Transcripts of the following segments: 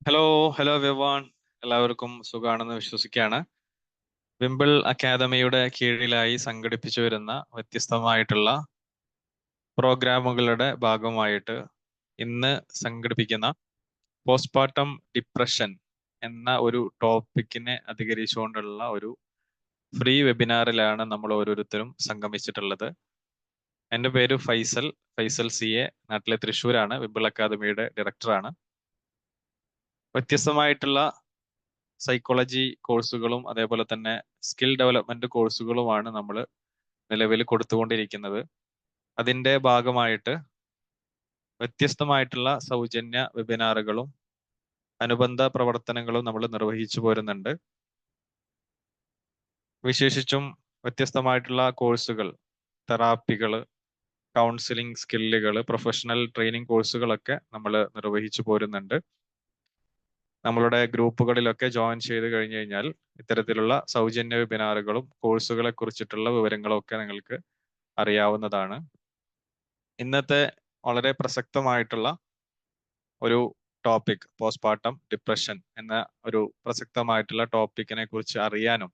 Hello hello everyone. എല്ലാവർക്കും സുഖാണെന്ന് വിശ്വസിക്കുകയാണ്. വിംബിൾ അക്കാദമിയുടെ കീഴിലായി സംഘടിപ്പിച്ചു വരുന്ന വ്യത്യസ്തമായിട്ടുള്ള പ്രോഗ്രാമുകളുടെ ഭാഗമായിട്ട് ഇന്ന് സംഘടിപ്പിക്കുന്ന പോസ്റ്റ്മോർട്ടം ഡിപ്രഷൻ എന്ന ഒരു ടോപ്പിക്കിനെ അധികരിച്ചുകൊണ്ടുള്ള ഒരു ഫ്രീ വെബിനാറിലാണ് നമ്മൾ ഓരോരുത്തരും സംഗമിച്ചിട്ടുള്ളത്. എൻ്റെ പേര് ഫൈസൽ CA, നാട്ടിലെ തൃശ്ശൂരാണ്. വിംബിൾ അക്കാദമിയുടെ ഡയറക്ടറാണ്. വ്യത്യസ്തമായിട്ടുള്ള സൈക്കോളജി കോഴ്സുകളും അതേപോലെ തന്നെ സ്കിൽ ഡെവലപ്മെന്റ് കോഴ്സുകളുമാണ് നമ്മൾ നിലവിൽ കൊടുത്തുകൊണ്ടിരിക്കുന്നത്. അതിൻ്റെ ഭാഗമായിട്ട് വ്യത്യസ്തമായിട്ടുള്ള സൗജന്യ വെബിനാറുകളും അനുബന്ധ പ്രവർത്തനങ്ങളും നമ്മൾ നിർവഹിച്ചു പോരുന്നുണ്ട്. വിശേഷിച്ചും വ്യത്യസ്തമായിട്ടുള്ള കോഴ്സുകൾ, തെറാപ്പികൾ, കൗൺസിലിംഗ് സ്കില്ലുകൾ, പ്രൊഫഷണൽ ട്രെയിനിങ് കോഴ്സുകളൊക്കെ നമ്മൾ നിർവഹിച്ചു പോരുന്നുണ്ട്. നമ്മളുടെ ഗ്രൂപ്പുകളിലൊക്കെ ജോയിൻ ചെയ്ത് കഴിഞ്ഞു കഴിഞ്ഞാൽ ഇത്തരത്തിലുള്ള സൗജന്യ വെബിനാറുകളും കോഴ്സുകളെ കുറിച്ചിട്ടുള്ള വിവരങ്ങളും ഒക്കെ നിങ്ങൾക്ക് അറിയാവുന്നതാണ്. ഇന്നത്തെ വളരെ പ്രസക്തമായിട്ടുള്ള ഒരു ടോപ്പിക്, പോസ്റ്റ്മോർട്ടം ഡിപ്രഷൻ എന്ന ഒരു പ്രസക്തമായിട്ടുള്ള ടോപ്പിക്കിനെ കുറിച്ച് അറിയാനും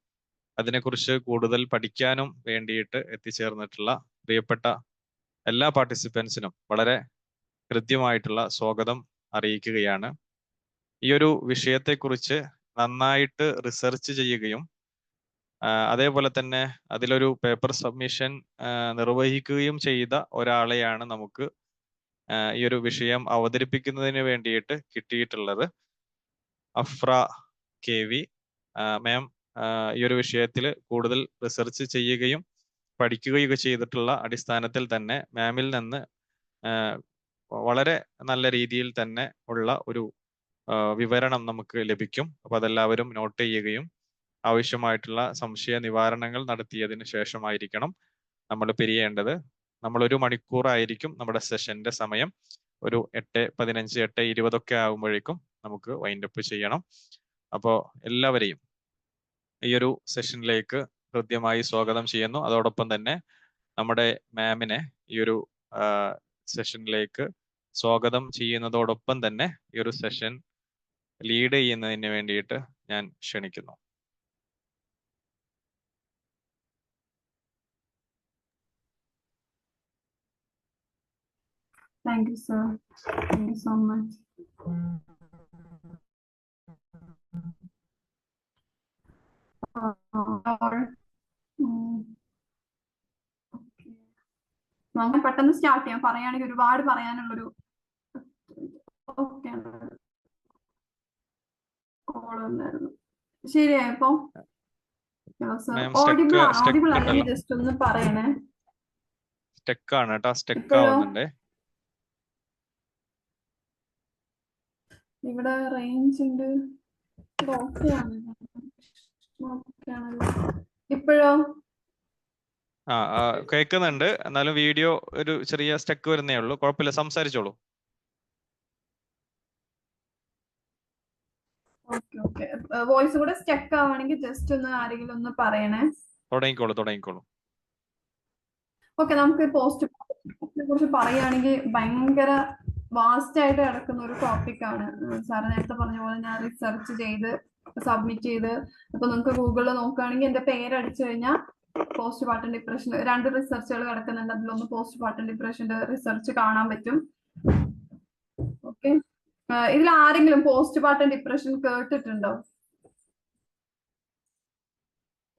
അതിനെക്കുറിച്ച് കൂടുതൽ പഠിക്കാനും വേണ്ടിയിട്ട് എത്തിച്ചേർന്നിട്ടുള്ള പ്രിയപ്പെട്ട എല്ലാ പാർട്ടിസിപ്പൻസിനും വളരെ ഹൃദ്യമായിട്ടുള്ള സ്വാഗതം അറിയിക്കുകയാണ്. ഈ ഒരു വിഷയത്തെക്കുറിച്ച് നന്നായിട്ട് റിസർച്ച് ചെയ്യുകയും അതേപോലെ തന്നെ അതിലൊരു പേപ്പർ സബ്മിഷൻ നിർവഹിക്കുകയും ചെയ്ത ഒരാളെയാണ് നമുക്ക് ഈ ഒരു വിഷയം അവതരിപ്പിക്കുന്നതിന് വേണ്ടിയിട്ട് കിട്ടിയിട്ടുള്ളത്. അഫ്ര KV മാം ഈ ഒരു വിഷയത്തിൽ കൂടുതൽ റിസർച്ച് ചെയ്യുകയും പഠിക്കുകയൊക്കെ ചെയ്തിട്ടുള്ള അടിസ്ഥാനത്തിൽ തന്നെ മാമിൽ നിന്ന് വളരെ നല്ല രീതിയിൽ തന്നെ ഉള്ള ഒരു വിവരണം നമുക്ക് ലഭിക്കും. അപ്പോൾ അതെല്ലാവരും നോട്ട് ചെയ്യുകയും ആവശ്യമായിട്ടുള്ള സംശയ നിവാരണങ്ങൾ നടത്തിയതിന് ശേഷമായിരിക്കണം നമ്മൾ പിരിയേണ്ടത്. നമ്മൾ 1 മണിക്കൂറായിരിക്കും നമ്മുടെ സെഷന്റെ സമയം. ഒരു 8:15, 8:20 ആകുമ്പോഴേക്കും നമുക്ക് വൈൻഡപ്പ് ചെയ്യണം. അപ്പോൾ എല്ലാവരെയും ഈ ഒരു സെഷനിലേക്ക് ഹൃദ്യമായി സ്വാഗതം ചെയ്യുന്നു. അതോടൊപ്പം തന്നെ നമ്മുടെ മാമിനെ ഈ ഒരു സെഷനിലേക്ക് സ്വാഗതം ചെയ്യുന്നതോടൊപ്പം തന്നെ ഈ ഒരു സെഷൻ ലീഡ് ചെയ്യുന്നതിന് വേണ്ടിയിട്ട് ഞാൻ ക്ഷണിക്കുന്നു. Thank you, sir. Thank you so much. നമുക്ക് പെട്ടെന്ന് സ്റ്റാർട്ട് ചെയ്യാം. പറയുകയാണെങ്കിൽ ഒരുപാട് പറയാനുള്ളൊരു കോൾ ഉണ്ടായിരുന്നു. ശരിയായപ്പോ ഓഡിബിൾ അല്ലെങ്കിൽ ജസ്റ്റ് ഒന്ന് പറയണേ. സ്റ്റെക്കാണ് കേട്ടോ, സ്റ്റെക്ക് ആവുന്നുണ്ട്. ഇവിടെ റേഞ്ച് ഉണ്ട്. ഇപ്പോഴോ? കേൾക്കുന്നുണ്ട്. എന്നാലും വീഡിയോ ഒരു ചെറിയ സ്റ്റെക്ക് വരുന്നേ ഉള്ളൂ. കുഴപ്പമില്ല, സംസാരിച്ചോളൂ. വോയിസ് കൂടെ സ്റ്റെക്ക് ആവുകയാണെങ്കിൽ ജസ്റ്റ് ഒന്ന് ആരെങ്കിലും ഒന്ന് പറയണേ. തുടങ്ങിക്കോളൂ. ഓക്കെ, നമുക്ക് പോസ്റ്റ്മോർട്ടത്തിനെ കുറിച്ച് പറയുകയാണെങ്കിൽ ഭയങ്കര വാസ്റ്റ് ആയിട്ട് കിടക്കുന്ന ഒരു ടോപ്പിക്കാണ്. സാറ് നേരത്തെ പറഞ്ഞ പോലെ ഞാൻ റിസർച്ച് ചെയ്ത് സബ്മിറ്റ് ചെയ്ത്, ഇപ്പൊ നിങ്ങൾക്ക് ഗൂഗിളിൽ നോക്കുകയാണെങ്കിൽ എന്റെ പേരടിച്ചു കഴിഞ്ഞാൽ പോസ്റ്റ്മോർട്ടം ഡിപ്രഷൻ 2 റിസർച്ചുകൾ കിടക്കുന്നുണ്ട്. അതിലൊന്ന് പോസ്റ്റ്മോർട്ടം ഡിപ്രഷന്റെ റിസർച്ച് കാണാൻ പറ്റും. ഓക്കെ, ഇതിൽ ആരെങ്കിലും പോസ്റ്റ്മോർട്ടം ഡിപ്രഷൻ കേട്ടിട്ടുണ്ടോ?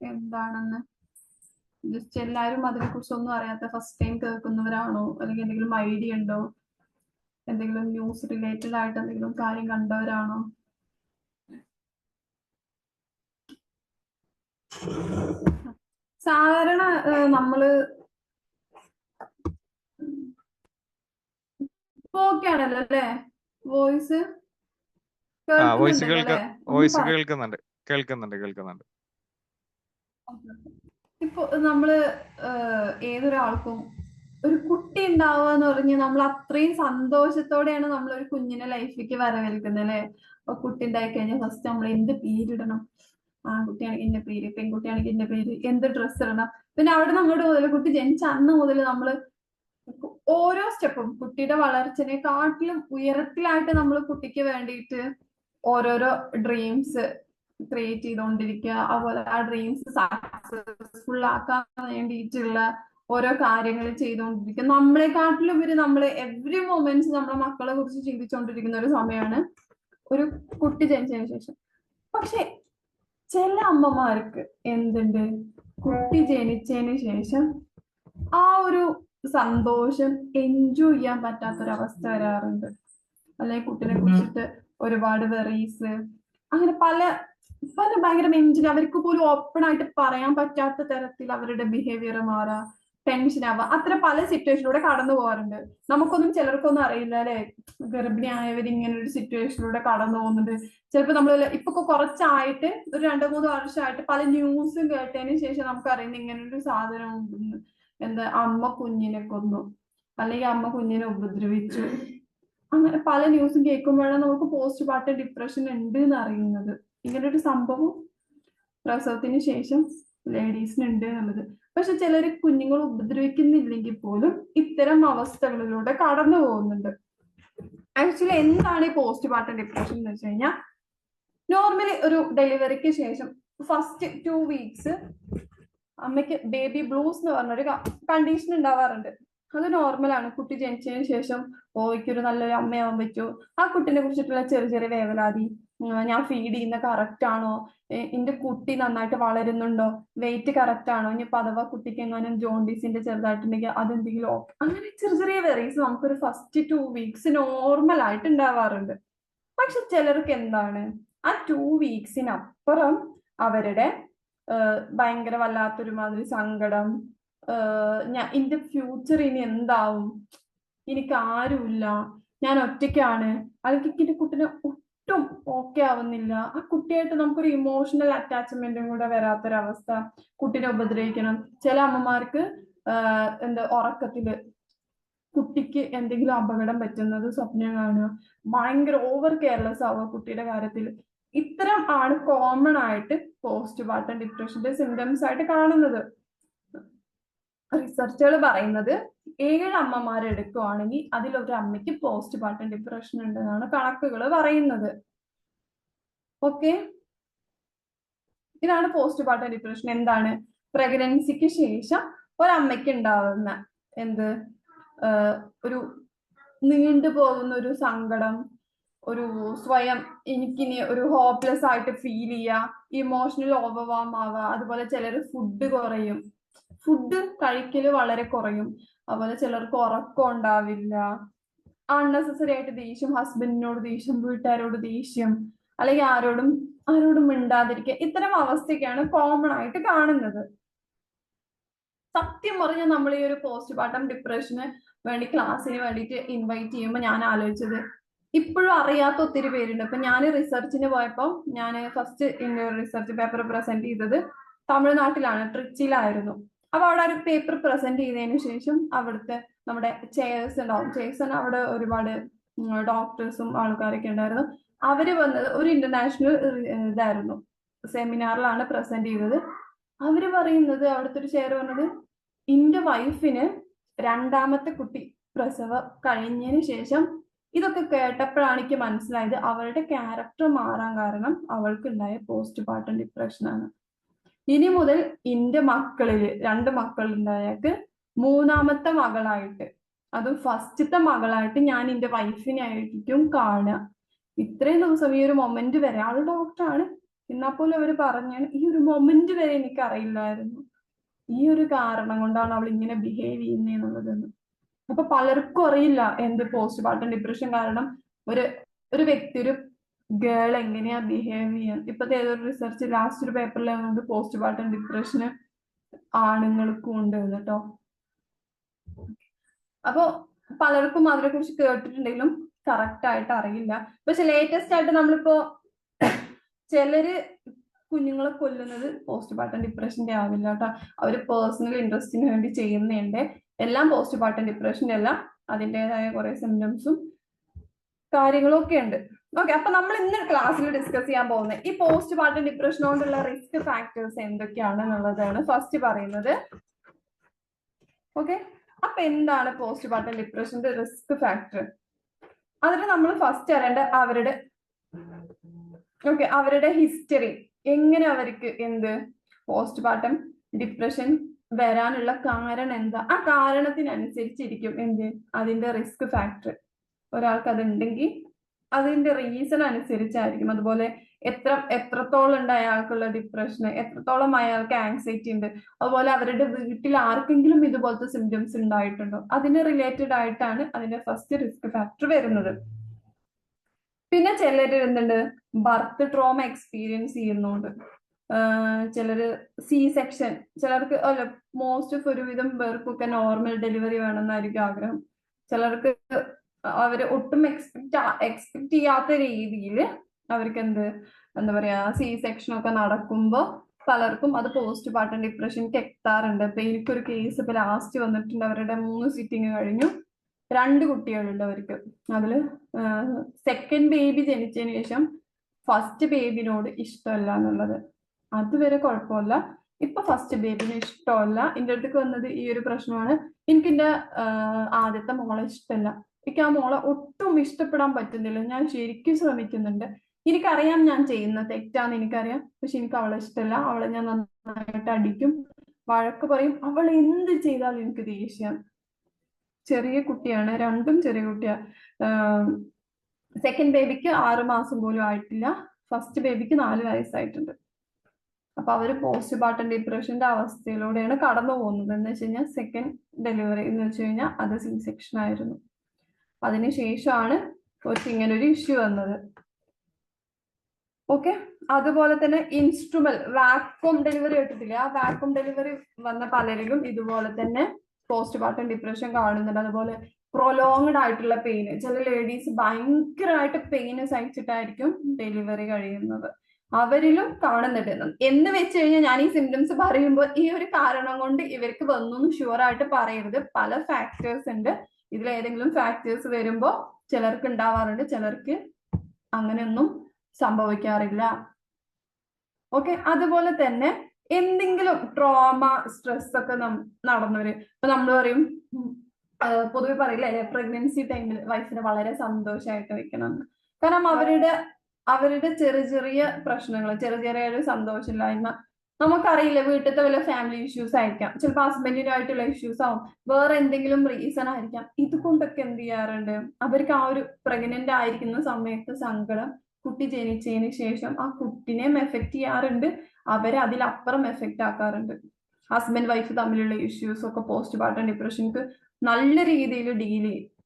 എന്താണെന്ന് ജസ്റ്റ് എല്ലാവരും അതിനെ കുറിച്ച് ഒന്നും അറിയാത്ത ഫസ്റ്റ് ടൈം കേൾക്കുന്നവരാണോ, അല്ലെങ്കിൽ എന്തെങ്കിലും ഐഡിയ ഉണ്ടോ, എന്തെങ്കിലും ന്യൂസ് റിലേറ്റഡ് ആയിട്ട് എന്തെങ്കിലും കാര്യം കണ്ടവരാണോ? സാധാരണ നമ്മള് ഓക്കെ ആണല്ലോ അല്ലേ? വോയിസ് കേൾക്കുന്നുണ്ട്. ഇപ്പൊ നമ്മള് ഏതൊരാൾക്കും ഒരു കുട്ടി ഉണ്ടാവുക എന്ന് പറഞ്ഞ് നമ്മൾ അത്രയും സന്തോഷത്തോടെയാണ് നമ്മൾ ഒരു കുഞ്ഞിനെ ലൈഫിലേക്ക് വരവേൽക്കുന്നത് അല്ലെ? അപ്പൊ കുട്ടി ഉണ്ടായി കഴിഞ്ഞാൽ ഫസ്റ്റ് നമ്മൾ എന്ത് പേരിടണം? ആൺകുട്ടിയാണെങ്കിൽ ഇന്ന പേര്, പെൺകുട്ടിയാണെങ്കിൽ ഇന്ന പേര്, എന്ത് ഡ്രസ്സ് ഇടണം. പിന്നെ അവിടെ അങ്ങോട്ട് മുതൽ കുട്ടി ജനിച്ച അന്ന് മുതൽ നമ്മള് ഓരോ സ്റ്റെപ്പും കുട്ടിയുടെ വളർച്ചനെക്കാട്ടിലും ഉയരത്തിലായിട്ട് നമ്മൾ കുട്ടിക്ക് വേണ്ടിയിട്ട് ഓരോരോ ഡ്രീംസ് ക്രിയേറ്റ് ചെയ്തുകൊണ്ടിരിക്കുക, അതുപോലെ ആ ഡ്രീംസ് സക്സസ്ഫുൾ ആക്കാൻ വേണ്ടിയിട്ടുള്ള ഓരോ കാര്യങ്ങൾ ചെയ്തുകൊണ്ടിരിക്കുക. നമ്മളെക്കാട്ടിലും ഇവര് എവറി മൊമെന്റ്സ് നമ്മളെ മക്കളെ കുറിച്ച് ചിന്തിച്ചുകൊണ്ടിരിക്കുന്ന ഒരു സമയമാണ് ഒരു കുട്ടി ജനിച്ചതിന് ശേഷം. പക്ഷെ ചില അമ്മമാർക്ക് എന്തുണ്ട്, കുട്ടി ജനിച്ചതിന് ശേഷം ആ ഒരു സന്തോഷം എൻജോയ് ചെയ്യാൻ പറ്റാത്തൊരവസ്ഥ വരാറുണ്ട്. അല്ലെങ്കിൽ കുട്ടിനെ കുറിച്ചിട്ട് ഒരുപാട് വെറീസ്, അങ്ങനെ പല പല ഭയങ്കര മെന്റലി അവർക്ക് പോലും ഓപ്പൺ ആയിട്ട് പറയാൻ പറ്റാത്ത തരത്തിൽ അവരുടെ ബിഹേവിയർ മാറാ, ടെൻഷൻ ആവുക, അത്തരം പല സിറ്റുവേഷനിലൂടെ കടന്നു പോകാറുണ്ട്. നമുക്കൊന്നും ചിലർക്കൊന്നും അറിയില്ല അല്ലെ, ഗർഭിണിയായവർ ഇങ്ങനെ ഒരു സിറ്റുവേഷനിലൂടെ കടന്നു പോകുന്നുണ്ട്. ചിലപ്പോൾ നമ്മൾ ഇപ്പൊ കുറച്ചായിട്ട് ഒരു 2-3 വർഷമായിട്ട് പല ന്യൂസും കേട്ടതിന് ശേഷം നമുക്ക് അറിയുന്നത് ഇങ്ങനെ ഒരു സാധനം ഉണ്ടെന്ന്. എന്താ, അമ്മ കുഞ്ഞിനെ കൊന്നു, അല്ലെങ്കിൽ അമ്മ കുഞ്ഞിനെ ഉപദ്രവിച്ചു, അങ്ങനെ പല ന്യൂസും കേൾക്കുമ്പോഴാണ് നമുക്ക് പോസ്റ്റ് പാർട്ടം ഡിപ്രഷൻ ഉണ്ട് എന്ന് അറിയുന്നത്. ഇങ്ങനൊരു സംഭവം പ്രസവത്തിന് ശേഷം ലേഡീസിന് ഉണ്ട് എന്നുള്ളത്. പക്ഷെ ചിലര് കുഞ്ഞുങ്ങൾ ഉപദ്രവിക്കുന്നില്ലെങ്കിൽ പോലും ഇത്തരം അവസ്ഥകളിലൂടെ കടന്നു പോകുന്നുണ്ട്. ആക്ച്വലി എന്താണ് ഈ പോസ്റ്റ് പാർട്ടം ഡിപ്രഷൻ എന്ന് വെച്ച് കഴിഞ്ഞാൽ, നോർമലി ഒരു ഡെലിവറിക്ക് ശേഷം ഫസ്റ്റ് 2 വീക്സ് അമ്മയ്ക്ക് ബേബി ബ്ലൂസ് എന്ന് പറഞ്ഞൊരു കണ്ടീഷൻ ഉണ്ടാവാറുണ്ട്. അത് നോർമലാണ്. കുട്ടി ജനിച്ചതിന് ശേഷം ഒരു നല്ലൊരു അമ്മയാവാൻ പറ്റുമോ, ആ കുട്ടിനെ കുറിച്ചിട്ടുള്ള ചെറിയ ചെറിയ വേവലാതി, ഞാൻ ഫീഡ് ചെയ്യുന്ന കറക്റ്റ് ആണോ, എന്റെ കുട്ടി നന്നായിട്ട് വളരുന്നുണ്ടോ, വെയിറ്റ് കറക്റ്റ് ആണോ, ഇനിയിപ്പോ അഥവാ കുട്ടിക്ക് എങ്ങാനും ജോണ്ടീസിന്റെ ചെറുതായിട്ടുണ്ടെങ്കിൽ അതെന്തെങ്കിലും ഓക്കെ, അങ്ങനെ ചെറിയ ചെറിയ വെറീസ് നമുക്കൊരു ഫസ്റ്റ് 2 വീക്സ് നോർമൽ ആയിട്ട് ഉണ്ടാവാറുണ്ട്. പക്ഷെ ചിലർക്ക് എന്താണ്, ആ 2 വീക്സിനപ്പുറം അവരുടെ ഭയങ്കര വല്ലാത്തൊരു മാതിരി സങ്കടം, എന്റെ ഫ്യൂച്ചർ ഇനി എന്താവും, എനിക്ക് ആരുമില്ല, ഞാൻ ഒറ്റയ്ക്കാണ്, അല്ലെങ്കിൽ എന്റെ കുട്ടിനെ ഒട്ടും ഓക്കെ ആവുന്നില്ല, ആ കുട്ടിയായിട്ട് നമുക്കൊരു ഇമോഷണൽ അറ്റാച്ച്മെന്റും കൂടെ വരാത്തൊരവസ്ഥ, കുട്ടിനെ ഉപദ്രവിക്കണം. ചില അമ്മമാർക്ക് എന്താ ഉറക്കത്തില് കുട്ടിക്ക് എന്തെങ്കിലും അപകടം പറ്റുന്നത് സ്വപ്നം കാണുക, ഭയങ്കര ഓവർ കെയർലെസ് ആവുക കുട്ടിയുടെ കാര്യത്തിൽ. ഇത്തരം ആണ് കോമൺ ആയിട്ട് പോസ്റ്റ് പാർട്ടം ഡിപ്രഷന്റെ സിംറ്റംസ് ആയിട്ട് കാണുന്നത്. റിസർച്ചുകൾ പറയുന്നത് 7 അമ്മമാരെടുക്കുവാണെങ്കിൽ അതിലൊരു അമ്മയ്ക്ക് പോസ്റ്റ് പാർട്ടം ഡിപ്രഷൻ ഉണ്ടെന്നാണ് കണക്കുകൾ പറയുന്നത്. ഓക്കെ, ഇതാണ് പോസ്റ്റ് പാർട്ടം ഡിപ്രഷൻ. എന്താണ്, പ്രഗ്നൻസിക്ക് ശേഷം ഒരമ്മയ്ക്ക് ഉണ്ടാവുന്ന ഒരു നീണ്ടുപോകുന്ന ഒരു സങ്കടം, ഒരു സ്വയം എനിക്കിനി ഒരു ഹോപ്പ്ലെസ് ആയിട്ട് ഫീൽ ചെയ്യുക, ഇമോഷണൽ ഓവർവാം ആവുക, അതുപോലെ ചിലർ ഫുഡ് കുറയും, ഫുഡ് കഴിക്കല് വളരെ കുറയും, അതുപോലെ ചിലർക്ക് ഉറക്കം ഉണ്ടാവില്ല, അൺനെസസറി ആയിട്ട് ദേഷ്യം, ഹസ്ബൻഡിനോട് ദേഷ്യം, വീട്ടുകാരോട് ദേഷ്യം, അല്ലെങ്കിൽ ആരോടും മിണ്ടാതിരിക്കുക, ഇത്തരം അവസ്ഥയൊക്കെയാണ് കോമൺ ആയിട്ട് കാണുന്നത്. സത്യം പറഞ്ഞാൽ നമ്മൾ ഈ ഒരു പോസ്റ്റ് പാർട്ടം ഡിപ്രഷന് വേണ്ടി ക്ലാസ്സിന് വേണ്ടിയിട്ട് ഇൻവൈറ്റ് ചെയ്യുമ്പോൾ ഞാൻ ആലോചിച്ചത്, ഇപ്പോഴും അറിയാത്ത ഒത്തിരി പേരുണ്ട്. ഇപ്പൊ ഞാൻ റിസർച്ചിന് പോയപ്പോൾ ഞാൻ ഫസ്റ്റ് റിസർച്ച് പേപ്പർ പ്രസന്റ് ചെയ്തത് തമിഴ്നാട്ടിലാണ്, ട്രിച്ചിയിലായിരുന്നു. അപ്പൊ അവിടെ ഒരു പേപ്പർ പ്രസന്റ് ചെയ്തതിന് ശേഷം അവിടുത്തെ നമ്മുടെ ചെയർസ് ഉണ്ടാവും, ചെയർസ് അവിടെ ഒരുപാട് ഡോക്ടേഴ്സും ആൾക്കാരൊക്കെ ഉണ്ടായിരുന്നു. അവര് വന്നത് ഒരു ഇന്റർനാഷണൽ ഇതായിരുന്നു, സെമിനാറിലാണ് പ്രസന്റ് ചെയ്തത്. അവര് പറയുന്നത്, അവിടുത്തെ ഒരു ചെയർ പറഞ്ഞത്, എന്റെ വൈഫിന് 2ാമത്തെ കുട്ടി പ്രസവം കഴിഞ്ഞതിന് ശേഷം ഇതൊക്കെ കേട്ടപ്പോഴാണ് എനിക്ക് മനസ്സിലായത് അവളുടെ ക്യാരക്ടർ മാറാൻ കാരണം അവൾക്കുണ്ടായ പോസ്റ്റ് പാർട്ടം ഡിപ്രഷനാണ്. ഇനി മുതൽ എന്റെ മക്കളില് 2 മക്കളുണ്ടായക്ക് 3ാമത്തെ മകളായിട്ട്, അതും ഫസ്റ്റത്തെ മകളായിട്ട് ഞാൻ എന്റെ വൈഫിനെ ആയിരിക്കും കാണുക. ഇത്രയും ദിവസം ഈ ഒരു മൊമെന്റ് വരെ, ആള് ഡോക്ടറാണ്, എന്നാൽ പോലും അവര് പറഞ്ഞാണ് ഈ ഒരു മൊമെന്റ് വരെ എനിക്ക് അറിയില്ലായിരുന്നു ഈ ഒരു കാരണം കൊണ്ടാണ് അവൾ ഇങ്ങനെ ബിഹേവ് ചെയ്യുന്നതെന്നുള്ളതെന്ന്. അപ്പൊ പലർക്കും അറിയില്ല എന്ത് പോസ്റ്റ് പാർട്ടം ഡിപ്രഷൻ കാരണം ഒരു വ്യക്തി, ഒരു ഗേൾ എങ്ങനെയാ ബിഹേവ് ചെയ്യാൻ. ഇപ്പത്തെ ഏതൊരു റിസർച്ച് ലാസ്റ്റ് ഒരു പേപ്പറിൽ വന്നത് പോസ്റ്റ് പാർട്ടം ഡിപ്രഷന് ആണുങ്ങൾക്കും ഉണ്ട് കേട്ടോ. അപ്പൊ പലർക്കും അതിനെ കുറിച്ച് കേട്ടിട്ടുണ്ടെങ്കിലും കറക്റ്റ് ആയിട്ട് അറിയില്ല. പക്ഷെ ലേറ്റസ്റ്റ് ആയിട്ട് നമ്മളിപ്പോ ചിലര് കുഞ്ഞുങ്ങളെ കൊല്ലുന്നത് പോസ്റ്റ് പാർട്ടം ഡിപ്രഷന്റെ ആവില്ല കേട്ടോ, അവര് പേഴ്സണൽ ഇൻട്രസ്റ്റിന് വേണ്ടി ചെയ്യുന്നുണ്ട്. എല്ലാം പോസ്റ്റ് പാർട്ടം ഡിപ്രഷന്റെ അല്ല, അതിൻ്റെതായ കുറെ സിംറ്റംസും കാര്യങ്ങളും ഒക്കെ ഉണ്ട്. ഓക്കെ, അപ്പൊ നമ്മൾ ഇന്ന് ക്ലാസ്സിൽ ഡിസ്കസ് ചെയ്യാൻ പോകുന്നത് ഈ പോസ്റ്റ് പാർട്ടം ഡിപ്രഷൻ കൊണ്ടുള്ള റിസ്ക് ഫാക്ടേഴ്സ് എന്തൊക്കെയാണ് എന്നുള്ളതാണ് ഫസ്റ്റ് പറയുന്നത്. ഓക്കെ, അപ്പൊ എന്താണ് പോസ്റ്റ് പാർട്ടം ഡിപ്രഷന്റെ റിസ്ക് ഫാക്ടർ? അതിന് നമ്മൾ ഫസ്റ്റ് അറിയേണ്ട അവരുടെ ഓക്കെ, അവരുടെ ഹിസ്റ്ററി, എങ്ങനെ അവർക്ക് എന്ത് പോസ്റ്റ്മോർട്ടം ഡിപ്രഷൻ വരാനുള്ള കാരണം എന്താ, ആ കാരണത്തിനനുസരിച്ചിരിക്കും എന്ത് അതിന്റെ റിസ്ക് ഫാക്ടർ. ഒരാൾക്ക് അതുണ്ടെങ്കിൽ അതിന്റെ റീസൺ അനുസരിച്ചായിരിക്കും. അതുപോലെ എത്രത്തോളം ഉണ്ട് അയാൾക്കുള്ള ഡിപ്രഷന്, എത്രത്തോളം അയാൾക്ക് ആങ്സൈറ്റി ഉണ്ട്, അതുപോലെ അവരുടെ വീട്ടിൽ ആർക്കെങ്കിലും ഇതുപോലത്തെ സിംറ്റംസ് ഉണ്ടായിട്ടുണ്ടോ, അതിന് റിലേറ്റഡ് ആയിട്ടാണ് അതിന്റെ ഫസ്റ്റ് റിസ്ക് ഫാക്ടർ വരുന്നത്. പിന്നെ ചിലര് എന്തുണ്ട് ബർത്ത് ട്രോമ എക്സ്പീരിയൻസ് ചെയ്യുന്നുണ്ട്. ചിലര് സി സെക്ഷൻ, ചിലർക്ക് അല്ല മോസ്റ്റ് ഓഫ് ഒരുവിധം പേർക്കൊക്കെ നോർമൽ ഡെലിവറി വേണമെന്നായിരിക്കും ആഗ്രഹം. ചിലർക്ക് അവര് ഒട്ടും എക്സ്പെക്ട് ചെയ്യാത്ത രീതിയിൽ അവർക്ക് എന്താ പറയാ സി സെക്ഷൻ ഒക്കെ നടക്കുമ്പോൾ പലർക്കും അത് പോസ്റ്റ് പാർട്ടം ഡിപ്രഷനിക്ക് എത്താറുണ്ട്. ഇപ്പൊ എനിക്കൊരു കേസ് ഇപ്പൊ ലാസ്റ്റ് വന്നിട്ടുണ്ട്. അവരുടെ 3 സിറ്റിംഗ് കഴിഞ്ഞു, 2 കുട്ടികളുണ്ട് അവർക്ക്. അതില് സെക്കൻഡ് ബേബി ജനിച്ചതിന് ശേഷം ഫസ്റ്റ് ബേബിനോട് ഇഷ്ടമല്ല എന്നുള്ളത്. അതുവരെ കുഴപ്പമില്ല, ഇപ്പൊ ഫസ്റ്റ് ബേബിന് ഇഷ്ടമല്ല. എന്റെ അടുത്തേക്ക് വന്നത് ഈ ഒരു പ്രശ്നമാണ്. എനിക്ക് എന്റെ ആദ്യത്തെ മോളെ ഇഷ്ടമല്ല, എനിക്ക് ആ മോളെ ഒട്ടും ഇഷ്ടപ്പെടാൻ പറ്റുന്നില്ല. ഞാൻ ശരിക്കും ശ്രമിക്കുന്നുണ്ട്, എനിക്കറിയാം ഞാൻ ചെയ്യുന്ന തെറ്റാന്ന് എനിക്കറിയാം, പക്ഷെ എനിക്ക് അവളെ ഇഷ്ടമല്ല. അവളെ ഞാൻ നന്നായിട്ട് അടിക്കും, വഴക്ക് പറയും, അവൾ എന്ത് ചെയ്താലും എനിക്ക് ദേഷ്യം. ചെറിയ കുട്ടിയാണ്, രണ്ടും ചെറിയ കുട്ടിയാ. സെക്കൻഡ് ബേബിക്ക് 6 മാസം പോലും ആയിട്ടില്ല, ഫസ്റ്റ് ബേബിക്ക് 4 വയസ്സായിട്ടുണ്ട്. അപ്പൊ അവര് പോസ്റ്റ് പാർട്ടം ഡിപ്രഷന്റെ അവസ്ഥയിലൂടെയാണ് കടന്നു പോകുന്നത്. എന്ന് വെച്ച് കഴിഞ്ഞാൽ സെക്കൻഡ് ഡെലിവറി എന്ന് വെച്ച് കഴിഞ്ഞാൽ അത് സി സെക്ഷൻ ആയിരുന്നു. അതിനുശേഷമാണ് അവർക്ക് ഇങ്ങനെ ഒരു ഇഷ്യൂ വന്നത്. ഓക്കെ, അതുപോലെ തന്നെ ഇൻസ്ട്രുമെന്റ് വാക്വം ഡെലിവറി കേട്ടിട്ടില്ല. ആ വാക്വം ഡെലിവറി വന്ന പലരിലും ഇതുപോലെ തന്നെ പോസ്റ്റ് പാർട്ടം ഡിപ്രഷൻ കാണുന്നുണ്ട്. അതുപോലെ പ്രൊലോങ്ഡ് ആയിട്ടുള്ള പെയിന്, ചില ലേഡീസ് ഭയങ്കരമായിട്ട് പെയിന് സഹിച്ചിട്ടായിരിക്കും ഡെലിവറി കഴിയുന്നത്, അവരിലും കാണുന്നുണ്ട്. എന്ന് വെച്ച് കഴിഞ്ഞാൽ ഞാൻ ഈ സിംറ്റംസ് പറയുമ്പോൾ ഈ ഒരു കാരണം കൊണ്ട് ഇവർക്ക് വന്നു ഷുവർ ആയിട്ട് പറയരുത്. പല ഫാക്ടേഴ്സ് ഉണ്ട്, ഇതിൽ ഏതെങ്കിലും ഫാക്ടേഴ്സ് വരുമ്പോൾ ചിലർക്ക് ഉണ്ടാവാറുണ്ട്, ചിലർക്ക് അങ്ങനെയൊന്നും സംഭവിക്കാറില്ല. ഓക്കെ, അതുപോലെ തന്നെ എന്തെങ്കിലും ട്രോമ സ്ട്രെസ് ഒക്കെ നടന്നവര്, ഇപ്പൊ നമ്മൾ പറയും പൊതുവെ പറയില്ലേ പ്രഗ്നൻസി ടൈമിൽ വൈഫിനെ വളരെ സന്തോഷമായിട്ട് വെക്കണം, കാരണം അവരുടെ ചെറിയ ചെറിയ പ്രശ്നങ്ങൾ, ചെറിയ ഒരു സന്തോഷമില്ലായ്മ, നമുക്കറിയില്ല, വീട്ടിലത്തെ വല്ല ഫാമിലി ഇഷ്യൂസ് ആയിരിക്കാം, ചിലപ്പോൾ ഹസ്ബൻഡിനായിട്ടുള്ള ഇഷ്യൂസ് ആവും, വേറെ എന്തെങ്കിലും റീസൺ ആയിരിക്കാം. ഇതുകൊണ്ടൊക്കെ എന്ത് ചെയ്യാറുണ്ട്, അവർക്ക് ആ ഒരു പ്രഗ്നന്റ് ആയിരിക്കുന്ന സമയത്ത് സങ്കടം, കുട്ടി ജനിച്ചതിന് ശേഷം ആ കുട്ടിനെയും എഫക്ട് ചെയ്യാറുണ്ട്, അവരെ അതിലപ്പുറം എഫക്ട് ആക്കാറുണ്ട്. ഹസ്ബൻഡ് വൈഫ് തമ്മിലുള്ള ഇഷ്യൂസ് ഒക്കെ പോസ്റ്റ് പാർട്ടം ഡിപ്രഷൻക്ക് നല്ല രീതിയിൽ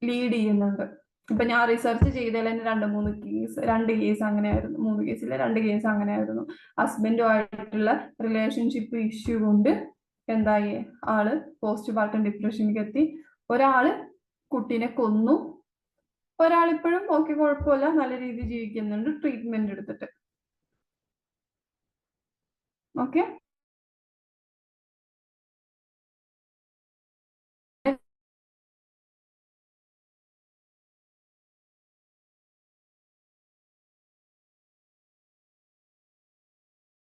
ലീഡ് ചെയ്യുന്നുണ്ട്. ഇപ്പൊ ഞാൻ റിസർച്ച് ചെയ്തതിൽ തന്നെ 2 കേസ് അങ്ങനെയായിരുന്നു, 3 കേസിലെ 2 കേസ് അങ്ങനെയായിരുന്നു. ഹസ്ബൻഡുമായിട്ടുള്ള റിലേഷൻഷിപ്പ് ഇഷ്യൂ കൊണ്ട് എന്തായി, ആള് പോസ്റ്റ് പാർട്ടം ഡിപ്രഷനിലേക്ക് എത്തി. ഒരാള് കുട്ടീനെ കൊന്നു, ഒരാളിപ്പോഴും ഓക്കെ കുഴപ്പമില്ല നല്ല രീതിയിൽ ജീവിക്കുന്നുണ്ട് ട്രീറ്റ്മെന്റ് എടുത്തിട്ട്. ഓക്കെ,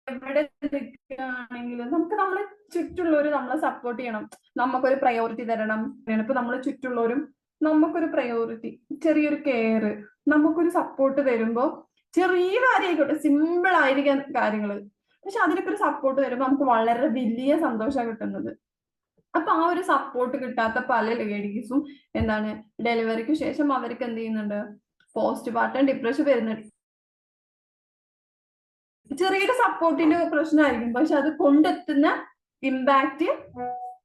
എവിടെ നിൽക്കുകയാണെങ്കിലും നമുക്ക് നമ്മളെ ചുറ്റുള്ളവർ നമ്മളെ സപ്പോർട്ട് ചെയ്യണം, നമുക്കൊരു പ്രയോറിറ്റി തരണം. ഇപ്പൊ നമ്മളെ ചുറ്റുള്ളവരും നമുക്കൊരു പ്രയോറിറ്റി, ചെറിയൊരു കെയർ, നമുക്കൊരു സപ്പോർട്ട് തരുമ്പോൾ ചെറിയ കാര്യമായിക്കോട്ടെ, സിമ്പിൾ ആയിരിക്കാൻ കാര്യങ്ങള്, പക്ഷെ അതിനൊക്കെ ഒരു സപ്പോർട്ട് തരുമ്പോൾ നമുക്ക് വളരെ വലിയ സന്തോഷമാണ് കിട്ടുന്നത്. അപ്പൊ ആ ഒരു സപ്പോർട്ട് കിട്ടാത്ത പല ലേഡീസും എന്താണ് ഡെലിവറിക്ക് ശേഷം അവർക്ക് എന്ത് ചെയ്യുന്നുണ്ട്, പോസ്റ്റ് പാർട്ടം ഡിപ്രഷൻ വരുന്നുണ്ട്. ചെറിയൊരു സപ്പോർട്ടിന്റെ പ്രശ്നമായിരിക്കും, പക്ഷെ അത് കൊണ്ടെത്തുന്ന ഇമ്പാക്റ്റ്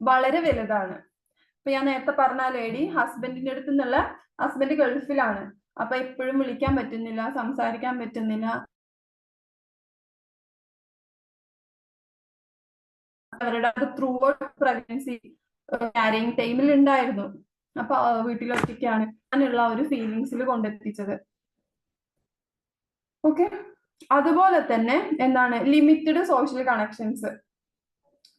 വളരെ വലുതാണ്. ഇപ്പൊ ഞാൻ നേരത്തെ പറഞ്ഞ ലേഡി ഹസ്ബൻഡിന്റെ അടുത്ത് നിന്നുള്ള, ഹസ്ബൻഡ് ഗൾഫിലാണ്, അപ്പൊ എപ്പോഴും വിളിക്കാൻ പറ്റുന്നില്ല, സംസാരിക്കാൻ പറ്റുന്നില്ല, അവരുടെ ത്രൂ ഔട്ട് പ്രഗ്നൻസി ക്യാരിങ് ടൈമിൽ ഉണ്ടായിരുന്നു. അപ്പൊ വീട്ടിലൊറ്റയ്ക്കാണ് അങ്ങനെയുള്ള ഒരു ഫീലിങ്സിൽ കൊണ്ടെത്തിച്ചത്. ഓക്കെ, അതുപോലെ തന്നെ എന്താണ് ലിമിറ്റഡ് സോഷ്യൽ കണക്ഷൻസ്.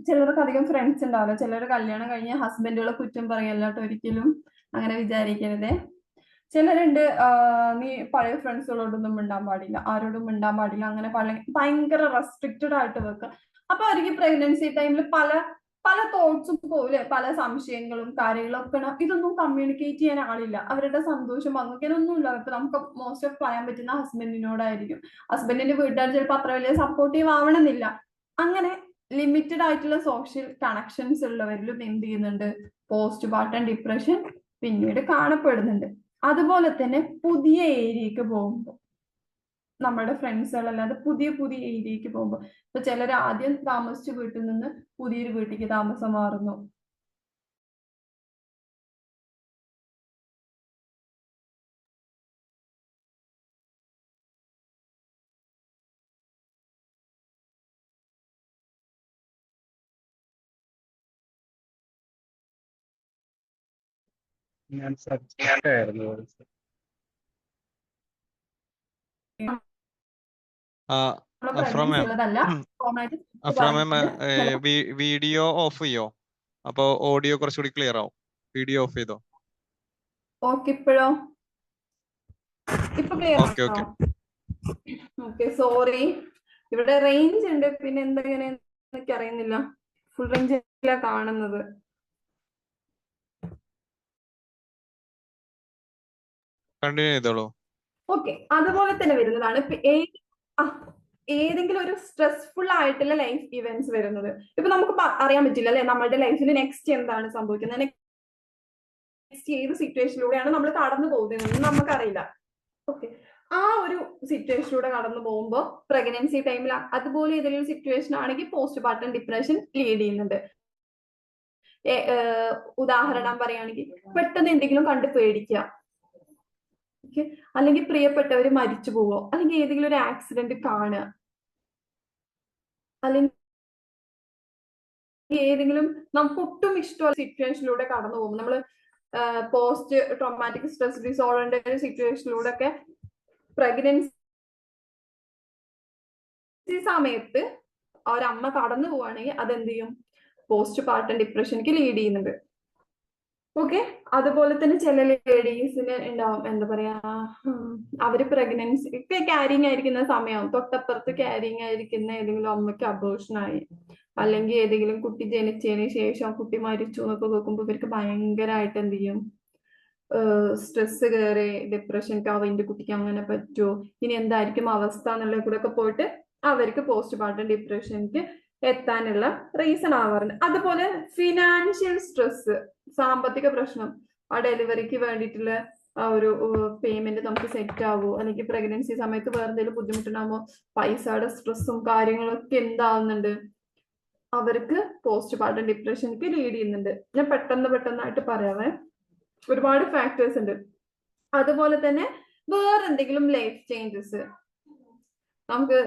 ചിലർക്ക് അധികം ഫ്രണ്ട്സ് ഉണ്ടാവില്ല, ചിലർ കല്യാണം കഴിഞ്ഞ ഹസ്ബൻഡുകളെ കുറ്റം പറയല്ലാട്ടോ, ഒരിക്കലും അങ്ങനെ വിചാരിക്കരുതേ. ചിലരുണ്ട് നീ പഴയ ഫ്രണ്ട്സുകളോടൊന്നും മിണ്ടാൻ പാടില്ല, ആരോടും മിണ്ടാൻ പാടില്ല, അങ്ങനെ ഭയങ്കര റെസ്ട്രിക്റ്റഡ് ആയിട്ട് വെക്കുക. അപ്പൊ അവർക്ക് പ്രഗ്നൻസി ടൈമിൽ പല പല തോട്ട്സും പോലെ പല സംശയങ്ങളും കാര്യങ്ങളും ഒക്കെ ഇതൊന്നും കമ്മ്യൂണിക്കേറ്റ് ചെയ്യാൻ ആളില്ല. അവരുടെ സന്തോഷം പങ്കുവയ്ക്കാനൊന്നുമില്ല. ഇപ്പൊ നമുക്ക് മോസ്റ്റ് ഓഫ് പറയാൻ പറ്റുന്ന ഹസ്ബൻഡിനോടായിരിക്കും. ഹസ്ബൻഡിന്റെ വീട്ടുകാർ ചിലപ്പോൾ അത്ര വലിയ സപ്പോർട്ടീവ് ആവണമെന്നില്ല. അങ്ങനെ ലിമിറ്റഡ് ആയിട്ടുള്ള സോഷ്യൽ കണക്ഷൻസ് ഉള്ളവരിലും എന്ത് ചെയ്യുന്നുണ്ട്, പോസ്റ്റ് പാർട്ടം ഡിപ്രഷൻ പിന്നീട് കാണപ്പെടുന്നുണ്ട്. അതുപോലെ തന്നെ പുതിയ ഏരിയക്ക് പോകുമ്പോൾ, നമ്മുടെ ഫ്രണ്ട്സുകളല്ലാതെ പുതിയ പുതിയ ഏരിയക്ക് പോകുമ്പോൾ, ഇപ്പൊ ചിലർ ആദ്യം താമസിച്ച വീട്ടിൽ നിന്ന് പുതിയൊരു വീട്ടിലേക്ക് താമസം മാറുന്നു. ഞാൻ സബ്ജക്റ്റായിരുന്നു അഫ്ര മാം, ഉള്ളതല്ല. അഫ്ര മാം വീഡിയോ ഓഫ് ചെയ്യോ? അപ്പൊ ഓഡിയോ കുറച്ചുകൂടി ക്ലിയർ ആവും. വീഡിയോ ഓഫ് ചെയ്തോ? ഓക്കെ, ഇപ്പോഴോ? ഇപ്പൊ ക്ലിയർ ഓക്കെ ആണോ? ഓക്കെ. Okay, sorry. ഇവിടെ റേഞ്ച് ഉണ്ട്, പിന്നെ എന്തെങ്ങനെ എനിക്ക് അറിയുന്നില്ല. ഫുൾ റേഞ്ച് ഇല്ല കാണുന്നത്. കണ്ടിന്യൂ ചെയ്തോളൂ. ഓക്കെ, അതുപോലെ തന്നെ വരുന്നതാണ് ഏതെങ്കിലും ഒരു സ്ട്രെസ്ഫുൾ ആയിട്ടുള്ള ലൈഫ് ഇവന്റ്സ് വരുന്നത്. ഇപ്പൊ നമുക്ക് അറിയാൻ പറ്റില്ല അല്ലെ, നമ്മുടെ ലൈഫിൽ നെക്സ്റ്റ് എന്താണ് സംഭവിക്കുന്നത്, നെക്സ്റ്റ് ഏത് സിറ്റുവേഷനിലൂടെയാണ് നമ്മൾ കടന്നു പോകുന്നത് നമുക്കറിയില്ല. ഓക്കെ, ആ ഒരു സിറ്റുവേഷനിലൂടെ കടന്നു പോകുമ്പോൾ പ്രഗ്നൻസി ടൈമിൽ അതുപോലെ ഏതെങ്കിലും സിറ്റുവേഷൻ ആണെങ്കിൽ പോസ്റ്റ് പാർട്ടം ഡിപ്രഷൻ ലീഡ് ചെയ്യുന്നുണ്ട്. ഉദാഹരണം പറയുകയാണെങ്കിൽ പെട്ടെന്ന് എന്തെങ്കിലും കണ്ട് പേടിക്കുക, അല്ലെങ്കിൽ പ്രിയപ്പെട്ടവര് മരിച്ചു പോവോ, അല്ലെങ്കിൽ ഏതെങ്കിലും ഒരു ആക്സിഡന്റ് കാണുക, അല്ലെങ്കിൽ ഏതെങ്കിലും നമുക്ക് ഒട്ടും ഇഷ്ടമുള്ള സിറ്റുവേഷനിലൂടെ കടന്നു പോകും. നമ്മൾ പോസ്റ്റ് ട്രോമാറ്റിക് സ്ട്രെസ് ഡിസോർഡറിന്റെ ഒരു സിറ്റുവേഷനിലൂടെ ഒക്കെ പ്രഗ്നൻസി സമയത്ത് ഒരമ്മ കടന്നു പോവുകയാണെങ്കിൽ അതെന്ത് ചെയ്യും, പോസ്റ്റ് പാർട്ടം ഡിപ്രഷനിക്ക് ലീഡ് ചെയ്യുന്നുണ്ട്. ഓക്കെ, അതുപോലെ തന്നെ ചില ലേഡീസിന് ഉണ്ടാവും, എന്താ പറയാ, അവര് പ്രഗ്നൻസി ക്യാരിങ് ആയിരിക്കുന്ന സമയം തൊട്ടപ്പുറത്ത് ക്യാരിങ് ആയിരിക്കുന്ന ഏതെങ്കിലും അമ്മയ്ക്ക് അബോർഷനായി, അല്ലെങ്കിൽ ഏതെങ്കിലും കുട്ടി ജനിച്ചതിന് ശേഷം കുട്ടി മരിച്ചു എന്നൊക്കെ നോക്കുമ്പോൾ ഇവർക്ക് ഭയങ്കരമായിട്ട് എന്ത് ചെയ്യും, സ്ട്രെസ് കയറി ഡിപ്രഷൻക്ക് എന്റെ കുട്ടിക്ക് അങ്ങനെ പറ്റുമോ, ഇനി എന്തായിരിക്കും അവസ്ഥ എന്നുള്ള കൂടെ ഒക്കെ പോയിട്ട് അവർക്ക് പോസ്റ്റ് പാർട്ടം ഡിപ്രഷനിക്ക് എത്താനുള്ള റീസൺ ആവാറുണ്ട്. അതുപോലെ ഫിനാൻഷ്യൽ സ്ട്രെസ്, സാമ്പത്തിക പ്രശ്നം, ആ ഡെലിവറിക്ക് വേണ്ടിയിട്ടുള്ള ആ ഒരു പേയ്മെന്റ് നമുക്ക് സെറ്റ് ആവുമോ, അല്ലെങ്കിൽ പ്രഗ്നൻസി സമയത്ത് വേറെ എന്തെങ്കിലും ബുദ്ധിമുട്ടുണ്ടാകുമ്പോൾ പൈസയുടെ സ്ട്രെസ്സും കാര്യങ്ങളൊക്കെ എന്താവുന്നുണ്ട്, അവർക്ക് പോസ്റ്റ് പാർട്ടം ഡിപ്രഷനിക്ക് ലീഡ് ചെയ്യുന്നുണ്ട്. ഞാൻ പെട്ടെന്നായിട്ട് പറയാവേ, ഒരുപാട് ഫാക്ടേഴ്സ് ഉണ്ട്. അതുപോലെ തന്നെ വേറെ എന്തെങ്കിലും ലൈഫ് ചേഞ്ചസ്, നമുക്ക്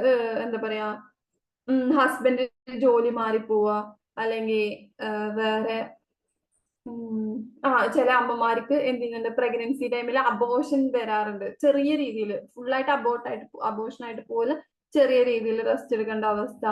എന്താ പറയാ, ഹസ്ബൻഡ് ജോലി മാറിപ്പോവുക, അല്ലെങ്കിൽ വേറെ ചില അമ്മമാർക്ക് എന്ത് ചെയ്യുന്നുണ്ട്, പ്രഗ്നൻസി ടൈമിൽ അബോർഷൻ വരാറുണ്ട്. ചെറിയ രീതിയിൽ, ഫുള്ളായിട്ട് അബോർഷനായിട്ട് പോലെ ചെറിയ രീതിയിൽ റെസ്റ്റ് എടുക്കേണ്ട അവസ്ഥ,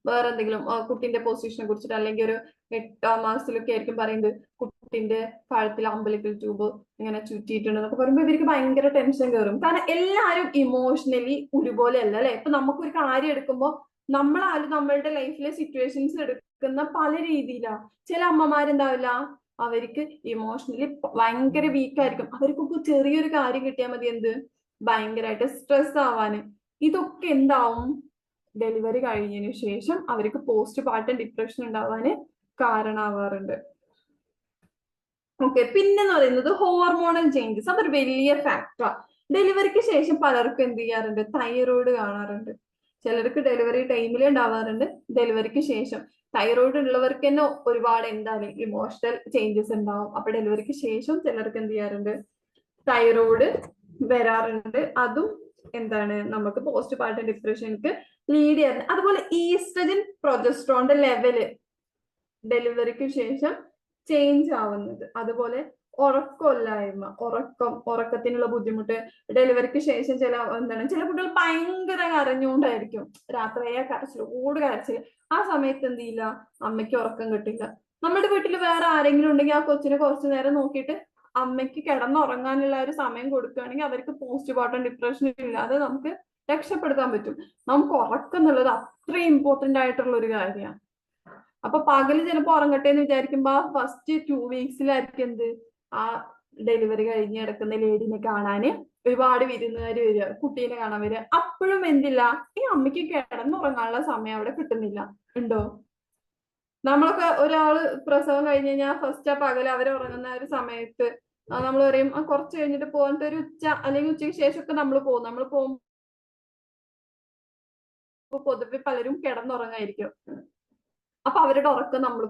വേറെ എന്തെങ്കിലും കുട്ടിന്റെ പൊസിഷനെ കുറിച്ചിട്ട്, അല്ലെങ്കിൽ ഒരു 8ാം മാസത്തിലൊക്കെ ആയിരിക്കും പറയുന്നത് കുട്ടിന്റെ കഴുത്തിൽ അമ്പലിക്കൽ ട്യൂബ് ഇങ്ങനെ ചുറ്റിയിട്ടുണ്ടെന്നൊക്കെ പറയുമ്പോൾ ഇവർക്ക് ഭയങ്കര ടെൻഷൻ കയറും. കാരണം എല്ലാവരും ഇമോഷണലി ഒരുപോലെ അല്ല അല്ലെ. ഇപ്പൊ നമുക്കൊരു കാര്യം എടുക്കുമ്പോൾ നമ്മളാരും നമ്മളുടെ ലൈഫിലെ സിറ്റുവേഷൻസ് എടുക്കുന്ന പല രീതിയിലാണ്. ചില അമ്മമാരെന്താവില്ല, അവർക്ക് ഇമോഷണലി ഭയങ്കര വീക്കായിരിക്കും. അവർക്കൊക്കെ ചെറിയൊരു കാര്യം കിട്ടിയാൽ മതി എന്ത് ഭയങ്കരമായിട്ട് സ്ട്രെസ് ആവാന്. ഇതൊക്കെ എന്താവും, ഡെലിവറി കഴിഞ്ഞതിന് ശേഷം അവർക്ക് പോസ്റ്റ് പാർട്ടം ഡിപ്രഷൻ ഉണ്ടാവാന് കാരണമാവാറുണ്ട്. ഓക്കെ, പിന്നെന്ന് പറയുന്നത് ഹോർമോണൽ ചേഞ്ചസ്, അതൊരു വലിയ ഫാക്ടറാണ്. ഡെലിവറിക്ക് ശേഷം പലർക്കും എന്ത് ചെയ്യാറുണ്ട്, തൈറോയിഡ് കാണാറുണ്ട്. ചിലർക്ക് ഡെലിവറി ടൈമിൽ ഉണ്ടാവാറുണ്ട്, ഡെലിവറിക്ക് ശേഷം. തൈറോയിഡ് ഉള്ളവർക്ക് തന്നെ ഒരുപാട് എന്താണ് ഇമോഷണൽ ചേഞ്ചസ് ഉണ്ടാവും. അപ്പൊ ഡെലിവറിക്ക് ശേഷം ചിലർക്ക് എന്ത് ചെയ്യാറുണ്ട്, തൈറോയിഡ് വരാറുണ്ട്. അതും എന്താണ് നമുക്ക് പോസ്റ്റ് പാർട്ടം ഡിപ്രഷനിക്ക് ലീഡ് ചെയ്യാറുണ്ട്. അതുപോലെ ഈസ്ട്രജൻ പ്രൊജസ്ട്രോണിന്റെ ലെവല് ഡെലിവറിക്ക് ശേഷം ചേഞ്ച് ആവുന്നത്. അതുപോലെ ഉറക്കമില്ലായ്മ, ഉറക്കത്തിനുള്ള ബുദ്ധിമുട്ട് ഡെലിവറിക്ക് ശേഷം ചില കുട്ടികൾ ഭയങ്കര കരഞ്ഞുകൊണ്ടായിരിക്കും, രാത്രിയായ കരച്ചിൽ, കരച്ചിൽ. ആ സമയത്ത് എന്ത് ചെയ്യില്ല, അമ്മയ്ക്ക് ഉറക്കം കിട്ടില്ല. നമ്മുടെ വീട്ടിൽ വേറെ ആരെങ്കിലും ഉണ്ടെങ്കിൽ ആ കൊച്ചിനെ കുറച്ചു നേരം നോക്കിയിട്ട് അമ്മയ്ക്ക് കിടന്നുറങ്ങാനുള്ള ഒരു സമയം കൊടുക്കുകയാണെങ്കിൽ അവർക്ക് പോസ്റ്റ് പാർട്ടം ഡിപ്രഷൻ ഇല്ലാതെ നമുക്ക് രക്ഷപ്പെടുത്താൻ പറ്റും. നമുക്ക് ഉറക്കം എന്നുള്ളത് അത്രയും ഇമ്പോർട്ടന്റ് ആയിട്ടുള്ള ഒരു കാര്യമാണ്. അപ്പൊ പകല് ചിലപ്പോ ഉറങ്ങട്ടെ എന്ന് വിചാരിക്കുമ്പോ ആ ഫസ്റ്റ് 2 വീക്സിലായിരിക്കും എന്ത് ആ ഡെലിവറി കഴിഞ്ഞ് കിടക്കുന്ന ലേഡിനെ കാണാന് ഒരുപാട് വിരുന്നുകാർ വരിക, കുട്ടീനെ കാണാൻ വരിക. അപ്പോഴും എന്തില്ല, ഈ അമ്മയ്ക്ക് കിടന്നുറങ്ങാനുള്ള സമയം അവിടെ കിട്ടുന്നില്ല. ഉണ്ടോ? നമ്മളൊക്കെ ഒരാള് പ്രസവം കഴിഞ്ഞ് കഴിഞ്ഞാൽ ഫസ്റ്റ് ആ പകല് അവർ ഉറങ്ങുന്ന ഒരു സമയത്ത് നമ്മൾ പറയും കുറച്ച് കഴിഞ്ഞിട്ട് പോകാൻ, ഒരു ഉച്ച അല്ലെങ്കിൽ ഉച്ചയ്ക്ക് ശേഷമൊക്കെ നമ്മൾ പോകുമ്പോൾ പൊതുവെ പലരും കിടന്നുറങ്ങായിരിക്കും. അപ്പൊ അവരുടെ ഉറക്കം നമ്മൾ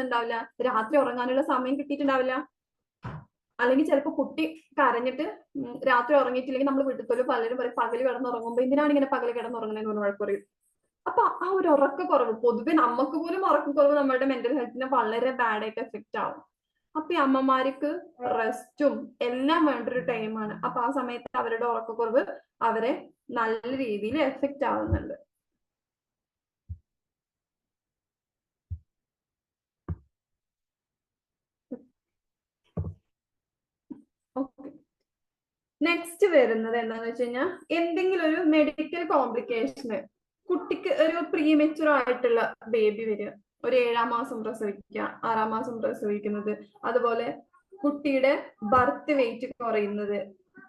ഉണ്ടാവില്ല, രാത്രി ഉറങ്ങാനുള്ള സമയം കിട്ടിയിട്ടുണ്ടാവില്ല. അല്ലെങ്കിൽ ചിലപ്പോൾ കുട്ടി കരഞ്ഞിട്ട് രാത്രി ഉറങ്ങിയിട്ടില്ലെങ്കിൽ നമ്മൾ വീട്ടിൽ പലരും പറയും പകല് കിടന്നുറങ്ങുമ്പോ എന്തിനാണ് ഇങ്ങനെ പകല് കിടന്നുറങ്ങുന്നതെന്ന് പറഞ്ഞ് വഴക്ക് പറയും. അപ്പൊ ആ ഒരു ഉറക്കക്കുറവ്, പൊതുവെ നമുക്ക് പോലും ഉറക്കക്കുറവ് നമ്മുടെ മെന്റൽ ഹെൽത്തിനെ വളരെ ബാഡ് ആയിട്ട് എഫക്റ്റ് ആവും. അപ്പൊ ഈ അമ്മമാർക്ക് റെസ്റ്റും എല്ലാം വേണ്ടൊരു ടൈമാണ്. അപ്പൊ ആ സമയത്ത് അവരുടെ ഉറക്കക്കുറവ് അവരെ നല്ല രീതിയിൽ എഫക്റ്റ് ആവുന്നുണ്ട്. ഓക്കെ, നെക്സ്റ്റ് വരുന്നത് എന്താന്ന് വെച്ച് കഴിഞ്ഞാൽ എന്തെങ്കിലും ഒരു മെഡിക്കൽ കോംപ്ലിക്കേഷന്, കുട്ടിക്ക് ഒരു പ്രീമെച്യൂർ ആയിട്ടുള്ള ബേബി വരിക, ഒരു 7-ാം മാസം പ്രസവിക്കുക, 6-ാം മാസം പ്രസവിക്കുന്നത്, അതുപോലെ കുട്ടിയുടെ ബർത്ത് വെയിറ്റ് കുറയുന്നത്,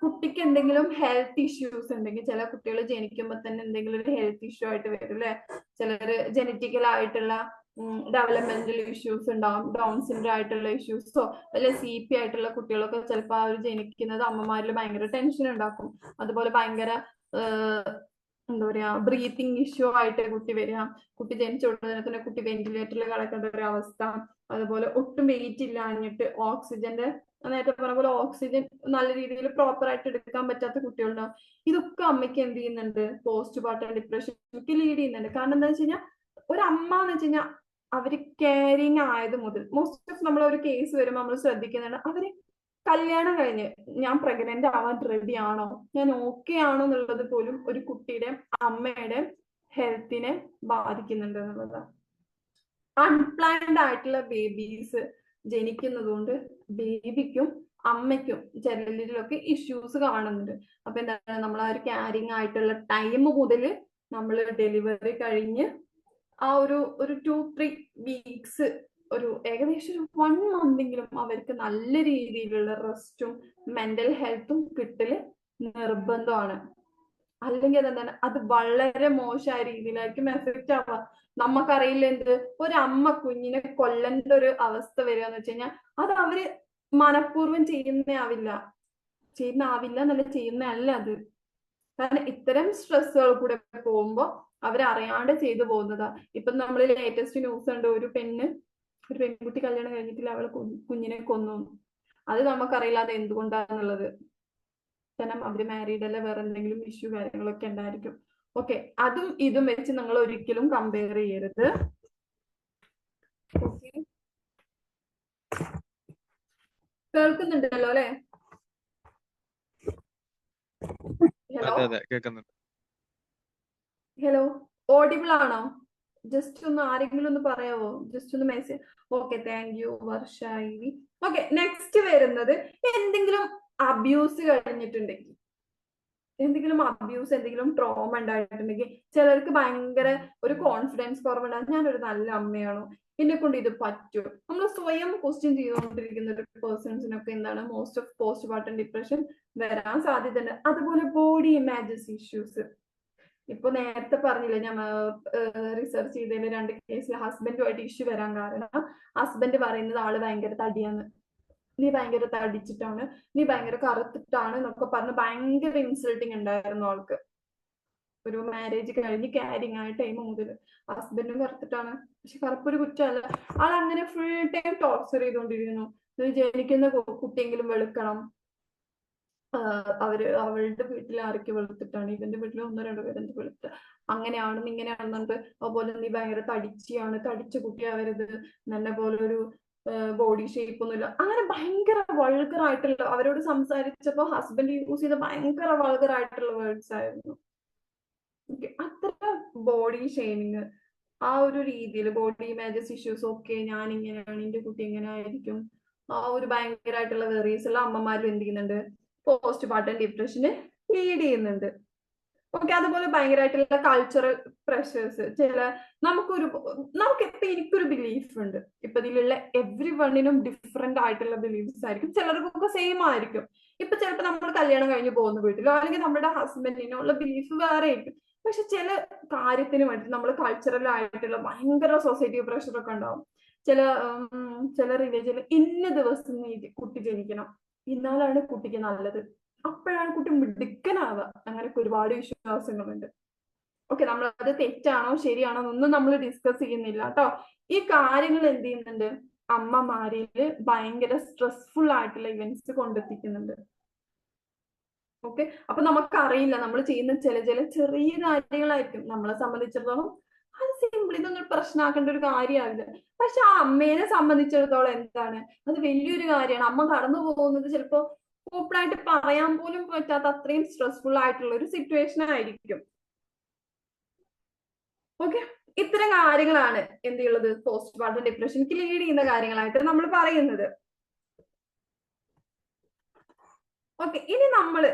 കുട്ടിക്ക് എന്തെങ്കിലും ഹെൽത്ത് ഇഷ്യൂസ് ഉണ്ടെങ്കിൽ, ചില കുട്ടികൾ ജനിക്കുമ്പോൾ തന്നെ എന്തെങ്കിലും ഒരു ഹെൽത്ത് ഇഷ്യൂ ആയിട്ട് വരും അല്ലെ, ചിലർ ജനറ്റിക്കൽ ആയിട്ടുള്ള ഡെവലപ്മെന്റൽ ഇഷ്യൂസ് ഉണ്ടാവും, ഡൗൺ സിൻഡ്രോം ആയിട്ടുള്ള ഇഷ്യൂസോ അല്ലെ CP ആയിട്ടുള്ള കുട്ടികളൊക്കെ ചിലപ്പോൾ അവർ ജനിക്കുന്നത് അമ്മമാരിൽ ഭയങ്കര ടെൻഷൻ ഉണ്ടാക്കും. അതുപോലെ ഭയങ്കര എന്താ പറയാ ബ്രീത്തിങ് ഇഷ്യൂ ആയിട്ട് കുട്ടി വരിക, കുട്ടി ജനിച്ച ഉടനെ തന്നെ കുട്ടി വെന്റിലേറ്ററിൽ കിടക്കേണ്ട ഒരു അവസ്ഥ, അതുപോലെ ഒട്ടും വെയിറ്റ് ഇല്ലാഞ്ഞിട്ട് ഓക്സിജന്റെ, നേരത്തെ പറഞ്ഞ പോലെ ഓക്സിജൻ നല്ല രീതിയിൽ പ്രോപ്പർ ആയിട്ട് എടുക്കാൻ പറ്റാത്ത കുട്ടികളുണ്ടാവും. ഇതൊക്കെ അമ്മയ്ക്ക് എന്ത് ചെയ്യുന്നുണ്ട്, പോസ്റ്റ് പാർട്ടം ഡിപ്രഷനിലേക്ക് ലീഡ് ചെയ്യുന്നുണ്ട്. കാരണം എന്താ വെച്ച് കഴിഞ്ഞാൽ ഒരു അമ്മ എന്ന് വെച്ച് കഴിഞ്ഞാൽ അവര് കെയറിങ് ആയത് മുതൽ മോസ്റ്റ് ഓഫ് നമ്മൾ ഒരു കേസ് വരുമ്പോൾ നമ്മൾ ശ്രദ്ധിക്കുന്നുണ്ട്, അവര് കല്യാണം കഴിഞ്ഞ് ഞാൻ പ്രഗ്നന്റ് ആവാൻ റെഡി ആണോ, ഞാൻ ഓക്കെ ആണോ എന്നുള്ളത് പോലും ഒരു കുട്ടിയുടെ അമ്മയുടെ ഹെൽത്തിനെ ബാധിക്കുന്നുണ്ട് എന്നുള്ളതാണ്. അൺപ്ലാൻഡ് ആയിട്ടുള്ള ബേബീസ് ജനിക്കുന്നത് കൊണ്ട് ബേബിക്കും അമ്മയ്ക്കും ചിലരിലൊക്കെ ഇഷ്യൂസ് കാണുന്നുണ്ട്. അപ്പൊ എന്താണ്, നമ്മൾ ആ ഒരു ക്യാരിങ് ആയിട്ടുള്ള ടൈം മുതൽ നമ്മൾ ഡെലിവറി കഴിഞ്ഞ് ആ ഒരു 2-3 വീക്സ്, ഒരു ഏകദേശം ഒരു 1 മന്തെങ്കിലും അവർക്ക് നല്ല രീതിയിലുള്ള റെസ്റ്റും മെന്റൽ ഹെൽത്തും കിട്ടല് നിർബന്ധമാണ്. അല്ലെങ്കിൽ അതെന്താണ്, അത് വളരെ മോശമായ രീതിയിലായിരിക്കും എഫക്റ്റ് ആവുക. നമുക്കറിയില്ല എന്ത്, ഒരമ്മ കുഞ്ഞിനെ കൊല്ലേണ്ട ഒരു അവസ്ഥ വരിക എന്ന് വെച്ച് കഴിഞ്ഞാൽ അത് അവര് മനഃപൂർവ്വം ചെയ്യുന്നല്ല എന്നല്ല, ചെയ്യുന്നതല്ല അത്. കാരണം ഇത്തരം സ്ട്രെസ്സുകൾ കൂടെ പോകുമ്പോൾ അവരറിയാണ്ട് ചെയ്തു പോകുന്നതാ. ഇപ്പൊ നമ്മൾ ലേറ്റസ്റ്റ് ന്യൂസ് ഉണ്ട്, ഒരു പെൺകുട്ടി കല്യാണം കഴിഞ്ഞിട്ടില്ല, അവള് കുഞ്ഞിനെ കൊന്നു. അത് നമുക്കറിയില്ല അത് എന്തുകൊണ്ടാന്നുള്ളത്. കാരണം അവര് മാരീഡ് അല്ല, വേറെ എന്തെങ്കിലും ഇഷ്യൂ കാര്യങ്ങളൊക്കെ ഉണ്ടായിരിക്കും. ഓക്കെ, അതും ഇതും വെച്ച് നിങ്ങൾ ഒരിക്കലും കമ്പയർ ചെയ്യരുത്. ഓക്കെ, കേൾക്കുന്നുണ്ടല്ലോ അല്ലെ? ഹലോ ഹലോ, ഓഡിബിൾ ആണോ? ജസ്റ്റ് ഒന്ന് ആരെങ്കിലും ഒന്ന് പറയാവോ? ജസ്റ്റ് ഒന്ന് മെസ്സേജ്. ഓക്കെ, താങ്ക് യു വർഷായി. ഓക്കെ, നെക്സ്റ്റ് വരുന്നത് എന്തെങ്കിലും അബ്യൂസ് കഴിഞ്ഞിട്ടുണ്ടെങ്കിൽ, എന്തെങ്കിലും ട്രോമ ഉണ്ടായിട്ടുണ്ടെങ്കിൽ ചിലർക്ക് ഭയങ്കര ഒരു കോൺഫിഡൻസ് കുറവുണ്ടാകും. ഞാനൊരു നല്ല അമ്മയാണോ, എന്നെ കൊണ്ട് ഇത് പറ്റും, നമ്മൾ സ്വയം ക്വസ്റ്റ്യൻ ചെയ്തുകൊണ്ടിരിക്കുന്ന ഒരു പേഴ്സൺസിനൊക്കെ എന്താണ് most of post partum depression വരാൻ സാധ്യതയുണ്ട്. അതുപോലെ ബോഡി ഇമേജസ് ഇഷ്യൂസ്. ഇപ്പൊ നേരത്തെ പറഞ്ഞില്ലേ, ഞാൻ റിസർച്ച് ചെയ്തതിന് 2 കേസിൽ ഹസ്ബൻഡുമായിട്ട് ഇഷ്യൂ വരാൻ കാരണം ഹസ്ബൻഡ് പറയുന്നത് ആള് ഭയങ്കര തടിയാണ്, നീ ഭയങ്കര തടിച്ചിട്ടാണ്, നീ ഭയങ്കര കറുത്തിട്ടാണ് എന്നൊക്കെ പറഞ്ഞ് ഭയങ്കര ഇൻസൾട്ടിങ് ഉണ്ടായിരുന്നു ആൾക്ക്. ഒരു മാരേജ് കഴിഞ്ഞ് ക്യാരിങ് ആയ ടൈം മുതൽ ഹസ്ബൻഡും കറുത്തിട്ടാണ്, പക്ഷെ കറുപ്പൊരു കുറ്റമല്ല. ആൾ അങ്ങനെ ഫുൾ ടൈം ടോർച്ചർ ചെയ്തുകൊണ്ടിരിക്കുന്നു. ജനിക്കുന്ന കുട്ടിയെങ്കിലും വെളുക്കണം, അവളുടെ വീട്ടിൽ ആരൊക്കെ വെളുത്തിട്ടാണ്, ഇവന്റെ വീട്ടിൽ 1-2 പേരെന്ത് വെളുത്ത, അങ്ങനെയാണെന്ന് ഇങ്ങനെയാണെന്നുണ്ട്. അതുപോലെ നീ ഭയങ്കര തടിച്ചിയാണ്, തടിച്ച കുട്ടിയാവരുത്, നല്ല പോലെ ഒരു ബോഡി ഷേപ്പ് ഒന്നുമില്ല, അങ്ങനെ ഭയങ്കര വൾഗർ ആയിട്ടുള്ള, അവരോട് സംസാരിച്ചപ്പോ ഹസ്ബൻഡ് യൂസ് ചെയ്ത ഭയങ്കര വൾഗർ ആയിട്ടുള്ള വേർഡ്സ് ആയിരുന്നു. അത്ര ബോഡി ഷെയ്മിങ്, ആ ഒരു രീതിയിൽ ബോഡി ഇമേജസ് ഇഷ്യൂസ്. ഓക്കെ, ഞാൻ ഇങ്ങനെയാണ്, എന്റെ കുട്ടി ഇങ്ങനെ ആയിരിക്കും, ആ ഒരു ഭയങ്കരമായിട്ടുള്ള വെറീസ് ഉള്ള അമ്മമാരും എന്ത് ചെയ്യുന്നുണ്ട്, പോസ്റ്റ് പാർട്ടം ഡിപ്രഷന് ലീഡ് ചെയ്യുന്നുണ്ട്. ഓക്കെ, അതുപോലെ ഭയങ്കരമായിട്ടുള്ള കൾച്ചറൽ പ്രഷേഴ്സ്. നമുക്ക് ഇപ്പൊ എനിക്കൊരു ബിലീഫ് ഉണ്ട്. ഇപ്പൊ ഇതിലുള്ള എവ്രി വണ്ണിനും ഡിഫറെന്റ് ആയിട്ടുള്ള ബിലീഫ്സ് ആയിരിക്കും. ചിലർക്കൊക്കെ സെയിം ആയിരിക്കും. ഇപ്പൊ ചിലപ്പോൾ നമ്മൾ കല്യാണം കഴിഞ്ഞ് പോകുന്ന വീട്ടിലോ അല്ലെങ്കിൽ നമ്മുടെ ഹസ്ബൻഡിനോ ഉള്ള ബിലീഫ് വേറെ ആയിരിക്കും. പക്ഷെ ചില കാര്യത്തിന് വേണ്ടി നമ്മൾ കൾച്ചറൽ ആയിട്ടുള്ള ഭയങ്കര സൊസൈറ്റി പ്രഷർ ഒക്കെ ഉണ്ടാവും. ചില റിലീജിയനിൽ ഇന്ന ദിവസം കുട്ടി ജനിക്കണം, എന്നാലാണ് കുട്ടിക്ക് നല്ലത്, അപ്പോഴാണ് കുട്ടി മിടുക്കനാവുക. അങ്ങനെയൊക്കെ ഒരുപാട് വിശ്വാസങ്ങളുണ്ട്. ഓക്കെ, നമ്മൾ അത് തെറ്റാണോ ശരിയാണോ എന്നൊന്നും നമ്മൾ ഡിസ്കസ് ചെയ്യുന്നില്ല കേട്ടോ. ഈ കാര്യങ്ങൾ എന്ത് ചെയ്യുന്നുണ്ട്, അമ്മമാരില് ഭയങ്കര സ്ട്രെസ്ഫുൾ ആയിട്ടുള്ള ഇവന്റ്സ് കൊണ്ടെത്തിക്കുന്നുണ്ട്. ഓക്കെ, അപ്പൊ നമുക്കറിയില്ല നമ്മൾ ചെയ്യുന്ന ചില ചെറിയ കാര്യങ്ങളായിരിക്കും നമ്മളെ സംബന്ധിച്ചിടത്തോളം അത് സിമ്പിൾ, ഇതൊന്നും പ്രശ്നമാക്കേണ്ട ഒരു കാര്യമാവില്ല. പക്ഷെ ആ അമ്മേനെ സംബന്ധിച്ചിടത്തോളം എന്താണ്, അത് വലിയൊരു കാര്യമാണ്. അമ്മ കടന്നു പോകുന്നത് ചിലപ്പോ ഓപ്പണായിട്ട് പറയാൻ പോലും പറ്റാത്ത അത്രയും സ്ട്രെസ്ഫുൾ ആയിട്ടുള്ള ഒരു സിറ്റുവേഷൻ ആയിരിക്കും. ഓക്കെ, ഇത്തരം കാര്യങ്ങളാണ് എന്ത് ചെയ്യുന്നത്, പോസ്റ്റ്മോർട്ടം ഡിപ്രഷനിക്ക് ലീഡ് ചെയ്യുന്ന കാര്യങ്ങളായിട്ട് നമ്മൾ പറയുന്നത്. ഓക്കെ, ഇനി നമ്മള്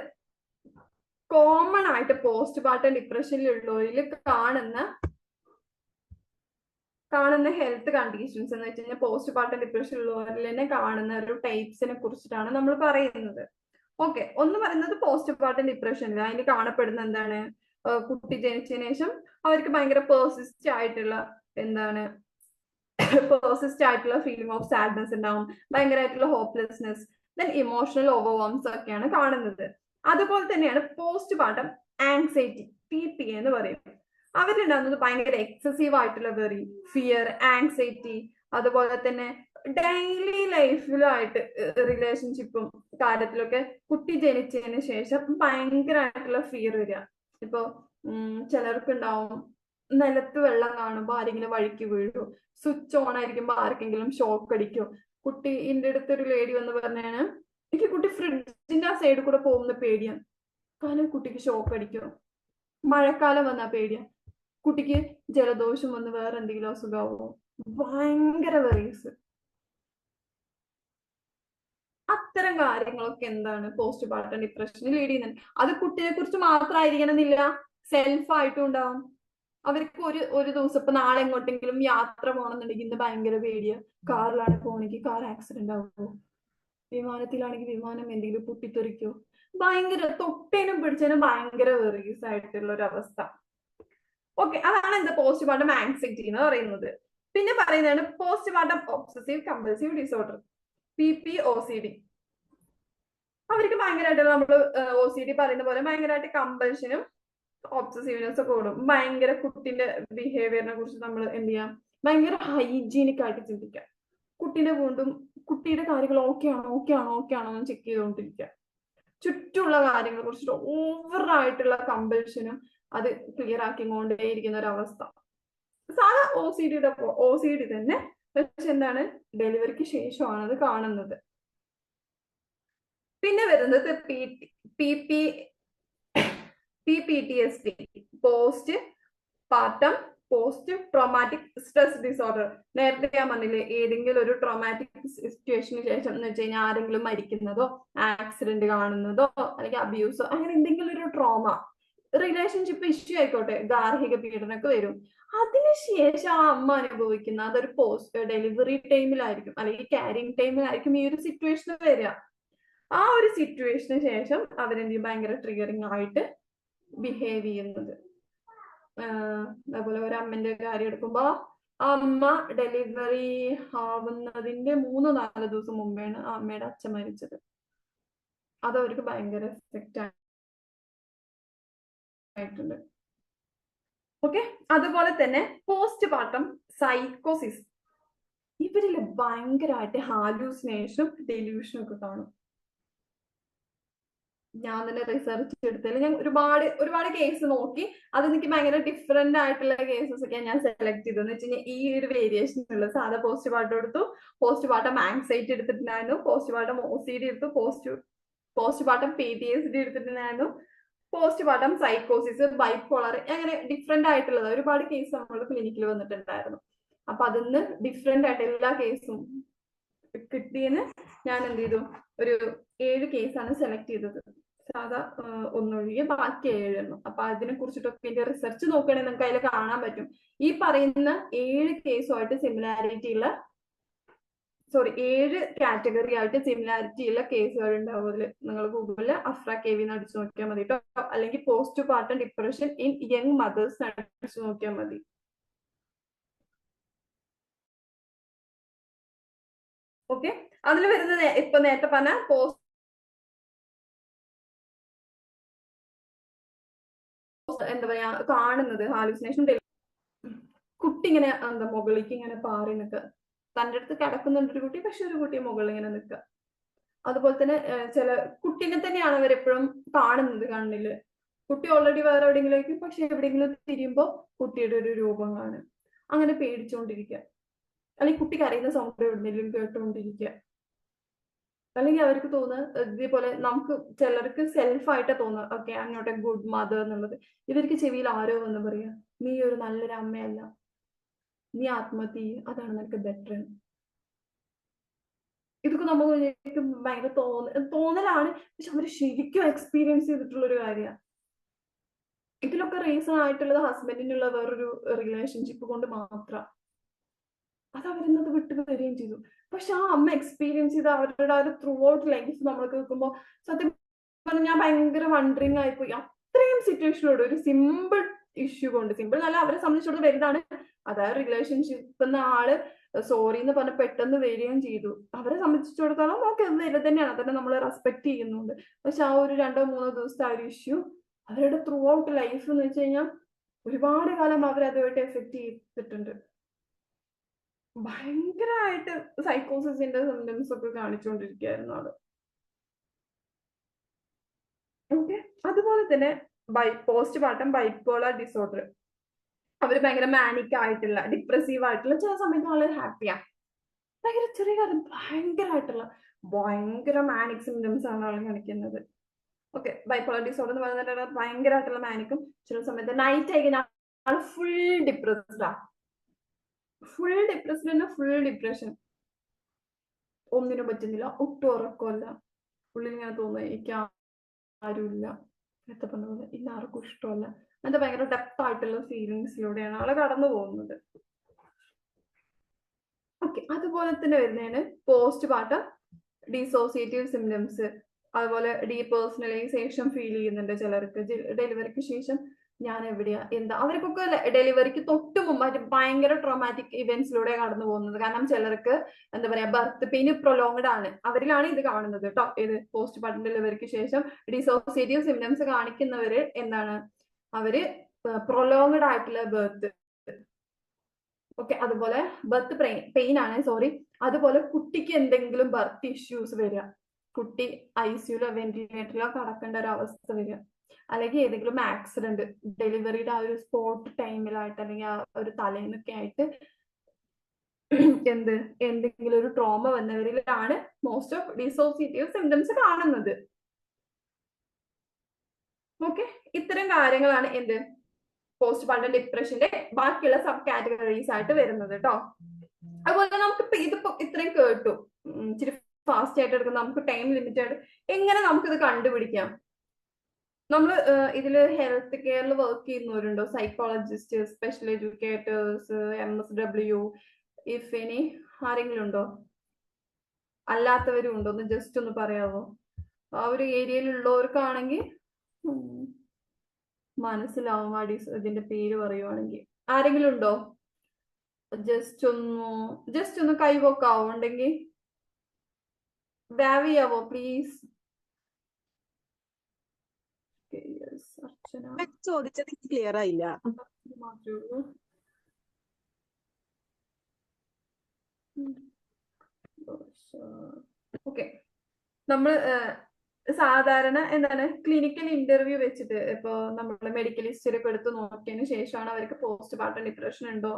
കോമൺ ആയിട്ട് പോസ്റ്റ്മോർട്ടം ഡിപ്രഷനിലുള്ളവരിൽ കാണുന്ന ഹെൽത്ത് കണ്ടീഷൻസ് എന്ന് വെച്ച് കഴിഞ്ഞാൽ പോസ്റ്റ്മോർട്ടം ഡിപ്രഷനിലുള്ളവരിൽ തന്നെ കാണുന്ന ഒരു ടൈപ്സിനെ കുറിച്ചിട്ടാണ് നമ്മൾ പറയുന്നത്. ഓക്കെ, ഒന്ന് പറയുന്നത് പോസ്റ്റ്മോർട്ടം ഡിപ്രഷനിൽ അതിന് കാണപ്പെടുന്ന എന്താണ്, കുട്ടി ജനിച്ചതിന് ശേഷം അവർക്ക് ഭയങ്കര പേഴ്സിസ്റ്റ് ആയിട്ടുള്ള ഫീലിംഗ് ഓഫ് സാഡ്നെസ് ഉണ്ടാവും, ഭയങ്കരമായിട്ടുള്ള ഹോപ്പ്ലെസ്നെസ്, ദെൻ ഇമോഷണൽ ഓവർവെൽംസ് ഒക്കെയാണ് കാണുന്നത്. അതുപോലെ തന്നെയാണ് പോസ്റ്റ്മോർട്ടം ആങ്സൈറ്റി, PPA എന്ന് പറയും. അവരുണ്ടാകുന്നത് ഭയങ്കര എക്സസീവ് ആയിട്ടുള്ള വെറി, ഫിയർ, ആങ്സൈറ്റി, അതുപോലെ തന്നെ ഡെയിലി ലൈഫിലായിട്ട് റിലേഷൻഷിപ്പും കാര്യത്തിലൊക്കെ കുട്ടി ജനിച്ചതിന് ശേഷം ഭയങ്കരമായിട്ടുള്ള ഫിയർ വരിക. ഇപ്പൊ ചിലർക്ക് ഉണ്ടാവും നിലത്ത് വെള്ളം കാണുമ്പോൾ ആരെങ്കിലും വഴിക്ക് വീഴും, സ്വിച്ച് ഓൺ ആയിരിക്കുമ്പോൾ ആർക്കെങ്കിലും ഷോക്ക് അടിക്കും. കുട്ടിന്റെ അടുത്തൊരു ലേഡി വന്ന് പറഞ്ഞാണ്, എനിക്ക് കുട്ടി ഫ്രിഡ്ജിന്റെ ആ സൈഡിൽ കൂടെ പോകുന്ന പേടിയാണ്, കാരണം കുട്ടിക്ക് ഷോക്ക് അടിക്കും. മഴക്കാലം വന്നാ പേടിയാണ്, കുട്ടിക്ക് ജലദോഷം വന്ന് വേറെ എന്തെങ്കിലും അസുഖമാവോ, ഭയങ്കര വെറീസ്. അത്തരം കാര്യങ്ങളൊക്കെ എന്താണ് പോസ്റ്റ്മോർട്ടം ഡിപ്രഷന് ലീഡ് ചെയ്യുന്നത്. അത് കുട്ടിയെ കുറിച്ച് മാത്രമായിരിക്കണമെന്നില്ല, സെൽഫായിട്ടും ഉണ്ടാവും. അവർക്ക് ഒരു ദിവസം ഇപ്പൊ നാളെ എങ്ങോട്ടെങ്കിലും യാത്ര പോകണമെന്നുണ്ടെങ്കിൽ ഇന്ന് ഭയങ്കര പേടിയാ, കാറിലാണ് പോണെങ്കിൽ കാർ ആക്സിഡന്റ് ആവുമോ, വിമാനത്തിലാണെങ്കിൽ വിമാനം എന്തെങ്കിലും പൊട്ടിത്തെറിക്കോ, ഭയങ്കര തൊട്ടേനും പിടിച്ചതിനും ഭയങ്കര വെറീസ് ആയിട്ടുള്ള ഒരു അവസ്ഥ. ഓക്കെ, അതാണ് എന്താ പോസ്റ്റ്മോർട്ടം ആങ്സൈറ്റി എന്ന് പറയുന്നത്. പിന്നെ പറയുന്നതാണ് postmortem obsessive compulsive disorder, PPOCD. അവർക്ക് ഭയങ്കരമായിട്ട് നമ്മൾ OCD പറയുന്ന പോലെ ഭയങ്കരമായിട്ട് കമ്പൽഷനും ഒബ്സസീവ്നെസ് ഒക്കെ കൂടും. ഭയങ്കര കുട്ടിന്റെ ബിഹേവിയറിനെ കുറിച്ച് നമ്മൾ എന്ത് ചെയ്യാം, ഭയങ്കര ഹൈജീനിക് ആയിട്ട് ചിന്തിക്കാം. കുട്ടിയുടെ കാര്യങ്ങൾ ഓക്കെ ആണോ എന്ന് ചെക്ക് ചെയ്തുകൊണ്ടിരിക്കുക. ചുറ്റുമുള്ള കാര്യങ്ങളെ കുറിച്ചിട്ട് ഓവറായിട്ടുള്ള കമ്പൽഷനും അത് ക്ലിയർ ആക്കിക്കൊണ്ടേയിരിക്കുന്ന ഒരു അവസ്ഥ. സാധാ OCD തന്നെ, പക്ഷെ എന്താണ്, ഡെലിവറിക്ക് ശേഷമാണ് അത് കാണുന്നത്. പിന്നെ വരുന്നത് PPTSD, post traumatic stress disorder. നേരത്തെ ഞാൻ പറഞ്ഞില്ലേ, ഏതെങ്കിലും ഒരു ട്രോമാറ്റിക് സിറ്റുവേഷന് ശേഷം എന്ന് വെച്ച് കഴിഞ്ഞാൽ ആരെങ്കിലും മരിക്കുന്നതോ ആക്സിഡന്റ് കാണുന്നതോ അല്ലെങ്കിൽ അബ്യൂസോ അങ്ങനെ എന്തെങ്കിലും ഒരു ട്രോമ, റിലേഷൻഷിപ്പ് ഇഷ്യൂ ആയിക്കോട്ടെ, ഗാർഹിക പീഡനമൊക്കെ വരും. അതിനുശേഷം ആ അമ്മ അനുഭവിക്കുന്ന അതൊരു പോസ്റ്റ് ഡെലിവറി ടൈമിലായിരിക്കും അല്ലെങ്കിൽ ക്യാരിങ് ടൈമിലായിരിക്കും ഈ ഒരു സിറ്റുവേഷൻ വരിക. ആ ഒരു സിറ്റുവേഷന് ശേഷം അവരെന്ത് ഭയങ്കര ട്രിഗറിങ് ആയിട്ട് ബിഹേവ് ചെയ്യുന്നത്. അതുപോലെ ഒരു അമ്മന്റെ കാര്യം എടുക്കുമ്പോ ആ അമ്മ ഡെലിവറി ആവുന്നതിന്റെ 3-4 ദിവസം മുമ്പേണ് ആ അമ്മയുടെ അച്ഛൻ മരിച്ചത്. അത് അവർക്ക് ഭയങ്കര എഫക്റ്റ് ആയിട്ടുണ്ട്. ഓക്കെ, അതുപോലെ തന്നെ പോസ്റ്റ്മോർട്ടം സൈക്കോസിസ്, ഇവരില് ഭയങ്കരമായിട്ട് ഹാലൂസിനേഷനും ഡെലൂഷനും ഒക്കെ കാണും. ഞാൻ തന്നെ റിസർച്ച് എടുത്തതിൽ ഞാൻ ഒരുപാട് കേസ് നോക്കി, അത് എനിക്ക് ഭയങ്കര ഡിഫറെന്റ് ആയിട്ടുള്ള കേസസ് ഒക്കെ ഞാൻ സെലക്ട് ചെയ്തതെന്ന് വെച്ച് കഴിഞ്ഞാൽ ഈ ഒരു വേരിയേഷൻ ഉള്ളത്. സാധാ പോസ്റ്റ്മോർട്ടം എടുത്തു, പോസ്റ്റ്മോർട്ടം ആങ്സൈറ്റി എടുത്തിട്ടുണ്ടായിരുന്നു, പോസ്റ്റ്മോർട്ടം OCD എടുത്തു, പോസ്റ്റ്മോർട്ടം PTSD എടുത്തിട്ടുണ്ടായിരുന്നു, പോസ്റ്റ്മോർട്ടം സൈക്കോസിസ്, ബൈപ്പോളർ, അങ്ങനെ ഡിഫറെന്റ് ആയിട്ടുള്ളത് ഒരുപാട് കേസ് നമ്മുടെ ക്ലിനിക്കിൽ വന്നിട്ടുണ്ടായിരുന്നു. അപ്പൊ അതിന്ന് ഡിഫറെന്റ് ആയിട്ട് എല്ലാ കേസും കിട്ടിയെന്ന് ഞാൻ എന്ത് ചെയ്തു, ഒരു 7 കേസാണ് സെലക്ട് ചെയ്തത്. സാധാ ഒന്നൊഴികെ ബാക്കി 7 എണ്ണം. അപ്പൊ അതിനെ കുറിച്ചിട്ടൊക്കെ എന്റെ റിസർച്ച് നോക്കുകയാണെങ്കിൽ നിങ്ങൾക്ക് അതിൽ കാണാൻ പറ്റും. ഈ പറയുന്ന 7 കേസുമായിട്ട് സിമിലാരിറ്റി ഉള്ള 7 കാറ്റഗറി ആയിട്ട് സിമിലാരിറ്റി ഉള്ള കേസുകൾ ഉണ്ടാവും അതിൽ. നിങ്ങൾ ഗൂഗിളിൽ അഫ്ര കെവി എന്ന് അടിച്ചു നോക്കിയാൽ മതി കേട്ടോ, അല്ലെങ്കിൽ post partum depression in young mothers അടിച്ചു നോക്കിയാൽ മതി. ഓക്കെ, അതിൽ വരുന്നത് ഇപ്പൊ നേരത്തെ പറഞ്ഞ പോസ്റ്റ് എന്താ പറയാ കാണുന്നത് ഹാലുസിനേഷൻ, കുട്ടി ഇങ്ങനെ എന്താ മുകളിലേക്ക് ഇങ്ങനെ പാറി നിൽക്കുക, തൻ്റെ അടുത്ത് കിടക്കുന്നുണ്ട് ഒരു കുട്ടി, പക്ഷെ ഒരു കുട്ടി മുകളിൽ ഇങ്ങനെ നിൽക്കുക. അതുപോലെ തന്നെ ചില കുട്ടീനെ തന്നെയാണ് അവരെപ്പോഴും കാണുന്നത് കണ്ണില്. കുട്ടി ഓൾറെഡി വേറെ എവിടെയെങ്കിലേക്ക്, പക്ഷെ എവിടെയെങ്കിലും തിരിയുമ്പോ കുട്ടിയുടെ ഒരു രൂപം കാണും. അങ്ങനെ പേടിച്ചുകൊണ്ടിരിക്കുക, അല്ലെങ്കിൽ കുട്ടി കരയുന്ന സൗണ്ട് എവിടെയെങ്കിലും കേട്ടുകൊണ്ടിരിക്കുക. അല്ലെങ്കിൽ അവർക്ക് തോന്നുക ഇതേപോലെ നമുക്ക് ചിലർക്ക് സെൽഫായിട്ട് തോന്നുക okay I am not a good mother എന്നുള്ളത്. ഇവർക്ക് ചെവിയിൽ ആരോ എന്ന് പറയാ, നീ ഒരു നല്ലൊരു അമ്മയല്ല, നീ ആത്മഹത്യ ചെയ്യും, അതാണ് നിനക്ക് ബെറ്റർ. ഇതൊക്കെ നമുക്ക് ഭയങ്കര തോന്നലാണ്, പക്ഷെ അവര് ശരിക്കും എക്സ്പീരിയൻസ് ചെയ്തിട്ടുള്ള ഒരു കാര്യമാണ്. ഇതിലൊക്കെ റീസൺ ആയിട്ടുള്ളത് ഹസ്ബൻഡിനുള്ള വേറൊരു റിലേഷൻഷിപ്പ് കൊണ്ട് മാത്രം. അത് അവരിന്നത് വിട്ടു വരികയും ചെയ്തു. പക്ഷെ ആ അമ്മ എക്സ്പീരിയൻസ് ചെയ്ത് അവരുടെ ആ ഒരു ത്രൂ ഔട്ട് ലൈഫ് നമ്മൾ കേൾക്കുമ്പോൾ സത്യം പറഞ്ഞാൽ ഞാൻ ഭയങ്കര വണ്ടറിങ് ആയിപ്പോയി. അത്രയും സിറ്റുവേഷനോട് ഒരു സിമ്പിൾ ഇഷ്യൂ കൊണ്ട്, സിമ്പിൾ നല്ല അവരെ സംബന്ധിച്ചിടത്തോളം വലുതാണ്, അതായത് റിലേഷൻഷിപ്പ് എന്ന ആള് സോറി എന്ന് പറഞ്ഞ് പെട്ടെന്ന് വരികയും ചെയ്തു. അവരെ സംബന്ധിച്ചിടത്തോളം ഓക്കെ അത് വലുത് തന്നെയാണ്, അതന്നെ നമ്മൾ റെസ്പെക്ട് ചെയ്യുന്നുണ്ട്. പക്ഷെ ആ ഒരു 2-3 ദിവസത്തെ ആ ഒരു ഇഷ്യൂ അവരുടെ ത്രൂ ഔട്ട് ലൈഫ് എന്ന് വെച്ച് കഴിഞ്ഞാൽ ഒരുപാട് കാലം അവരതുമായിട്ട് എഫക്ട് ചെയ്തിട്ടുണ്ട്. ഭയങ്കരമായിട്ട് സൈക്കോസിന്റെ സിംറ്റംസ് ഒക്കെ കാണിച്ചുകൊണ്ടിരിക്കുകയായിരുന്നു ആള്. ഓക്കെ, അതുപോലെ തന്നെ പോസ്റ്റ് പാർട്ടം ബൈപ്പോളർ ഡിസോർഡർ, അവര് ഭയങ്കര മാനിക് ആയിട്ടുള്ള ഡിപ്രസീവ് ആയിട്ടുള്ള, ചില സമയത്ത് ആള് ഹാപ്പിയാ, ഭയങ്കര ചെറിയ കാര്യം ഭയങ്കര മാനിക് സിംറ്റംസ് ആണ് ആൾ കാണിക്കുന്നത്. ഓക്കെ, ബൈപ്പോളർ ഡിസോർഡർ എന്ന് പറയുന്നത് ഭയങ്കരമായിട്ടുള്ള മാനിക്കും, ചില സമയത്ത് നൈറ്റ് ആയി കഴിഞ്ഞാൽ ആള് ഫുൾ ഡിപ്രസ്ഡാ, ഫുൾ ഡിപ്രസ്ഡ് തന്നെ ഫുൾ ഡിപ്രഷൻ, ഒന്നിനും പറ്റുന്നില്ല, ഒട്ടും ഉറക്കമല്ല, ഉള്ളിൽ ഇങ്ങനെ തോന്നുക എനിക്ക് ആരുമില്ല, നേരത്തെ പറഞ്ഞ പോലെ ഇന്ന് ആർക്കും ഇഷ്ടമല്ല, അങ്ങനത്തെ ഭയങ്കര ഡെപ്ത് ആയിട്ടുള്ള ഫീലിങ്സിലൂടെയാണ് ആള് കടന്നു പോകുന്നത്. ഓക്കെ, അതുപോലെ തന്നെ വരുന്നതാണ് പോസ്റ്റ് പാർട്ടം ഡിസോസിയേറ്റീവ് സിംറ്റംസ്. അതുപോലെ ഡീപേഴ്സണലൈസേഷൻ ഫീൽ ചെയ്യുന്നുണ്ട് ചിലർക്ക് ഡെലിവറിക്ക് ശേഷം. ഞാൻ എവിടെയാ എന്താ, അവർക്കൊക്കെ ഡെലിവറിക്ക് തൊട്ട് മുമ്പായിട്ട് ഭയങ്കര ട്രോമാറ്റിക് ഇവന്റ്സിലൂടെ കടന്നു പോകുന്നത്. കാരണം ചിലർക്ക് എന്താ പറയാ ബർത്ത് പെയിൻ പ്രൊലോങ്ഡ് ആണ്, അവരിലാണ് ഇത് കാണുന്നത് കേട്ടോ. ഇത് പോസ്റ്റ് പാർട്ടം ഡെലിവറിക്ക് ശേഷം ഡിസോസിയേറ്റീവ് സിംറ്റംസ് കാണിക്കുന്നവര് എന്താണ്, അവര് പ്രൊലോങ്ഡ് ആയിട്ടുള്ള ബർത്ത്. ഓക്കെ, അതുപോലെ ബർത്ത് പെയിൻ ആണ് സോറി. അതുപോലെ കുട്ടിക്ക് എന്തെങ്കിലും ബർത്ത് ഇഷ്യൂസ് വരിക, കുട്ടി ICUലോ വെന്റിലേറ്ററിലോ കടക്കേണ്ട ഒരു അവസ്ഥ വരിക, അല്ലെങ്കിൽ ഏതെങ്കിലും ആക്സിഡന്റ് ഡെലിവറിയുടെ ആ ഒരു സ്പോട്ട് ടൈമിലായിട്ട്, അല്ലെങ്കിൽ ആ ഒരു തലേന്നൊക്കെ ആയിട്ട് എന്തെങ്കിലും ഒരു ട്രോമ വന്നവരിലാണ് മോസ്റ്റ് ഓഫ് ഡിസോസിയേറ്റീവ് സിംറ്റംസ് കാണുന്നത്. ഓക്കെ, ഇത്തരം കാര്യങ്ങളാണ് പോസ്റ്റ് പാർട്ടം ഡിപ്രഷന്റെ ബാക്കിയുള്ള സബ് കാറ്റഗറീസ് ആയിട്ട് വരുന്നത് കേട്ടോ. അതുപോലെ നമുക്ക് ഇതിപ്പോ ഇത്രയും കേട്ടു, ഇച്ചിരി ഫാസ്റ്റ് ആയിട്ട് എടുക്കുന്ന, നമുക്ക് ടൈം ലിമിറ്റഡ്. എങ്ങനെ നമുക്കിത് കണ്ടുപിടിക്കാം? നമ്മൾ ഇതില് ഹെൽത്ത് കെയറിൽ വർക്ക് ചെയ്യുന്നവരുണ്ടോ? Psychologist, special educators, MSW, if any ആരെങ്കിലും ഉണ്ടോ? അല്ലാത്തവരും ഉണ്ടോ? ഒന്ന് ജസ്റ്റ് ഒന്ന് പറയാമോ? ആ ഒരു ഏരിയയിലുള്ളവർക്കാണെങ്കിൽ മനസ്സിലാവും ഇതിന്റെ പേര് പറയുവാണെങ്കിൽ. ആരെങ്കിലും ഉണ്ടോ? ജസ്റ്റ് ഒന്ന് കൈവക്കാവോ? ഉണ്ടെങ്കിൽ വാവ് ചെയ്യാവോ പ്ലീസ്? ചോദിച്ചത് ക്ലിയർ ആയില്ല. ഓക്കെ, നമ്മൾ സാധാരണ എന്താണ് ക്ലിനിക്കൽ ഇന്റർവ്യൂ വെച്ചിട്ട് ഇപ്പൊ നമ്മൾ മെഡിക്കൽ ഹിസ്റ്ററി ഒക്കെ എടുത്ത് നോക്കിയതിന് ശേഷമാണ് അവർക്ക് പോസ്റ്റ് പാർട്ടം ഡിപ്രഷൻ ഉണ്ടോ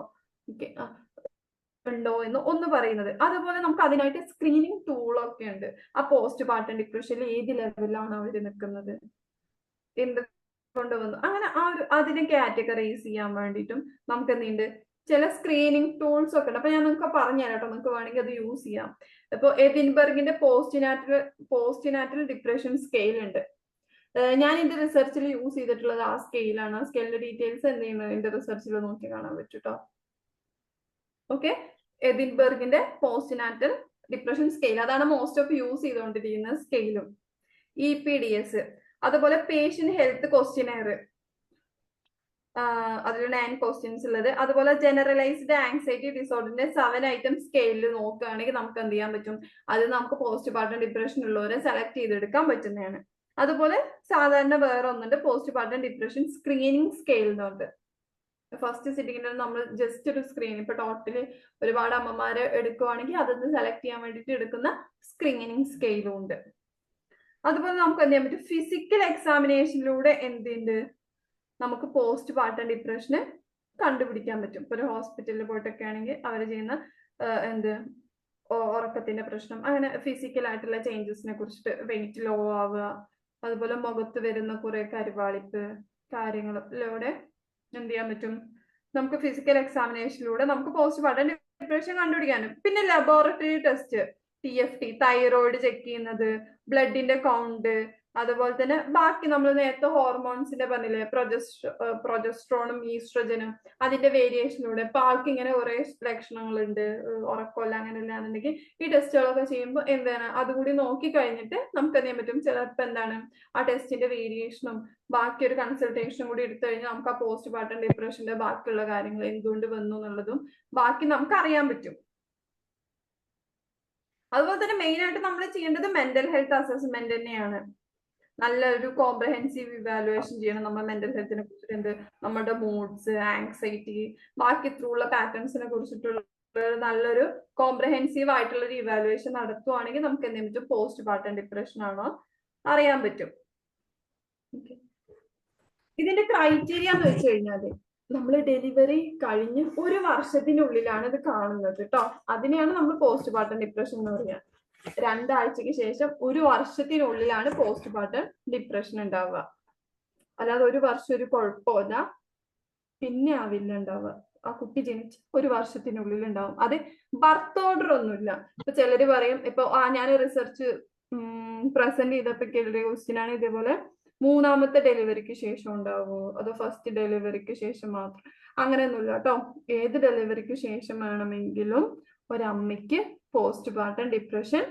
എന്ന് ഒന്ന് പറയുന്നത്. അതുപോലെ നമുക്ക് അതിനായിട്ട് സ്ക്രീനിങ് ടൂളൊക്കെ ഉണ്ട്. ആ പോസ്റ്റ് പാർട്ടം ഡിപ്രഷനിൽ ഏത് ലെവലിലാണ് അവർ നിൽക്കുന്നത്, എന്ത് കൊണ്ടുവന്നു, അങ്ങനെ ആ ഒരു അതിനെ കാറ്റഗറൈസ് ചെയ്യാൻ വേണ്ടിയിട്ടും നമുക്ക് എന്തുണ്ട് ചില സ്ക്രീനിങ് ടൂൾസ് ഒക്കെ ഉണ്ട്. അപ്പൊ ഞാൻ നിങ്ങൾക്ക് പറഞ്ഞുതരാം കേട്ടോ, നിങ്ങൾക്ക് വേണമെങ്കിൽ അത് യൂസ് ചെയ്യാം. ഇപ്പൊ എഡിൻബർഗിന്റെ പോസ്റ്റ്നാറ്റൽ ഡിപ്രഷൻ സ്കെയിൽ ഉണ്ട്. ഞാൻ എന്റെ റിസർച്ചിൽ യൂസ് ചെയ്തിട്ടുള്ളത് ആ സ്കെയിലാണ്. ആ സ്കെയിലിന്റെ ഡീറ്റെയിൽസ് എന്ത് ചെയ്യുന്നത് എന്റെ റിസർച്ചിൽ നോക്കി കാണാൻ പറ്റും കേട്ടോ. ഓക്കെ, എഡിൻബർഗിന്റെ പോസ്റ്റ്നാറ്റൽ ഡിപ്രഷൻ സ്കെയിൽ, അതാണ് മോസ്റ്റ് ഓഫ് യൂസ് ചെയ്തുകൊണ്ടിരിക്കുന്ന സ്കെയിലും. EPDS, അതുപോലെ പേഷ്യന്റ് ഹെൽത്ത് ക്വസ്റ്റ്യനെയർ, അതിൽ 9 ക്വസ്റ്റ്യൻസ് ഉള്ളത്. അതുപോലെ ജനറലൈസ്ഡ് ആങ്സൈറ്റി ഡിസോർഡറിന്റെ 7 ഐറ്റം സ്കെയിലിൽ നോക്കുകയാണെങ്കിൽ നമുക്ക് എന്ത് ചെയ്യാൻ പറ്റും, അത് നമുക്ക് പോസ്റ്റ് പാർട്ടം ഡിപ്രഷൻ ഉള്ളവരെ സെലക്ട് ചെയ്തെടുക്കാൻ പറ്റുന്നതാണ്. അതുപോലെ സാധാരണ വേറെ ഒന്നുണ്ട്, post partum depression screening scale എന്നുണ്ട്. ഫസ്റ്റ് സിറ്റിങ്ങിൽ നമ്മൾ ജസ്റ്റ് ഒരു സ്ക്രീൻ, ഇപ്പൊ ടോട്ടല് ഒരുപാട് അമ്മമാരെ എടുക്കുവാണെങ്കിൽ അതൊന്ന് സെലക്ട് ചെയ്യാൻ വേണ്ടിയിട്ട് എടുക്കുന്ന സ്ക്രീനിങ് സ്കെയിലും ഉണ്ട്. അതുപോലെ നമുക്ക് എന്ത് ചെയ്യാൻ പറ്റും, ഫിസിക്കൽ എക്സാമിനേഷനിലൂടെ എന്തുണ്ട്, നമുക്ക് പോസ്റ്റ് പാർട്ടം ഡിപ്രഷന് കണ്ടുപിടിക്കാൻ പറ്റും. ഇപ്പൊ ഒരു ഹോസ്പിറ്റലിൽ പോയിട്ടൊക്കെ ആണെങ്കിൽ അവർ ചെയ്യുന്ന ഉറക്കത്തിന്റെ പ്രശ്നം, അങ്ങനെ ഫിസിക്കൽ ആയിട്ടുള്ള ചേഞ്ചസിനെ കുറിച്ചിട്ട്, വെയിറ്റ് ലോ ആവുക, അതുപോലെ മുഖത്ത് വരുന്ന കുറെ കരുവാളിപ്പ് കാര്യങ്ങളിലൂടെ എന്ത് ചെയ്യാൻ പറ്റും, നമുക്ക് ഫിസിക്കൽ എക്സാമിനേഷനിലൂടെ നമുക്ക് പോസ്റ്റ് പാർട്ടം ഡിപ്രഷൻ കണ്ടുപിടിക്കാനും. പിന്നെ laboratory test, TFT, thyroid check ചെയ്യുന്നത്, ബ്ലഡിന്റെ കൗണ്ട്, അതുപോലെ തന്നെ ബാക്കി നമ്മൾ നേരത്തെ ഹോർമോൺസിന്റെ പറഞ്ഞില്ലേ, പ്രൊജസ്ട്രോണും ഈസ്ട്രജനും, അതിന്റെ വേരിയേഷനിലൂടെ ഇപ്പൊ ആൾക്ക് ഇങ്ങനെ കുറെ ലക്ഷണങ്ങളുണ്ട്, ഉറക്കമല്ല അങ്ങനെയല്ല എന്നുണ്ടെങ്കിൽ ഈ ടെസ്റ്റുകളൊക്കെ ചെയ്യുമ്പോൾ എന്താണ് അതുകൂടി നോക്കി കഴിഞ്ഞിട്ട് നമുക്ക് എന്ത് ചെയ്യാൻ പറ്റും, ചിലപ്പോൾ എന്താണ് ആ ടെസ്റ്റിന്റെ വേരിയേഷനും ബാക്കി ഒരു കൺസൾട്ടേഷനും കൂടി എടുത്തു കഴിഞ്ഞാൽ നമുക്ക് ആ പോസ്റ്റ് പാർട്ടം ഡിപ്രഷന്റെ ബാക്കിയുള്ള കാര്യങ്ങൾ എന്തുകൊണ്ട് വന്നു എന്നുള്ളതും ബാക്കി നമുക്ക് അറിയാൻ പറ്റും. അതുപോലെ തന്നെ മെയിൻ ആയിട്ട് നമ്മൾ ചെയ്യേണ്ടത് മെന്റൽ ഹെൽത്ത് അസസ്മെന്റ് തന്നെയാണ്. നല്ലൊരു കോംപ്രഹെൻസീവ് ഇവാലുവേഷൻ ചെയ്യണം നമ്മൾ മെന്റൽ ഹെൽത്തിനെ കുറിച്ചിട്ട്, എന്ത് നമ്മുടെ മൂഡ്സ്, ആങ്സൈറ്റി, ബാക്കി ത്രൂ ഉള്ള പാറ്റേൺസിനെ കുറിച്ചിട്ടുള്ള നല്ലൊരു കോംപ്രഹെൻസീവ് ആയിട്ടുള്ള ഒരു ഇവാലുവേഷൻ നടത്തുവാണെങ്കിൽ നമുക്ക് എന്ത് ചെയ്യാൻ പറ്റും, പോസ്റ്റ് പാർട്ടം ഡിപ്രഷൻ ആണോ അറിയാൻ പറ്റും. ഇതിന്റെ ക്രൈറ്റീരിയ എന്ന് വെച്ച് കഴിഞ്ഞാല് നമ്മൾ ഡെലിവറി കഴിഞ്ഞ് 1 വർഷത്തിനുള്ളിലാണ് ഇത് കാണുന്നത് കേട്ടോ. അതിനെയാണ് നമ്മൾ പോസ്റ്റ് പാർട്ടം ഡിപ്രഷൻ എന്ന് പറയുക. 2 ആഴ്ചക്ക് ശേഷം 1 വർഷത്തിനുള്ളിലാണ് പോസ്റ്റ് പാർട്ടം ഡിപ്രഷൻ ഉണ്ടാവുക. അല്ലാതെ 1 വർഷം ഒരു കുഴപ്പമില്ല, പിന്നെ ആവില്ല ഉണ്ടാവുക. ആ കുട്ടി ജനിച്ച് 1 വർഷത്തിനുള്ളിൽ ഉണ്ടാവും. അത് ബർത്ത് ഓർഡർ ഒന്നുമില്ല. ഇപ്പൊ ചിലര് പറയും, ഇപ്പൊ ഞാൻ റിസർച്ച് പ്രസന്റ് ചെയ്തപ്പോ ക്വസ്റ്റ്യൻ ആണ് ഇതേപോലെ, 3ാമത്തെ ഡെലിവറിക്ക് ശേഷം ഉണ്ടാവുമോ അതോ ഫസ്റ്റ് ഡെലിവറിക്ക് ശേഷം മാത്രം, അങ്ങനെയൊന്നുമില്ല കേട്ടോ. ഏത് ഡെലിവറിക്ക് ശേഷം വേണമെങ്കിലും ഒരമ്മയ്ക്ക് പോസ്റ്റ് പാർട്ടം ഡിപ്രഷൻ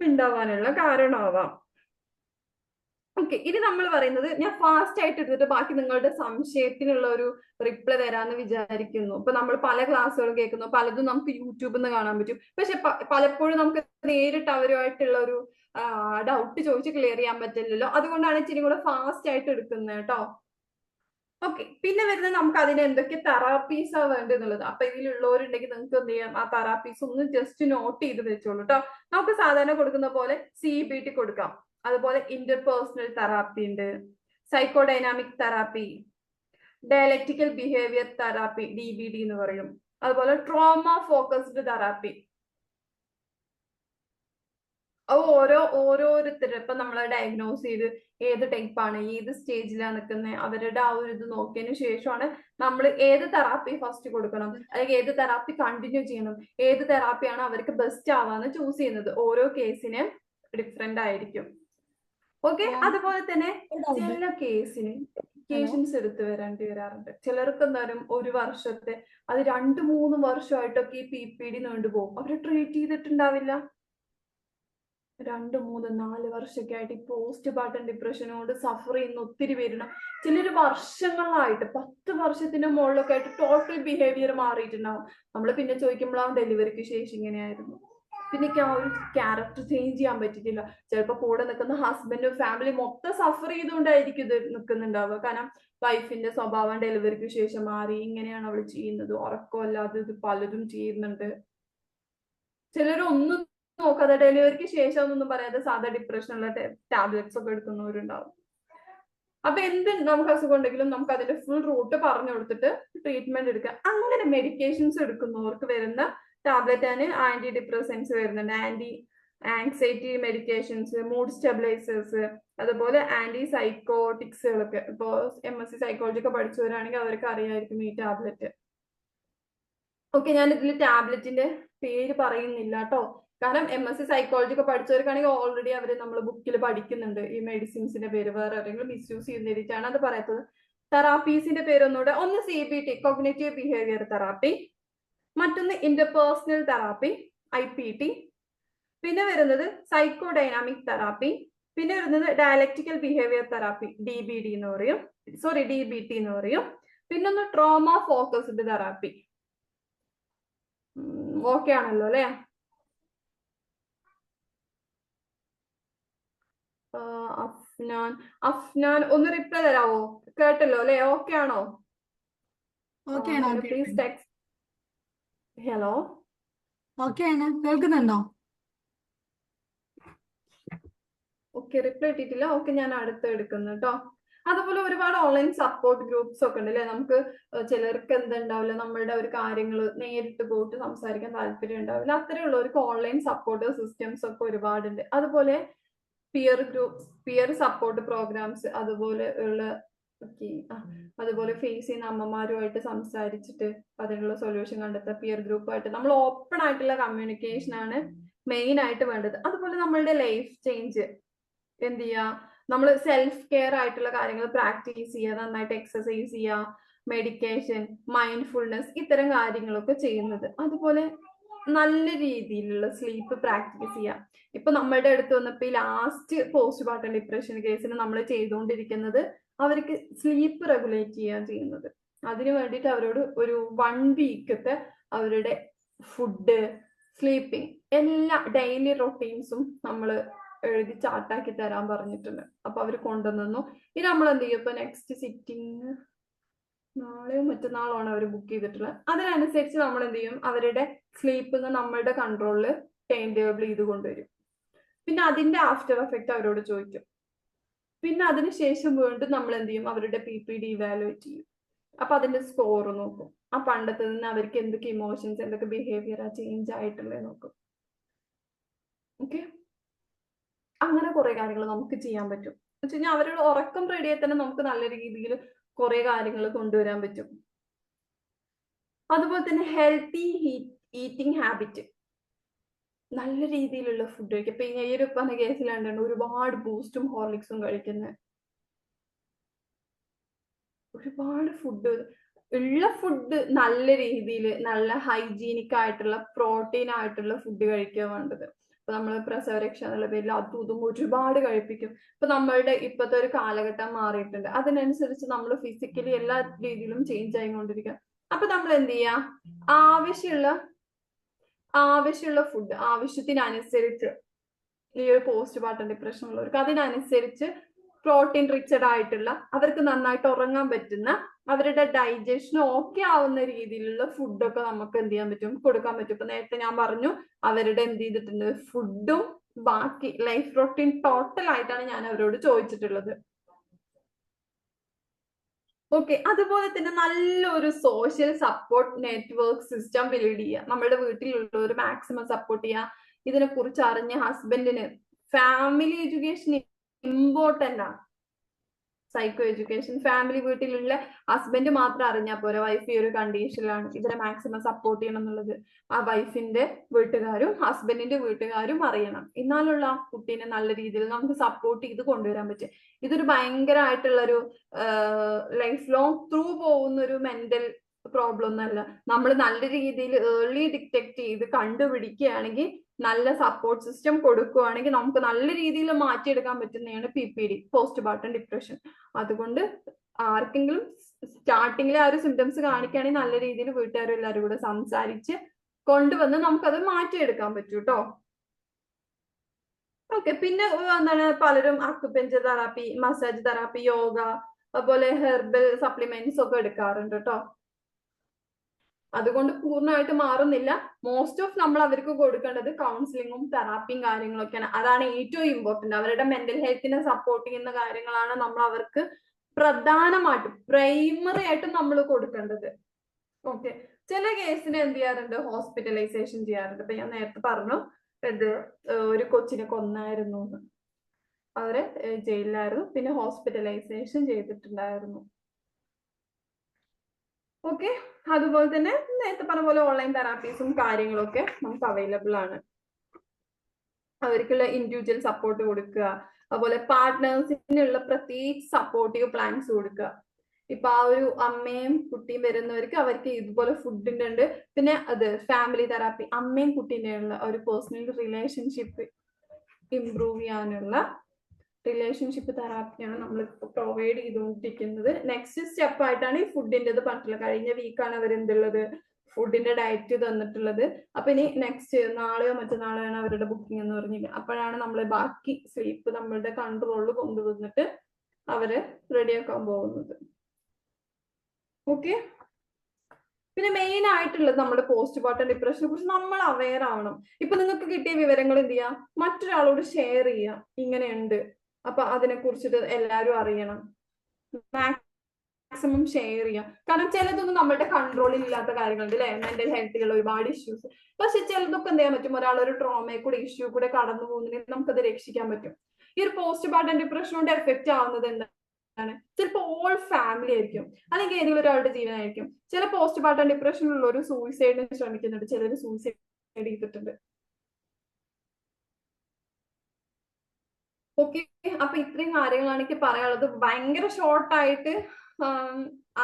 ഉണ്ടാവാനുള്ള കാരണമാവാം. ഓക്കെ, ഇനി നമ്മൾ പറയുന്നത് ഞാൻ ഫാസ്റ്റ് ആയിട്ട് എടുത്തിട്ട് ബാക്കി നിങ്ങളുടെ സംശയത്തിനുള്ള ഒരു റിപ്ലൈ തരാന്ന് വിചാരിക്കുന്നു. ഇപ്പൊ നമ്മൾ പല ക്ലാസ്സുകളും കേൾക്കുന്നു, പലതും നമുക്ക് യൂട്യൂബിൽ നിന്ന് കാണാൻ പറ്റും. പക്ഷെ പലപ്പോഴും നമുക്ക് നേരിട്ട് അവരുമായിട്ടുള്ള ഒരു ഡൗട്ട് ചോദിച്ച് ക്ലിയർ ചെയ്യാൻ പറ്റില്ലല്ലോ. അതുകൊണ്ടാണ് ഇച്ചിരി കൂടെ ഫാസ്റ്റ് ആയിട്ട് എടുക്കുന്നത് കേട്ടോ. ഓക്കെ, പിന്നെ വരുന്നത് നമുക്ക് അതിന് എന്തൊക്കെ തെറാപ്പീസാ വേണ്ടതെന്നുള്ളത്. അപ്പൊ ഇതിലുള്ളവരുണ്ടെങ്കിൽ നിങ്ങൾക്ക് എന്ത് ചെയ്യാം, ആ തെറാപ്പീസ് ഒന്ന് ജസ്റ്റ് നോട്ട് ചെയ്ത് വെച്ചോളൂ കേട്ടോ. നമുക്ക് സാധാരണ കൊടുക്കുന്ന പോലെ CBT കൊടുക്കാം, അതുപോലെ ഇന്റർപേഴ്സണൽ തെറാപ്പി ഉണ്ട്, psychodynamic therapy, dialectical behaviour therapy DBD എന്ന് പറയും, അതുപോലെ ട്രോമ ഫോക്കസ്ഡ് തെറാപ്പി. ഓരോരുത്തരും ഇപ്പൊ നമ്മൾ ഡയഗ്നോസ് ചെയ്ത് ഏത് ടൈപ്പാണ്, ഏത് സ്റ്റേജിലാണ് നിൽക്കുന്നത്, അവരുടെ ആ ഒരു ഇത് നോക്കിയതിന് ശേഷമാണ് നമ്മൾ ഏത് തെറാപ്പി ഫസ്റ്റ് കൊടുക്കണം, അല്ലെങ്കിൽ ഏത് തെറാപ്പി കണ്ടിന്യൂ ചെയ്യണം, ഏത് തെറാപ്പിയാണ് അവർക്ക് ബെസ്റ്റ് ആവാന്ന് ചൂസ് ചെയ്യുന്നത്. ഓരോ കേസിനും ഡിഫറെന്റ് ആയിരിക്കും. ഓക്കെ, അതുപോലെ തന്നെ ചില കേസിന് മെഡിക്കേഷൻസ് എടുത്ത് വരാറുണ്ട്. ചിലർക്ക് എന്തായാലും 1 വർഷത്തെ, അത് 2-3 വർഷമായിട്ടൊക്കെ ഈ PPD നീണ്ടുപോകും. അവര് ട്രീറ്റ് ചെയ്തിട്ടുണ്ടാവില്ല. 2, 3, 4 വർഷമൊക്കെ ആയിട്ട് ഈ പോസ്റ്റ് പാർട്ടം ഡിപ്രഷനോട് സഫർ ചെയ്യുന്ന ഒത്തിരി പേരുണ്ട്. ചിലര് വർഷങ്ങളായിട്ട് 10 വർഷത്തിന് മുകളിലൊക്കെ ആയിട്ട് ടോട്ടൽ ബിഹേവിയർ മാറിയിട്ടുണ്ടാവും. നമ്മൾ പിന്നെ ചോദിക്കുമ്പോഴാണ് ഡെലിവറിക്ക് ശേഷം ഇങ്ങനെയായിരുന്നു. പിന്നെ ആ ഒരു ക്യാരക്ടർ ചേഞ്ച് ചെയ്യാൻ പറ്റിയിട്ടില്ല. ചിലപ്പോൾ കൂടെ നിൽക്കുന്ന ഹസ്ബൻഡും ഫാമിലി മൊത്തം സഫർ ചെയ്തുകൊണ്ടായിരിക്കും ഇത് നിൽക്കുന്നുണ്ടാവുക. കാരണം വൈഫിന്റെ സ്വഭാവം ഡെലിവറിക്ക് ശേഷം മാറി, ഇങ്ങനെയാണ് അവൾ ചെയ്യുന്നത്, ഉറക്കമല്ലാതെ ഇത് പലതും ചെയ്യുന്നുണ്ട്. ചിലരൊന്നും നോക്കാതെ ഡെലിവറിക്ക് ശേഷം ഒന്നും പറയാതെ സാധാ ഡിപ്രഷനുള്ള ടാബ്ലറ്റ്സ് ഒക്കെ എടുക്കുന്നവരുണ്ടാവും. അപ്പൊ എന്ത് നമുക്ക് അസുഖം ഉണ്ടെങ്കിലും നമുക്ക് അതിന്റെ ഫുൾ റൂട്ട് പറഞ്ഞു കൊടുത്തിട്ട് ട്രീറ്റ്മെന്റ് എടുക്കുക. അങ്ങനെ മെഡിക്കേഷൻസ് എടുക്കുന്നവർക്ക് വരുന്ന ടാബ്ലറ്റ് ആണ് ആന്റി ഡിപ്രസൻസ് വരുന്നുണ്ട്, anti anxiety medications, mood stabilisers, അതുപോലെ ആന്റി സൈക്കോട്ടിക്സുകളൊക്കെ. ഇപ്പോ MSc സൈക്കോളജി ഒക്കെ പഠിച്ചവരാണെങ്കിൽ അവർക്ക് അറിയായിരിക്കും ഈ ടാബ്ലറ്റ്. ഓക്കെ, ഞാൻ ഇതിൽ ടാബ്ലറ്റിന്റെ പേര് പറയുന്നില്ല കേട്ടോ. കാരണം MSc സൈക്കോളജി ഒക്കെ പഠിച്ചവർക്കാണെങ്കിൽ ഓൾറെഡി അവര് നമ്മൾ ബുക്കിൽ പഠിക്കുന്നുണ്ട് ഈ മെഡിസിൻസിന്റെ പേര്. വേറെ ആരെങ്കിലും മിസ്യൂസ് ചെയ്യുന്നതിരിച്ചാണ് അത് പറയാത്തത്. തെറാപ്പീസിന്റെ പേര് ഒന്നുകൂടെ, ഒന്ന് CBT കോഗ്നിറ്റീവ് ബിഹേവിയർ തെറാപ്പി, മറ്റൊന്ന് ഇന്റർപേഴ്സണൽ തെറാപ്പി IPT, പിന്നെ വരുന്നത് സൈക്കോ ഡൈനാമിക് തെറാപ്പി, പിന്നെ വരുന്നത് ഡയലക്റ്റിക്കൽ ബിഹേവിയർ തെറാപ്പി DBT എന്ന് പറയും, DBT എന്ന് പറയും. പിന്നെ ഒന്ന് ട്രോമ ഫോക്കസ്ഡ് തെറാപ്പി. ഓക്കെ ആണല്ലോ അല്ലെ? അഫ്നാൻ ഒന്ന് റിപ്ലൈ തരാവോ? കേട്ടല്ലോ അല്ലെ? ഓക്കെ ആണോ? Please text. ഹലോ, ഓക്കെ ആണ്, കേൾക്കുന്നുണ്ടോ? ഓക്കെ, റിപ്ലൈ ഇട്ടിട്ടില്ല. ഓക്കെ, ഞാൻ അടുത്ത് എടുക്കുന്നു കേട്ടോ. അതുപോലെ ഒരുപാട് ഓൺലൈൻ സപ്പോർട്ട് ഗ്രൂപ്പ്സ് ഒക്കെ ഉണ്ട് അല്ലെ? നമുക്ക് ചിലർക്ക് എന്തുണ്ടാവില്ല, നമ്മളുടെ ഒരു കാര്യങ്ങൾ നേരിട്ട് പോയിട്ട് സംസാരിക്കാൻ താല്പര്യം ഉണ്ടാവില്ല. അത്രയുള്ളവർക്ക് ഓൺലൈൻ സപ്പോർട്ട് സിസ്റ്റംസ് ഒക്കെ ഒരുപാടുണ്ട്. അതുപോലെ peer groups, peer support programmes, അതുപോലെ ഉള്ള അതുപോലെ ഫേസ് ചെയ്യുന്ന അമ്മമാരുമായിട്ട് സംസാരിച്ചിട്ട് അതിനുള്ള സൊല്യൂഷൻ കണ്ടെത്തുക. പിയർ ഗ്രൂപ്പായിട്ട് നമ്മൾ ഓപ്പൺ ആയിട്ടുള്ള കമ്മ്യൂണിക്കേഷൻ ആണ് മെയിൻ ആയിട്ട് വേണ്ടത്. അതുപോലെ നമ്മളുടെ ലൈഫ് ചേഞ്ച് എന്ത് ചെയ്യുക, നമ്മൾ സെൽഫ് കെയർ ആയിട്ടുള്ള കാര്യങ്ങൾ പ്രാക്ടീസ് ചെയ്യുക, നന്നായിട്ട് എക്സസൈസ് ചെയ്യുക, മെഡിക്കേഷൻ, മൈൻഡ്ഫുൾനെസ്, ഇത്തരം കാര്യങ്ങളൊക്കെ ചെയ്യുന്നത്. അതുപോലെ നല്ല രീതിയിലുള്ള സ്ലീപ്പ് പ്രാക്ടീസ് ചെയ്യുക. ഇപ്പൊ നമ്മളുടെ അടുത്ത് വന്നപ്പോ ഈ ലാസ്റ്റ് പോസ്റ്റ്മോർട്ടം ഡിപ്രഷൻ കേസിന് നമ്മൾ ചെയ്തുകൊണ്ടിരിക്കുന്നത് അവർക്ക് സ്ലീപ്പ് റെഗുലേറ്റ് ചെയ്യാൻ ചെയ്യുന്നത്. അതിന് വേണ്ടിയിട്ട് അവരോട് ഒരു 1 വീക്കത്തെ അവരുടെ ഫുഡ്, സ്ലീപ്പിംഗ്, എല്ലാ ഡെയിലി റൊട്ടീൻസും നമ്മൾ എഴുതി ചാർട്ടാക്കി തരാൻ പറഞ്ഞിട്ടുണ്ട്. അപ്പൊ അവർ കൊണ്ടുവന്നു. ഇനി നമ്മൾ എന്ത് ചെയ്യും, ഇപ്പൊ നെക്സ്റ്റ് സിറ്റിംഗ് നാളെയോ മറ്റന്നാളോ ആണ് അവർ ബുക്ക് ചെയ്തിട്ടുള്ളത്. അതിനനുസരിച്ച് നമ്മൾ എന്ത് ചെയ്യും, അവരുടെ സ്ലീപ്പിംഗ് നമ്മളുടെ കൺട്രോളിൽ ടൈം ടേബിൾ ചെയ്ത് കൊണ്ടുവരും. പിന്നെ അതിന്റെ ആഫ്റ്റർ എഫക്റ്റ് അവരോട് ചോദിക്കും. പിന്നെ അതിനുശേഷം വീണ്ടും നമ്മൾ എന്ത് ചെയ്യും, അവരുടെ PPD ഇവാലുവേറ്റ് ചെയ്യും. അപ്പൊ അതിന്റെ സ്കോർ നോക്കും. ആ പണ്ടത്തെ നിന്ന് അവർക്ക് എന്തൊക്കെ ഇമോഷൻസ്, എന്തൊക്കെ ബിഹേവിയർ ചേഞ്ച് ആയിട്ടുള്ളത് നോക്കും. ഓക്കെ, അങ്ങനെ കുറെ കാര്യങ്ങൾ നമുക്ക് ചെയ്യാൻ പറ്റും. എന്ന് വെച്ച് കഴിഞ്ഞാൽ അവരുടെ ഉറക്കം റെഡിയായി തന്നെ നമുക്ക് നല്ല രീതിയിൽ കുറെ കാര്യങ്ങൾ കൊണ്ടുവരാൻ പറ്റും. അതുപോലെ തന്നെ ഹെൽത്തി ഈറ്റിംഗ് ഹാബിറ്റ്, നല്ല രീതിയിലുള്ള ഫുഡ് കഴിക്കുക. ഇപ്പൊ ഈ ഒരു പറഞ്ഞ കേസിലാണ്ടാണ് ഒരുപാട് ബൂസ്റ്റും ഹോർലിക്സും കഴിക്കുന്നത്. ഒരുപാട് ഫുഡ് ഉള്ള ഫുഡ് നല്ല രീതിയിൽ നല്ല ഹൈജീനിക് ആയിട്ടുള്ള പ്രോട്ടീൻ ആയിട്ടുള്ള ഫുഡ് കഴിക്കുക വേണ്ടത്. ഇപ്പൊ നമ്മൾ പ്രസവരക്ഷ എന്നുള്ള പേരിൽ അതും ഇതും ഒരുപാട് കഴിപ്പിക്കും. ഇപ്പൊ നമ്മളുടെ ഇപ്പോഴത്തെ ഒരു കാലഘട്ടം മാറിയിട്ടുണ്ട്. അതിനനുസരിച്ച് നമ്മൾ ഫിസിക്കലി എല്ലാ രീതിയിലും ചേഞ്ച് ആയിക്കൊണ്ടിരിക്കുക. അപ്പൊ നമ്മൾ എന്ത് ചെയ്യാ, ആവശ്യമുള്ള ഫുഡ് ആവശ്യത്തിനനുസരിച്ച്, ഈ ഒരു പോസ്റ്റ്മോർട്ടം ഡിപ്രഷൻ ഉള്ളവർക്ക് അതിനനുസരിച്ച് പ്രോട്ടീൻ റിച്ചഡ് ആയിട്ടുള്ള, അവർക്ക് നന്നായിട്ട് ഉറങ്ങാൻ പറ്റുന്ന, അവരുടെ ഡൈജഷൻ ഓക്കെ ആവുന്ന രീതിയിലുള്ള ഫുഡൊക്കെ നമുക്ക് എന്ത് ചെയ്യാൻ പറ്റും, കൊടുക്കാൻ പറ്റും. ഇപ്പൊ നേരത്തെ ഞാൻ പറഞ്ഞു അവരുടെ എന്ത് ചെയ്തിട്ടുണ്ട്, ഫുഡും ബാക്കി ലൈഫ് റൊട്ടീൻ ടോട്ടൽ ആയിട്ടാണ് ഞാൻ അവരോട് ചോദിച്ചിട്ടുള്ളത്. ഓക്കെ, അതുപോലെ തന്നെ നല്ലൊരു social support network system build ചെയ്യുക. നമ്മുടെ വീട്ടിലുള്ളവർ മാക്സിമം സപ്പോർട്ട് ചെയ്യുക. ഇതിനെ കുറിച്ച് അറിഞ്ഞ ഹസ്ബൻഡിന് ഫാമിലി എഡ്യൂക്കേഷൻ ഇമ്പോർട്ടന്റ് ആണ്. സൈക്കോ എഡ്യൂക്കേഷൻ ഫാമിലി വീട്ടിലുള്ള ഹസ്ബൻഡ് മാത്രം അറിഞ്ഞാൽ പോരാ, വൈഫ് ഈ ഒരു കണ്ടീഷനിലാണ്, ഇതിനെ മാക്സിമം സപ്പോർട്ട് ചെയ്യണം എന്നുള്ളത് ആ വൈഫിന്റെ വീട്ടുകാരും ഹസ്ബൻഡിന്റെ വീട്ടുകാരും അറിയണം. എന്നാലുള്ള ആ കുട്ടീനെ നല്ല രീതിയിൽ നമുക്ക് സപ്പോർട്ട് ചെയ്ത് കൊണ്ടുവരാൻ പറ്റും. ഇതൊരു ഭയങ്കരമായിട്ടുള്ളൊരു ലൈഫ് ലോങ് ത്രൂ പോകുന്ന ഒരു മെന്റൽ പ്രോബ്ലം ഒന്നല്ല. നമ്മൾ നല്ല രീതിയിൽ ഏർലി ഡിറ്റക്ട് ചെയ്ത് കണ്ടുപിടിക്കുകയാണെങ്കിൽ, നല്ല സപ്പോർട്ട് സിസ്റ്റം കൊടുക്കുകയാണെങ്കിൽ നമുക്ക് നല്ല രീതിയിൽ മാറ്റിയെടുക്കാൻ പറ്റുന്നതാണ് PPD, പോസ്റ്റ്മോർട്ടം ഡിപ്രഷൻ. അതുകൊണ്ട് ആർക്കെങ്കിലും സ്റ്റാർട്ടിങ്ങിലെ ആ ഒരു സിംറ്റംസ് കാണിക്കുകയാണെങ്കിൽ നല്ല രീതിയിൽ വീട്ടുകാരും എല്ലാവരും കൂടെ സംസാരിച്ച് കൊണ്ടുവന്ന് നമുക്കത് മാറ്റിയെടുക്കാൻ പറ്റും കേട്ടോ. ഓക്കെ, പിന്നെ എന്താണ്, പലരും acupuncture therapy, massage therapy, yoga, അതുപോലെ ഹെർബൽ സപ്ലിമെന്റ്സ് ഒക്കെ എടുക്കാറുണ്ട് കേട്ടോ. അതുകൊണ്ട് പൂർണ്ണമായിട്ട് മാറുന്നില്ല. മോസ്റ്റ് ഓഫ് നമ്മൾ അവർക്ക് കൊടുക്കേണ്ടത് കൗൺസിലിങ്ങും തെറാപ്പിയും കാര്യങ്ങളൊക്കെയാണ്. അതാണ് ഏറ്റവും ഇമ്പോർട്ടന്റ്. അവരുടെ മെന്റൽ ഹെൽത്തിനെ സപ്പോർട്ട് ചെയ്യുന്ന കാര്യങ്ങളാണ് നമ്മൾ അവർക്ക് പ്രധാനമായിട്ടും പ്രൈമറി ആയിട്ടും നമ്മൾ കൊടുക്കേണ്ടത്. ഓക്കെ, ചില കേസിന് എന്ത് ചെയ്യാറുണ്ട്, ഹോസ്പിറ്റലൈസേഷൻ ചെയ്യാറുണ്ട്. ഇപ്പൊ ഞാൻ നേരത്തെ പറഞ്ഞു ഇത് ഒരു കൊച്ചിനെ കൊന്നായിരുന്നു, അവരെ ജയിലിലായിരുന്നു, പിന്നെ ഹോസ്പിറ്റലൈസേഷൻ ചെയ്തിട്ടുണ്ടായിരുന്നു. ഓക്കെ, അതുപോലെ തന്നെ നേരത്തെ പറഞ്ഞ പോലെ ഓൺലൈൻ തെറാപ്പീസും കാര്യങ്ങളൊക്കെ നമുക്ക് അവൈലബിൾ ആണ്. അവർക്കുള്ള ഇൻഡിവിജ്വൽ സപ്പോർട്ട് കൊടുക്കുക, അതുപോലെ പാർട്ട്നേഴ്സിനുള്ള പ്രത്യേകിച്ച് സപ്പോർട്ടീവ് പ്ലാൻസ് കൊടുക്കുക. ഇപ്പൊ ആ ഒരു അമ്മയും കുട്ടിയും വരുന്നവർക്ക് അവർക്ക് ഇതുപോലെ ഫുഡിന്റെ ഉണ്ട്. പിന്നെ അത് ഫാമിലി തെറാപ്പി, അമ്മയും കുട്ടീൻ്റെയുള്ള ഒരു പേഴ്സണൽ റിലേഷൻഷിപ്പ് ഇംപ്രൂവ് ചെയ്യാനുള്ള റിലേഷൻഷിപ്പ് തെറാപ്പിയാണ് നമ്മൾ പ്രൊവൈഡ് ചെയ്തുകൊണ്ടിരിക്കുന്നത്. നെക്സ്റ്റ് സ്റ്റെപ്പ് ആയിട്ടാണ് ഈ ഫുഡിൻ്റെത് പറഞ്ഞിട്ടുള്ളത്. കഴിഞ്ഞ വീക്കാണ് അവരെന്തുള്ളത് ഫുഡിന്റെ ഡയറ്റ് തന്നിട്ടുള്ളത്. അപ്പൊ ഇനി നെക്സ്റ്റ് നാളെയോ മറ്റന്നാളെയാണ് അവരുടെ ബുക്കിംഗ് എന്ന് പറഞ്ഞില്ല. അപ്പോഴാണ് നമ്മൾ ബാക്കി സ്ലീപ്പ് നമ്മളുടെ കൺട്രോളിൽ കൊണ്ടുവന്നിട്ട് അവര് റെഡിയാക്കാൻ പോകുന്നത്. ഓക്കെ, പിന്നെ മെയിൻ ആയിട്ടുള്ളത് നമ്മുടെ പോസ്റ്റ്മോർട്ടം ഡിപ്രഷനെ കുറിച്ച് നമ്മൾ അവെയർ ആവണം. ഇപ്പൊ നിങ്ങൾക്ക് കിട്ടിയ വിവരങ്ങൾ എന്ത് ചെയ്യുക, മറ്റൊരാളോട് ഷെയർ ചെയ്യുക. ഇങ്ങനെയുണ്ട്, അപ്പൊ അതിനെ കുറിച്ചിട്ട് എല്ലാവരും അറിയണം. മാക്സിമം ഷെയർ ചെയ്യാം. കാരണം ചിലതൊന്നും നമ്മുടെ കൺട്രോളിൽ ഇല്ലാത്ത കാര്യങ്ങളുണ്ട് അല്ലെ, മെന്റൽ ഹെൽത്തിലുള്ള ഒരുപാട് ഇഷ്യൂസ്. പക്ഷെ ചിലതൊക്കെ എന്ത് ചെയ്യാൻ പറ്റും, ഒരാളൊരു ട്രോമയെ കൂടെ ഇഷ്യൂ കൂടെ കടന്നു പോകുന്നതിന് നമുക്കത് രക്ഷിക്കാൻ പറ്റും. ഈ ഒരു പോസ്റ്റ്മോർട്ടം ഡിപ്രഷൻ കൊണ്ട് എഫക്റ്റ് ആവുന്നത് എന്താണ്, ചിലപ്പോൾ ഓൾ ഫാമിലി ആയിരിക്കും, അല്ലെങ്കിൽ ഏതെങ്കിലും ഒരാളുടെ ജീവനായിരിക്കും. ചില പോസ്റ്റ്മോർട്ടം ഡിപ്രഷൻ ഉള്ള ഒരു സൂയിസൈഡിന് ശ്രമിക്കുന്നുണ്ട്, ചിലർ സൂയിസൈഡ് ചെയ്തിട്ടുണ്ട്. ഓക്കെ, അപ്പൊ ഇത്രയും കാര്യങ്ങളാണ് എനിക്ക് പറയാനുള്ളത്. ഭയങ്കര ഷോർട്ടായിട്ട്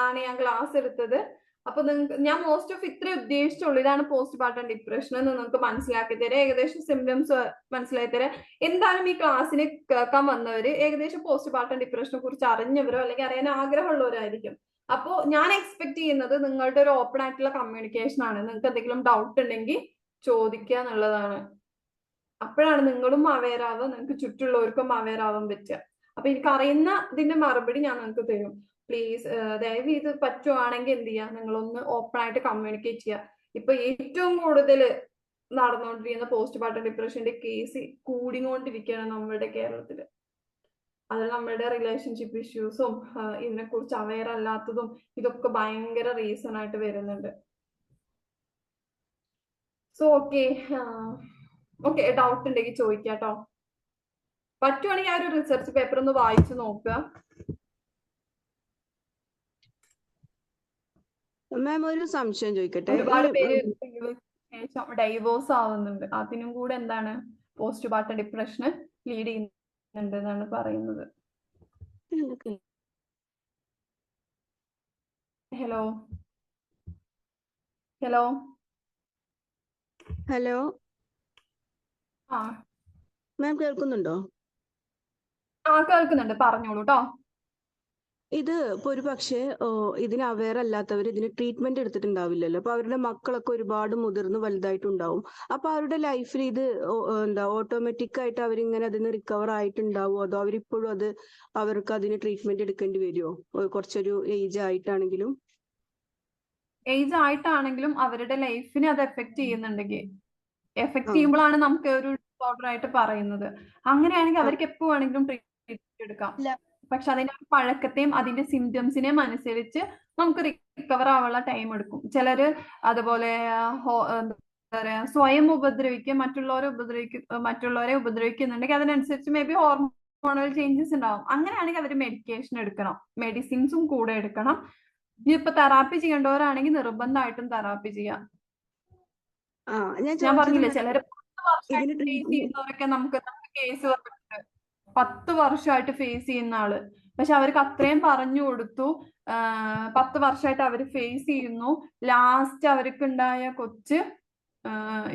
ആണ് ഞാൻ ക്ലാസ് എടുത്തത്. അപ്പൊ നിങ്ങൾക്ക് ഞാൻ മോസ്റ്റ് ഓഫ് ഇത്രേ ഉദ്ദേശിച്ചുള്ളൂ. ഇതാണ് പോസ്റ്റ്മോർട്ടം ഡിപ്രഷൻ എന്ന് നിങ്ങൾക്ക് മനസ്സിലാക്കി തരാം, ഏകദേശം സിംറ്റംസ് മനസ്സിലാക്കി തരാം. എന്തായാലും ഈ ക്ലാസ്സിന് കേൾക്കാൻ വന്നവര് ഏകദേശം പോസ്റ്റ്മോർട്ടം ഡിപ്രഷനെ കുറിച്ച് അറിഞ്ഞവരോ അല്ലെങ്കിൽ അറിയാൻ ആഗ്രഹമുള്ളവരായിരിക്കും. അപ്പോൾ ഞാൻ എക്സ്പെക്ട് ചെയ്യുന്നത് നിങ്ങളുടെ ഒരു ഓപ്പൺ ആയിട്ടുള്ള കമ്മ്യൂണിക്കേഷൻ ആണ്. നിങ്ങൾക്ക് എന്തെങ്കിലും ഡൗട്ട് ഉണ്ടെങ്കിൽ ചോദിക്കുക എന്നുള്ളതാണ്. അപ്പോഴാണ് നിങ്ങളും അവെയർ ആവുക, നിങ്ങൾക്ക് ചുറ്റുള്ളവർക്കും അവെയർ ആവാൻ പറ്റുക. അപ്പൊ എനിക്ക് അറിയുന്ന ഇതിന്റെ മറുപടി ഞാൻ നിങ്ങൾക്ക് തരും. പ്ലീസ് ദയവ് ഇത് പറ്റുവാണെങ്കിൽ എന്ത് ചെയ്യുക, നിങ്ങളൊന്ന് ഓപ്പൺ ആയിട്ട് കമ്മ്യൂണിക്കേറ്റ് ചെയ്യുക. ഇപ്പൊ ഏറ്റവും കൂടുതൽ നടന്നുകൊണ്ടിരിക്കുന്ന പോസ്റ്റ്മോർട്ടം ഡിപ്രഷന്റെ കേസ് കൂടിക്കൊണ്ടിരിക്കുകയാണ് നമ്മുടെ കേരളത്തില്. അത് നമ്മുടെ റിലേഷൻഷിപ്പ് ഇഷ്യൂസും ഇതിനെ കുറിച്ച് അവെയർ അല്ലാത്തതും ഇതൊക്കെ ഭയങ്കര റീസൺ ആയിട്ട് വരുന്നുണ്ട്. സോ ഓക്കെ, ഡൗട്ട് ഉണ്ടെങ്കിൽ ചോദിക്കാം കേട്ടോ. പറ്റുവാണെങ്കിൽ ആ ഒരു റിസർച്ച് പേപ്പർ ഒന്ന് വായിച്ചു നോക്കുക. മാം ഒരു സംശയം ചോദിക്കട്ടെ. ഒരുപാട് പേര് ഡൈവോഴ്സ് ആവുന്നുണ്ട്, അതിനും കൂടെ എന്താണ് പോസ്റ്റ്മോർട്ടം ഡിപ്രഷന് ലീഡ് ചെയ്യുന്നുണ്ട് എന്നാണ് പറയുന്നത്. ഹലോ ഹലോ ഹലോ ആ മാം കേൾക്കുന്നുണ്ടോ? കേൾക്കുന്നുണ്ട്, പറഞ്ഞോളൂ കേട്ടോ. ഇത് ഇപ്പൊ ഒരു പക്ഷേ ഇതിന് അവെയർ അല്ലാത്തവർ ഇതിന് ട്രീറ്റ്മെന്റ് എടുത്തിട്ടുണ്ടാവില്ലല്ലോ. അപ്പൊ അവരുടെ മക്കളൊക്കെ ഒരുപാട് മുതിർന്ന് വലുതായിട്ടുണ്ടാവും. അപ്പൊ അവരുടെ ലൈഫിൽ ഇത് എന്താ ഓട്ടോമാറ്റിക് ആയിട്ട് അവരിങ്ങനെ അതിന് റിക്കവർ ആയിട്ടുണ്ടാവുമോ, അതോ അവരിപ്പോഴും അവർക്ക് അതിന് ട്രീറ്റ്മെന്റ് എടുക്കേണ്ടി വരുമോ, കുറച്ചൊരു ഏജ് ആയിട്ടാണെങ്കിലും? ഏജ് ആയിട്ടാണെങ്കിലും അവരുടെ ലൈഫിനെ അത് എഫക്ട് ചെയ്യുന്നുണ്ടെങ്കിൽ, എഫക്ട് ചെയ്യുമ്പോഴാണ് നമുക്ക് ഒരു ഡിസോർഡർ ആയിട്ട് പറയുന്നത്. അങ്ങനെയാണെങ്കിൽ അവർക്ക് എപ്പോ വേണമെങ്കിലും ട്രീറ്റ്മെന്റ് എടുക്കാം. പക്ഷെ അതിന്റെ പഴക്കത്തെയും അതിന്റെ സിംറ്റംസിനെയും അനുസരിച്ച് നമുക്ക് റിക്കവർ ആവാനുള്ള ടൈം എടുക്കും. ചിലര് അതുപോലെ എന്താ പറയാ സ്വയം ഉപദ്രവിക്കുക, മറ്റുള്ളവരെ ഉപദ്രവിക്കുന്നുണ്ടെങ്കിൽ അതിനനുസരിച്ച് മേ ബി ഹോർമോണൽ ചേഞ്ചസ് ഉണ്ടാവും. അങ്ങനെയാണെങ്കിൽ അവർ മെഡിക്കേഷൻ എടുക്കണം, മെഡിസിൻസും കൂടെ എടുക്കണം. ഇനിയിപ്പോ തെറാപ്പി ചെയ്യേണ്ടവരാണെങ്കിൽ നിർബന്ധമായിട്ടും തെറാപ്പി ചെയ്യാം. ഞാൻ പറഞ്ഞില്ലേ, ചിലര് 10 വർഷമായിട്ട് ഫേസ് ചെയ്യുന്നവരൊക്കെ നമുക്ക് കേസ് വന്നിട്ടുണ്ട്. 10 വർഷമായിട്ട് ഫേസ് ചെയ്യുന്ന ആള്, പക്ഷെ അവർക്ക് അത്രയും പറഞ്ഞു കൊടുത്തു, 10 വർഷമായിട്ട് അവർ ഫേസ് ചെയ്യുന്നു. ലാസ്റ്റ് അവർക്ക് ഉണ്ടായ കൊച്ച്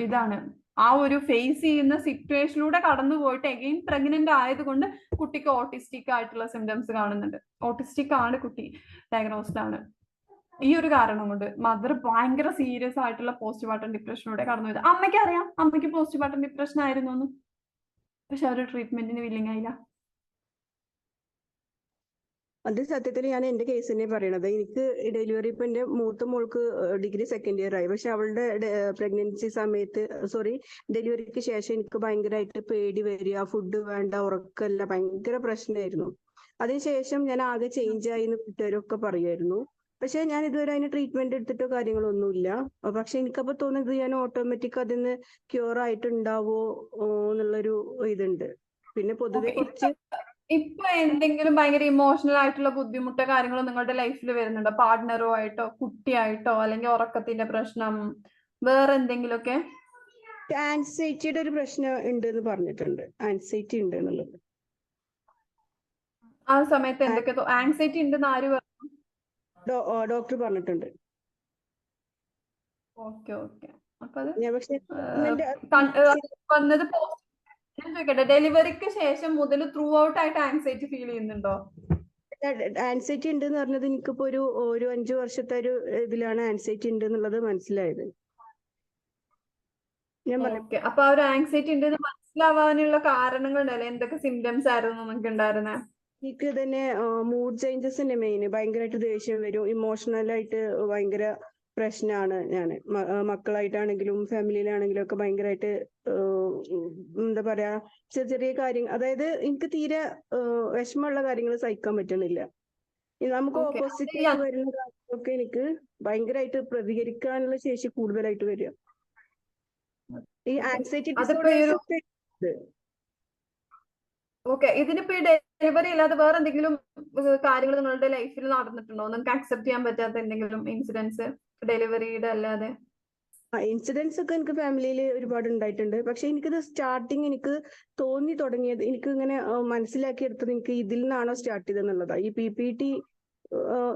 ഇതാണ്, ആ ഒരു ഫേസ് ചെയ്യുന്ന സിറ്റുവേഷനിലൂടെ കടന്നു പോയിട്ട് എഗെയിൻ പ്രഗ്നന്റ് ആയതുകൊണ്ട് കുട്ടിക്ക് ഓട്ടിസ്റ്റിക് ആയിട്ടുള്ള സിംറ്റംസ് കാണുന്നുണ്ട്. ഓട്ടിസ്റ്റിക് ആണ് കുട്ടി, ഡയഗ്നോസ്ഡ് ആണ്. ഈ ഒരു കാരണം കൊണ്ട് മദർ ഭയങ്കര സീരിയസ് ആയിട്ടുള്ള പോസ്റ്റ്മോർട്ടം ഡിപ്രഷനിലൂടെ കടന്നു പോയത്. അമ്മയ്ക്ക് അറിയാം അമ്മയ്ക്ക് പോസ്റ്റ്മോർട്ടം ഡിപ്രഷൻ ആയിരുന്നു എന്ന്, പക്ഷെ അവർ ട്രീറ്റ്മെന്റിന് വില്ലിങ് ആയില്ല. അത് സത്യത്തിൽ ഞാൻ എന്റെ കേസ് തന്നെ പറയണത്. എനിക്ക് ഡെലിവറി ഇപ്പൊ എന്റെ മൂത്ത മോൾക്ക് ഡിഗ്രി സെക്കൻഡ് ഇയർ ആയി. പക്ഷെ അവളുടെ പ്രഗ്നൻസി സമയത്ത് ഡെലിവറിക്ക് ശേഷം എനിക്ക് ഭയങ്കരമായിട്ട് പേടി വരിക, ഫുഡ് വേണ്ട, ഉറക്കല്ല, ഭയങ്കര പ്രശ്നമായിരുന്നു. അതിനുശേഷം ഞാൻ ആകെ ചേഞ്ച് ആയി എന്ന് വീട്ടുകാരൊക്കെ പറയുമായിരുന്നു. പക്ഷെ ഞാൻ ഇതുവരെ അതിന് ട്രീറ്റ്മെന്റ് എടുത്തിട്ടോ കാര്യങ്ങളൊന്നുമില്ല. പക്ഷെ എനിക്കപ്പോ തോന്നുന്നത് ഞാൻ ഓട്ടോമാറ്റിക് അതിന് ക്യൂർ ആയിട്ടുണ്ടാവോ എന്നുള്ളൊരു ഇതുണ്ട്. പിന്നെ പൊതുവെ കുറച്ച് ഇപ്പൊ എന്തെങ്കിലും ഭയങ്കര ഇമോഷണൽ ആയിട്ടുള്ള ബുദ്ധിമുട്ടോ കാര്യങ്ങളോ നിങ്ങളുടെ ലൈഫിൽ വരുന്നുണ്ടോ? പാർട്ട്ണറോ ആയിട്ടോ കുട്ടിയായിട്ടോ അല്ലെങ്കിൽ ഉറക്കത്തിന്റെ പ്രശ്നം വേറെ എന്തെങ്കിലുമൊക്കെ? ആൻസൈറ്റിയുടെ ഒരു പ്രശ്നം ഉണ്ട് എന്ന് പറഞ്ഞിട്ടുണ്ട്. ആൻസൈറ്റി ഉണ്ട് എന്നുള്ളത് ആ സമയത്ത് എന്തൊക്കെ ആങ്സൈറ്റി ഉണ്ടെന്ന് ആര് പറഞ്ഞു? ഡോക്ടർ പറഞ്ഞിട്ടുണ്ട്. Okay okay. അപ്പൊ അത് ഞാൻ പക്ഷെ വന്നത് ഞാൻ ചോദിക്കട്ടെ, ഡെലിവറിക്ക് ശേഷം മുതൽ ത്രൂ ഔട്ട് ആയിട്ട് ആങ്സൈറ്റി ഫീൽ ചെയ്യുന്നുണ്ടോ? ആൻസൈറ്റി ഉണ്ട് എന്ന് പറഞ്ഞത് എനിക്കിപ്പോ ഒരു 5 വർഷത്തെ ഒരു ഇതിലാണ് ആൻസൈറ്റി ഉണ്ട് എന്നുള്ളത് മനസ്സിലായത്. ഞാൻ പറഞ്ഞു ഓക്കെ. അപ്പൊ ആ ഒരു ആങ്സൈറ്റി ഉണ്ടെന്ന് മനസ്സിലാവാനുള്ള കാരണങ്ങൾ ഉണ്ടല്ലോ, എന്തൊക്കെ സിംറ്റംസ് ആയിരുന്നു നിങ്ങൾക്ക് ഉണ്ടായിരുന്നെ? എനിക്ക് തന്നെ മൂഡ് ചേഞ്ചസ് തന്നെ മെയിൻ. ഭയങ്കരമായിട്ട് ദേഷ്യം വരും, ഇമോഷണലായിട്ട് ഭയങ്കര പ്രശ്നമാണ്. ഞാൻ മക്കളായിട്ടാണെങ്കിലും ഫാമിലിയിലാണെങ്കിലും ഒക്കെ ഭയങ്കരമായിട്ട് എന്താ പറയാ ചെറിയ ചെറിയ കാര്യങ്ങൾ, അതായത് എനിക്ക് തീരെ വിഷമമുള്ള കാര്യങ്ങൾ സഹിക്കാൻ പറ്റണില്ല. നമുക്ക് Okay. ഓപ്പോസിറ്റ് ആയിട്ട് വരുന്ന കാര്യങ്ങളൊക്കെ എനിക്ക് ഭയങ്കരമായിട്ട് പ്രതികരിക്കാനുള്ള ശേഷി കൂടുതലായിട്ട് വരിക. ഈ ആൻസൈറ്റി അതിപ്പോ ഈ ഒരു ഓക്കെ, ഇതിനിപ്പോ ഈ ഡെലിവറി അല്ലാതെ വേറെ എന്തെങ്കിലും കാര്യങ്ങൾ നിങ്ങളുടെ ലൈഫിൽ നടന്നിട്ടുണ്ടോ? നിങ്ങൾക്ക് അക്സെപ്റ്റ് ചെയ്യാൻ പറ്റാത്ത എന്തെങ്കിലും ഇൻസിഡൻസ് ഡെലിവറിയുടെ അല്ലാതെ? ഇൻസിഡൻസ് ഒക്കെ എനിക്ക് ഫാമിലിയിൽ ഒരുപാട് ഉണ്ടായിട്ടുണ്ട്. പക്ഷെ എനിക്കിത് സ്റ്റാർട്ടിങ് എനിക്ക് തോന്നി തുടങ്ങിയത്, എനിക്ക് ഇങ്ങനെ മനസ്സിലാക്കിയെടുത്തത് എനിക്ക് ഇതിൽ നിന്നാണോ സ്റ്റാർട്ട് ചെയ്തെന്നുള്ളതാ. ഈ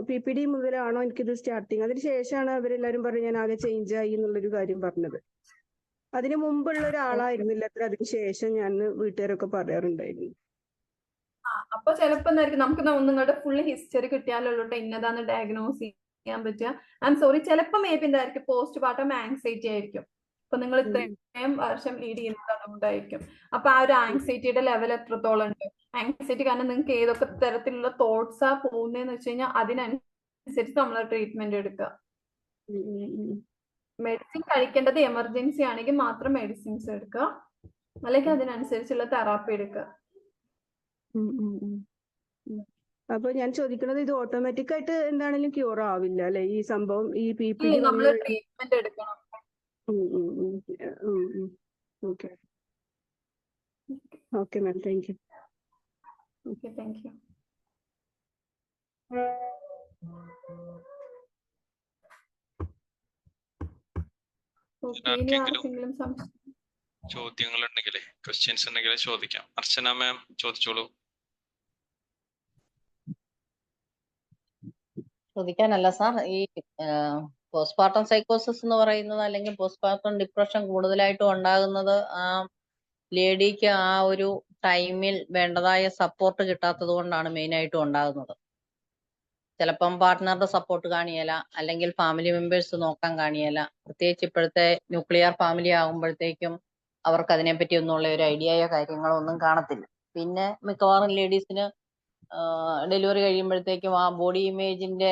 PPD മുതലാണോ എനിക്കിത് സ്റ്റാർട്ടിങ്. അതിന് ശേഷമാണ് അവരെല്ലാരും പറഞ്ഞ് ഞാൻ ആകെ ചേഞ്ച് ആയി എന്നുള്ളൊരു കാര്യം പറഞ്ഞത്. അതിന് മുമ്പുള്ള ഒരാളായിരുന്നില്ല അത്ര. അതിന് ശേഷം ഞാൻ വീട്ടുകാരൊക്കെ പറയാറുണ്ടായിരുന്നു. അപ്പൊ ചിലപ്പോ എന്തായിരിക്കും നമുക്ക് നിങ്ങളുടെ ഫുൾ ഹിസ്റ്ററി കിട്ടിയാലുള്ളൂ ഇന്നതാന്ന് ഡയഗ്നോസ് ചെയ്യാൻ പറ്റുക. ഐ എം സോറി, ചിലപ്പോ മേ ബി എന്തായിരിക്കും പോസ്റ്റ് പാർട്ടം ആങ്സൈറ്റി ആയിരിക്കും. ഇപ്പൊ നിങ്ങൾ ഇത്രയും വർഷം ലീഡ് ചെയ്യുന്നതായിരിക്കും. അപ്പൊ ആ ഒരു ആങ്സൈറ്റിയുടെ ലെവൽ എത്രത്തോളം ഉണ്ട്? ആങ്സൈറ്റി കാരണം നിങ്ങൾക്ക് ഏതൊക്കെ തരത്തിലുള്ള തോട്ട്സാ പോകുന്നതെന്ന് വെച്ച് കഴിഞ്ഞാൽ അതിനനുസരിച്ച് നമ്മൾ ട്രീറ്റ്മെന്റ് എടുക്കുക. മെഡിസിൻ കഴിക്കേണ്ടത് എമർജൻസി ആണെങ്കിൽ മാത്രം മെഡിസിൻസ് എടുക്കുക, അല്ലെങ്കിൽ അതിനനുസരിച്ചുള്ള തെറാപ്പി എടുക്കുക. അപ്പൊ ഞാൻ ചോദിക്കുന്നത്, ഇത് ഓട്ടോമാറ്റിക് ആയിട്ട് എന്താണെങ്കിലും ക്യൂർ ആവില്ല അല്ലെ ഈ സംഭവം? ഈ PPD നമ്മൾ ട്രീറ്റ്മെന്റ് എടുക്കണം. Okay okay ma'am, thank you. Okay, thank U. ഇനി ആർക്കെങ്കിലും സംശയം ചോദ്യങ്ങൾ ഉണ്ടെങ്കിലേ ക്വസ്റ്റ്യൻസ് ഉണ്ടെങ്കിൽ ചോദിക്കാം. അർച്ചന മാം ചോദിച്ചോളൂ. ചോദിക്കാനല്ല സാർ, ഈ പോസ്റ്റ്മോർട്ടം സൈക്കോസിസ് എന്ന് പറയുന്നത് അല്ലെങ്കിൽ പോസ്റ്റ്മോർട്ടം ഡിപ്രഷൻ കൂടുതലായിട്ടും ഉണ്ടാകുന്നത് ആ ലേഡിക്ക് ആ ഒരു ടൈമിൽ വേണ്ടതായ സപ്പോർട്ട് കിട്ടാത്തത് കൊണ്ടാണ് മെയിനായിട്ടും ഉണ്ടാകുന്നത്. ചിലപ്പം പാർട്ട്ണറുടെ സപ്പോർട്ട് കാണിയല, അല്ലെങ്കിൽ ഫാമിലി മെമ്പേഴ്സ് നോക്കാൻ കാണിയല. പ്രത്യേകിച്ച് ഇപ്പോഴത്തെ ന്യൂക്ലിയർ ഫാമിലി ആകുമ്പോഴത്തേക്കും അവർക്ക് അതിനെപ്പറ്റി ഒന്നുള്ള ഒരു ഐഡിയയോ കാര്യങ്ങളോ ഒന്നും കാണത്തില്ല. പിന്നെ മിക്കവാറും ലേഡീസിന് ഡെലിവറി കഴിയുമ്പോഴത്തേക്കും ആ ബോഡി ഇമേജിന്റെ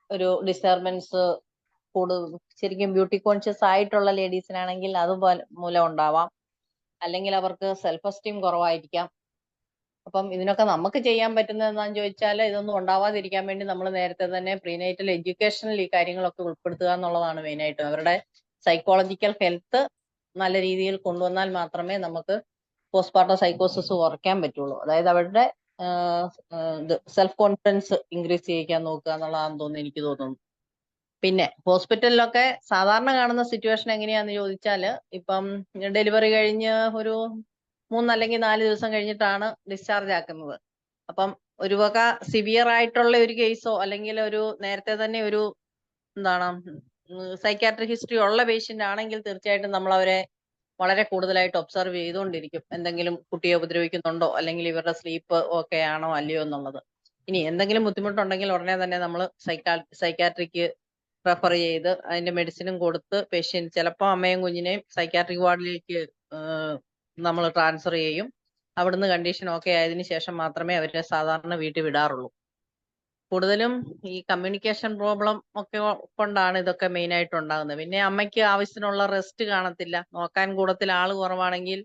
ഒരു ഡിസ്റ്റർബൻസ് ശരിക്കും ബ്യൂട്ടി കോൺഷ്യസ് ആയിട്ടുള്ള ലേഡീസിനാണെങ്കിൽ അതുപോലെ മൂലം ഉണ്ടാവാം, അല്ലെങ്കിൽ അവർക്ക് സെൽഫ് എസ്റ്റീം കുറവായിരിക്കാം. അപ്പം ഇതിനൊക്കെ നമുക്ക് ചെയ്യാൻ പറ്റുന്നത് എന്താണെന്ന് ചോദിച്ചാൽ, ഇതൊന്നും ഉണ്ടാവാതിരിക്കാൻ വേണ്ടി നമ്മൾ നേരത്തെ തന്നെ പ്രീനൈറ്റൽ എഡ്യൂക്കേഷനിൽ ഈ കാര്യങ്ങളൊക്കെ ഉൾപ്പെടുത്തുക എന്നുള്ളതാണ് മെയിനായിട്ടും. അവരുടെ സൈക്കോളജിക്കൽ ഹെൽത്ത് നല്ല രീതിയിൽ കൊണ്ടുവന്നാൽ മാത്രമേ നമുക്ക് പോസ്റ്റ്മോർട്ടം സൈക്കോസിസ് കുറയ്ക്കാൻ പറ്റുള്ളൂ. അതായത് അവരുടെ സെൽഫ് കോൺഫിഡൻസ് ഇൻക്രീസ് ചെയ്യിക്കാൻ നോക്കുക എന്നുള്ളതാണെന്ന് തോന്നുന്നു എനിക്ക് തോന്നുന്നു. പിന്നെ ഹോസ്പിറ്റലിലൊക്കെ സാധാരണ കാണുന്ന സിറ്റുവേഷൻ എങ്ങനെയാന്ന് ചോദിച്ചാൽ, ഇപ്പം ഡെലിവറി കഴിഞ്ഞ് ഒരു 3 അല്ലെങ്കിൽ 4 ദിവസം കഴിഞ്ഞിട്ടാണ് ഡിസ്ചാർജ് ആക്കുന്നത്. അപ്പം ഒരു വക സിവിയർ ആയിട്ടുള്ള ഒരു കേസോ അല്ലെങ്കിൽ ഒരു നേരത്തെ തന്നെ ഒരു സൈക്കാട്രിക് ഹിസ്റ്ററി ഉള്ള പേഷ്യന്റ് ആണെങ്കിൽ തീർച്ചയായിട്ടും നമ്മൾ അവരെ വളരെ കൂടുതലായിട്ട് ഒബ്സർവ് ചെയ്തുകൊണ്ടിരിക്കും. എന്തെങ്കിലും കുട്ടിയെ ഉപദ്രവിക്കുന്നുണ്ടോ, അല്ലെങ്കിൽ ഇവരുടെ സ്ലീപ്പ് ഓക്കെ ആണോ അല്ലയോ എന്നുള്ളത്. ഇനി എന്തെങ്കിലും ബുദ്ധിമുട്ടുണ്ടെങ്കിൽ ഉടനെ തന്നെ നമ്മൾ സൈക്കാട്രിക്ക് റെഫർ ചെയ്ത് അതിന്റെ മെഡിസിനും കൊടുത്ത് പേഷ്യന്റ്, ചിലപ്പോൾ അമ്മയും കുഞ്ഞിനെയും സൈക്കാട്രിക് വാർഡിലേക്ക് നമ്മൾ ട്രാൻസ്ഫർ ചെയ്യും. അവിടുന്ന് കണ്ടീഷൻ ഓക്കെ ആയതിനു ശേഷം മാത്രമേ അവരെ സാധാരണ വീട്ടിൽ വിടാറുള്ളൂ. കൂടുതലും ഈ കമ്മ്യൂണിക്കേഷൻ പ്രോബ്ലം ഒക്കെ കൊണ്ടാണ് ഇതൊക്കെ മെയിൻ ആയിട്ട് ഉണ്ടാകുന്നത്. പിന്നെ അമ്മയ്ക്ക് ആവശ്യത്തിനുള്ള റെസ്റ്റ് കാണത്തില്ല, നോക്കാൻ കൂടത്തിൽ ആള് കുറവാണെങ്കിൽ.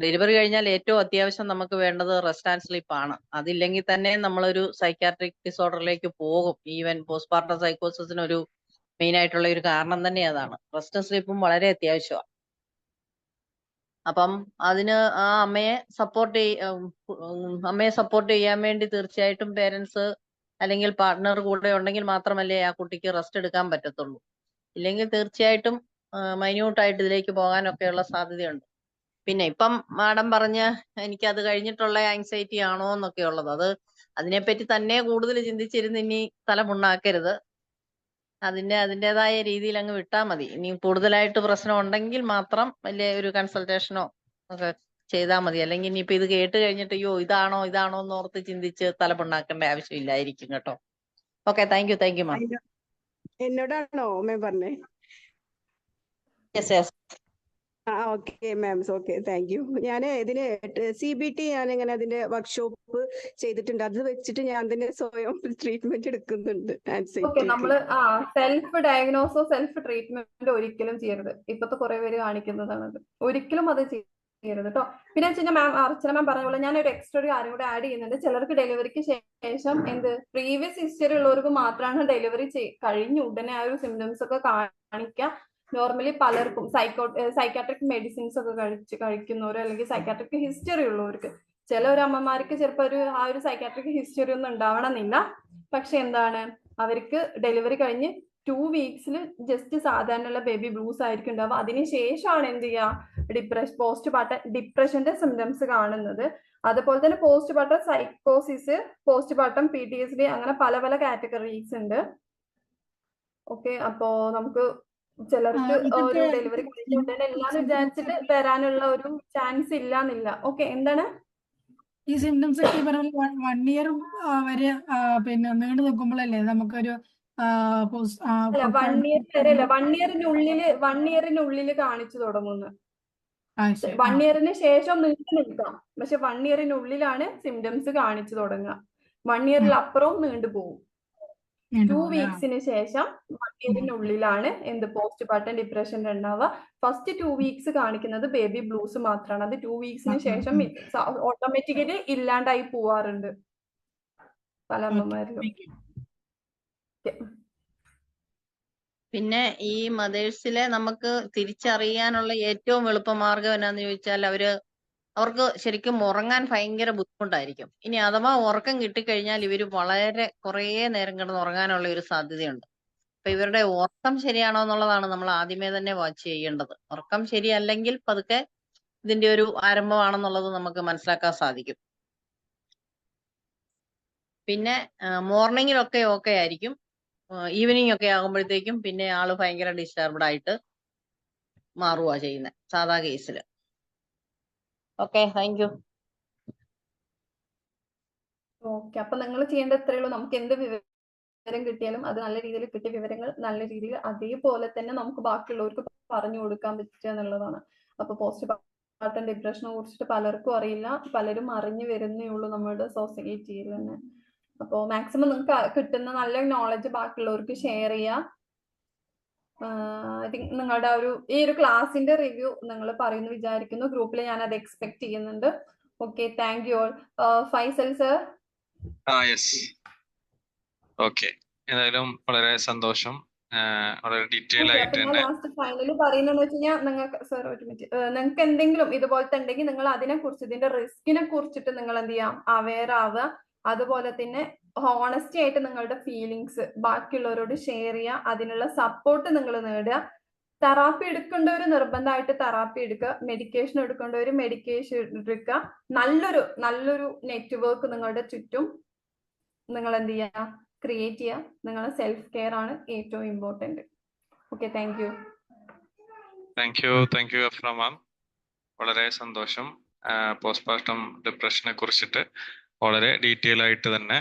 ഡെലിവറി കഴിഞ്ഞാൽ ഏറ്റവും അത്യാവശ്യം നമുക്ക് വേണ്ടത് റെസ്റ്റ് ആൻഡ് സ്ലീപ്പ് ആണ്. അതില്ലെങ്കിൽ തന്നെ നമ്മളൊരു സൈക്കാട്രിക് ഡിസോർഡറിലേക്ക് പോകും. ഈവൻ പോസ്റ്റ്മോർട്ടം സൈക്കോസിസിന് ഒരു മെയിൻ ആയിട്ടുള്ള ഒരു കാരണം തന്നെ അതാണ്. റെസ്റ്റും സ്ലീപ്പും വളരെ അത്യാവശ്യമാണ്. അപ്പം അതിന് ആ അമ്മയെ സപ്പോർട്ട് ചെയ്യാൻ വേണ്ടി തീർച്ചയായിട്ടും പേരൻസ് അല്ലെങ്കിൽ പാർട്ട്ണർ കൂടെ ഉണ്ടെങ്കിൽ മാത്രമല്ലേ ആ കുട്ടിക്ക് റെസ്റ്റ് എടുക്കാൻ പറ്റത്തുള്ളൂ. ഇല്ലെങ്കിൽ തീർച്ചയായിട്ടും മൈന്യൂട്ടായിട്ട് ഇതിലേക്ക് പോകാനൊക്കെയുള്ള സാധ്യതയുണ്ട്. പിന്നെ ഇപ്പം മാഡം പറഞ്ഞ എനിക്ക് അത് കഴിഞ്ഞിട്ടുള്ള ആങ്സൈറ്റി ആണോ എന്നൊക്കെ ഉള്ളത്, അതിനെപ്പറ്റി തന്നെ കൂടുതൽ ചിന്തിച്ചിരുന്ന് ഇനി തലമുണ്ടാക്കരുത്. അതിൻ്റെതായ രീതിയിൽ അങ്ങ് വിട്ടാ മതി. ഇനി കൂടുതലായിട്ട് പ്രശ്നം ഉണ്ടെങ്കിൽ മാത്രം വലിയ ഒരു കൺസൾട്ടേഷനോ ഒക്കെ ചെയ്താൽ മതി. അല്ലെങ്കിൽ ഇനിയിപ്പോ ഇത് കേട്ട് കഴിഞ്ഞിട്ട് അയ്യോ ഇതാണോ എന്ന് ഓർത്ത് ചിന്തിച്ച് തലമുണ്ടാക്കേണ്ട ആവശ്യമില്ലായിരിക്കും കേട്ടോ. Okay, thank you ma'am. എന്നോടാണോ മാം പറഞ്ഞേ? Yes. Okay ma'am, okay, thank you. ഞാൻ ഇതിന് CBT ഞാൻ ഇങ്ങനെ അതിന്റെ വർക്ക്ഷോപ്പ് ചെയ്തിട്ടുണ്ട്. അത് വെച്ചിട്ട് ഞാൻ തന്നെ സ്വയം ട്രീറ്റ്മെന്റ് എടുക്കുന്നുണ്ട് ഓക്കെ, ആൻസൈറ്റിക്ക്. നമ്മള് സെൽഫ് ഡയഗ്നോസോ സെൽഫ് ട്രീറ്റ്മെന്റ് ഒരിക്കലും ചെയ്യരുത്. ഇപ്പത്തെ കുറെ പേര് കാണിക്കുന്നതാണത്. ഒരിക്കലും അത് ചെയ്യരുത് കേട്ടോ. പിന്നെ വെച്ച് കഴിഞ്ഞാൽ അർച്ചന മാം പറഞ്ഞ പോലെ ഞാൻ ഒരു എക്സ്ട്രാ ഒരു കാര്യം കൂടെ ആഡ് ചെയ്യുന്നുണ്ട്. ചിലർക്ക് ഡെലിവറിക്ക് ശേഷം പ്രീവിയസ് ഹിസ്റ്ററി ഉള്ളവർക്ക് മാത്രമാണ് ഡെലിവറി കഴിഞ്ഞ ഉടനെ ആ ഒരു സിംറ്റംസ് ഒക്കെ കാണിക്കുക. നോർമലി പലർക്കും സൈക്കാട്രിക് മെഡിസിൻസ് ഒക്കെ കഴിക്കുന്നവരോ അല്ലെങ്കിൽ സൈക്കാട്രിക് ഹിസ്റ്ററി ഉള്ളവർക്ക്, ചില ഒരു അമ്മമാർക്ക് ചിലപ്പോൾ ആ ഒരു സൈക്കാട്രിക് ഹിസ്റ്ററി ഒന്നും ഉണ്ടാവണമെന്നില്ല. പക്ഷെ അവർക്ക് ഡെലിവറി കഴിഞ്ഞ് 2 വീക്സിൽ ജസ്റ്റ് സാധാരണയുള്ള ബേബി ബ്ലൂസ് ആയിരിക്കും ഉണ്ടാവുക. അതിനുശേഷമാണ് പോസ്റ്റ് പാർട്ടം ഡിപ്രഷന്റെ സിംറ്റംസ് കാണുന്നത്. അതുപോലെ തന്നെ പോസ്റ്റ് പാർട്ടം സൈക്കോസിസ്, പോസ്റ്റ് പാർട്ടം PTSD, അങ്ങനെ പല പല കാറ്റഗറീസ് ഉണ്ട്. ഓക്കെ, അപ്പോ നമുക്ക് ചിലർക്ക് ഒരു ഡെലിവറി കഴിഞ്ഞ ഉടനെ എല്ലാം വിചാരിച്ചിട്ട് വരാനുള്ള ഒരു ചാൻസ് ഇല്ലാന്നില്ല. ഓക്കെ, എന്താണ് ഈ സിംറ്റംസ് ഒക്കെ ഈ പറഞ്ഞ 1 ഇയർ വരെ പിന്നെ നീണ്ടു നിൽക്കുമ്പോഴല്ലേ നമുക്കൊരു അല്ല 1 ഇയർ വരെയല്ല, 1 ഇയറിനുള്ളില് കാണിച്ചു തുടങ്ങുന്നു. 1 ഇയറിന് ശേഷം നീണ്ടു നിൽക്കാം, പക്ഷെ 1 ഇയറിനുള്ളിലാണ് സിംറ്റംസ് കാണിച്ചു തുടങ്ങുക. 1 ഇയറിൽ അപ്പുറവും നീണ്ടു പോകും. 2 വീക്സിന് ശേഷം 1 ഇയറിനുള്ളിലാണ് പോസ്റ്റ് പാർട്ടം ഡിപ്രഷൻ ഉണ്ടാവുക. ഫസ്റ്റ് 2 വീക്സ് കാണിക്കുന്നത് ബേബി ബ്ലൂസ് മാത്രമാണ്. അത് 2 വീക്സിന് ശേഷം ഓട്ടോമാറ്റിക്കലി ഇല്ലാണ്ടായി പോവാറുണ്ട് പല അമ്മമാരിലും. പിന്നെ ഈ മദേഴ്സിലെ നമുക്ക് തിരിച്ചറിയാനുള്ള ഏറ്റവും എളുപ്പമാർഗം എന്നാന്ന് ചോദിച്ചാൽ അവർക്ക് ശരിക്കും ഉറങ്ങാൻ ഭയങ്കര ബുദ്ധിമുട്ടായിരിക്കും. ഇനി അഥവാ ഉറക്കം കിട്ടിക്കഴിഞ്ഞാൽ ഇവര് വളരെ കുറേ നേരം കിടന്ന് ഉറങ്ങാനുള്ള ഒരു സാധ്യതയുണ്ട്. അപ്പൊ ഇവരുടെ ഉറക്കം ശരിയാണോ എന്നുള്ളതാണ് നമ്മൾ ആദ്യമേ തന്നെ വാച്ച് ചെയ്യേണ്ടത്. ഉറക്കം ശരിയല്ലെങ്കിൽ പതുക്കെ ഇതിന്റെ ഒരു ആരംഭമാണെന്നുള്ളത് നമുക്ക് മനസ്സിലാക്കാൻ സാധിക്കും. പിന്നെ മോർണിംഗിലൊക്കെ ഓക്കെ ആയിരിക്കും, ഈവനിങ് ഒക്കെ ആകുമ്പോഴത്തേക്കും പിന്നെ ആള് ഭയങ്കര ഡിസ്റ്റർബ്ഡ് ആയിട്ട് മാറുക ചെയ്യുന്നത് സാധാ കേസിൽ. Okay, thank U. ഓക്കെ, അപ്പൊ നിങ്ങൾ ചെയ്യേണ്ട ഇത്രയേ ഉള്ളൂ. നമുക്ക് എന്ത് വിവരം കിട്ടിയാലും അത് നല്ല രീതിയിൽ കിട്ടിയ വിവരങ്ങൾ നല്ല രീതിയിൽ അതേപോലെ തന്നെ നമുക്ക് ബാക്കിയുള്ളവർക്ക് പറഞ്ഞു കൊടുക്കാൻ പറ്റുക എന്നുള്ളതാണ്. അപ്പൊ പോസ്റ്റ് പാർട്ടം ഡിപ്രഷനെ കുറിച്ചിട്ട് പലർക്കും അറിയില്ല, പലരും അറിഞ്ഞു വരുന്നേ ഉള്ളൂ നമ്മുടെ സൊസൈറ്റിയിൽ തന്നെ. അപ്പോൾ മാക്സിമം നിങ്ങൾക്ക് കിട്ടുന്ന നല്ല നോളജ് ബാക്കിയുള്ളവർക്ക് ഷെയർ ചെയ്യുക. ഐ തിങ്ക് നിങ്ങളുടെ ഈ ഒരു ക്ലാസിന്റെ റിവ്യൂ നിങ്ങൾ പറയുന്നു വിചാരിക്കുന്നു. ഗ്രൂപ്പിൽ ഞാൻ അത് എക്സ്പെക്ട് ചെയ്യുന്നുണ്ട്. Okay, thank you all. Faisal sir. Yes, okay, ഏതായാലും വളരെ സന്തോഷം. വളരെ ഡീറ്റെയിൽ ആയിട്ട് തന്നെ ലാസ്റ്റ് ഫൈനലി പറയുന്നത് വെച്ച് കഴിഞ്ഞാൽ നിങ്ങൾക്ക് സർ ഒരു മിനിറ്റ്, നിങ്ങൾക്ക് എന്തെങ്കിലും ഇതുപോലത്തെ ഉണ്ടെങ്കിൽ നിങ്ങൾ അതിനെ കുറിച്ച് ഇതിന്റെ റിസ്കിനെ കുറിച്ചിട്ട് നിങ്ങൾ എന്ത് ചെയ്യാം, അവെയർ ആവുക. അതുപോലെ തന്നെ ഹോണസ്റ്റി ആയിട്ട് നിങ്ങളുടെ ഫീലിങ്സ് ബാക്കിയുള്ളവരോട് ഷെയർ ചെയ്യുക. അതിനുള്ള സപ്പോർട്ട് നിങ്ങൾ നേടുക. തെറാപ്പി എടുക്കേണ്ടവർ നിർബന്ധമായിട്ട് തെറാപ്പി എടുക്കുക. മെഡിക്കേഷൻ എടുക്കേണ്ടവർ മെഡിക്കേഷൻ എടുക്കുക. നല്ലൊരു നെറ്റ്വർക്ക് നിങ്ങളുടെ ചുറ്റും നിങ്ങൾ എന്ത് ചെയ്യുക, ക്രിയേറ്റ് ചെയ്യുക. നിങ്ങളുടെ സെൽഫ് കെയർ ആണ് ഏറ്റവും important. Okay, thank you. Thank you Afra ma'am. വളരെ സന്തോഷം. പോസ്റ്റ്മോർട്ടം ഡിപ്രഷനെ കുറിച്ചിട്ട് വളരെ ഡീറ്റെയിൽ ആയിട്ട് തന്നെ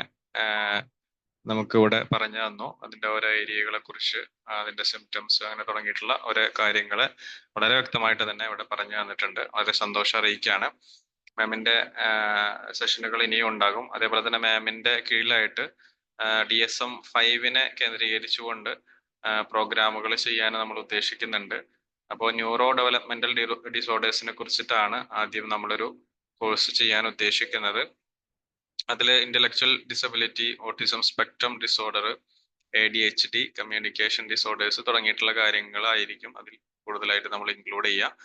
നമുക്ക് ഇവിടെ പറഞ്ഞു തന്നു. അതിന്റെ ഓരോ ഏരിയകളെ കുറിച്ച്, അതിന്റെ സിംറ്റംസ്, അങ്ങനെ തുടങ്ങിയിട്ടുള്ള ഓരോ കാര്യങ്ങള് വളരെ വ്യക്തമായിട്ട് തന്നെ ഇവിടെ പറഞ്ഞു തന്നിട്ടുണ്ട്. വളരെ സന്തോഷം അറിയിക്കുകയാണ്. മാമിന്റെ സെഷനുകൾ ഇനിയും ഉണ്ടാകും. അതേപോലെ തന്നെ മാമിന്റെ കീഴിലായിട്ട് DSM 5 കേന്ദ്രീകരിച്ചുകൊണ്ട് പ്രോഗ്രാമുകൾ ചെയ്യാൻ നമ്മൾ ഉദ്ദേശിക്കുന്നുണ്ട്. അപ്പോൾ ന്യൂറോ ഡെവലപ്മെന്റൽ ഡിസോർഡേഴ്സിനെ കുറിച്ചിട്ടാണ് ആദ്യം നമ്മളൊരു കോഴ്സ് ചെയ്യാൻ ഉദ്ദേശിക്കുന്നത്. അതിൽ intellectual disability, autism spectrum disorder, ADHD, communication disorders തുടങ്ങിയിട്ടുള്ള കാര്യങ്ങളായിരിക്കും അതിൽ കൂടുതലായിട്ട് നമ്മൾ ഇൻക്ലൂഡ് ചെയ്യുക.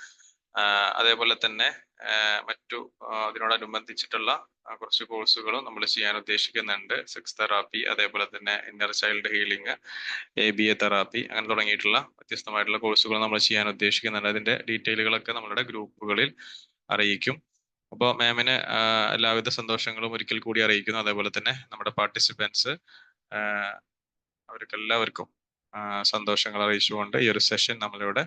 അതേപോലെ തന്നെ മറ്റു അതിനോടനുബന്ധിച്ചിട്ടുള്ള കുറച്ച് കോഴ്സുകളും നമ്മൾ ചെയ്യാൻ ഉദ്ദേശിക്കുന്നുണ്ട്. സെക്സ് തെറാപ്പി, അതേപോലെ തന്നെ inner child healing, ABA therapy, അങ്ങനെ തുടങ്ങിയിട്ടുള്ള വ്യത്യസ്തമായിട്ടുള്ള കോഴ്സുകൾ നമ്മൾ ചെയ്യാൻ ഉദ്ദേശിക്കുന്നുണ്ട്. അതിന്റെ ഡീറ്റെയിലുകളൊക്കെ നമ്മളുടെ ഗ്രൂപ്പുകളിൽ അറിയിക്കും. അപ്പോൾ മാമിന് എല്ലാവിധ സന്തോഷങ്ങളും ഒരിക്കൽ കൂടി അറിയിക്കുന്നു. അതേപോലെ തന്നെ നമ്മുടെ പാർട്ടിസിപ്പൻസ് അവർക്കെല്ലാവർക്കും സന്തോഷങ്ങൾ അറിയിച്ചുകൊണ്ട് ഈ ഒരു സെഷൻ നമ്മളിവിടെ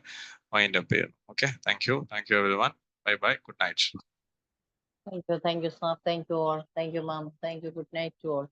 വൈൻഡ് അപ്പ് ചെയ്യുന്നു. Okay, thank U everyone. Bye bye, good night. Thank you, sir. Thank you all. Thank you, ma'am. Thank you. Good night to all.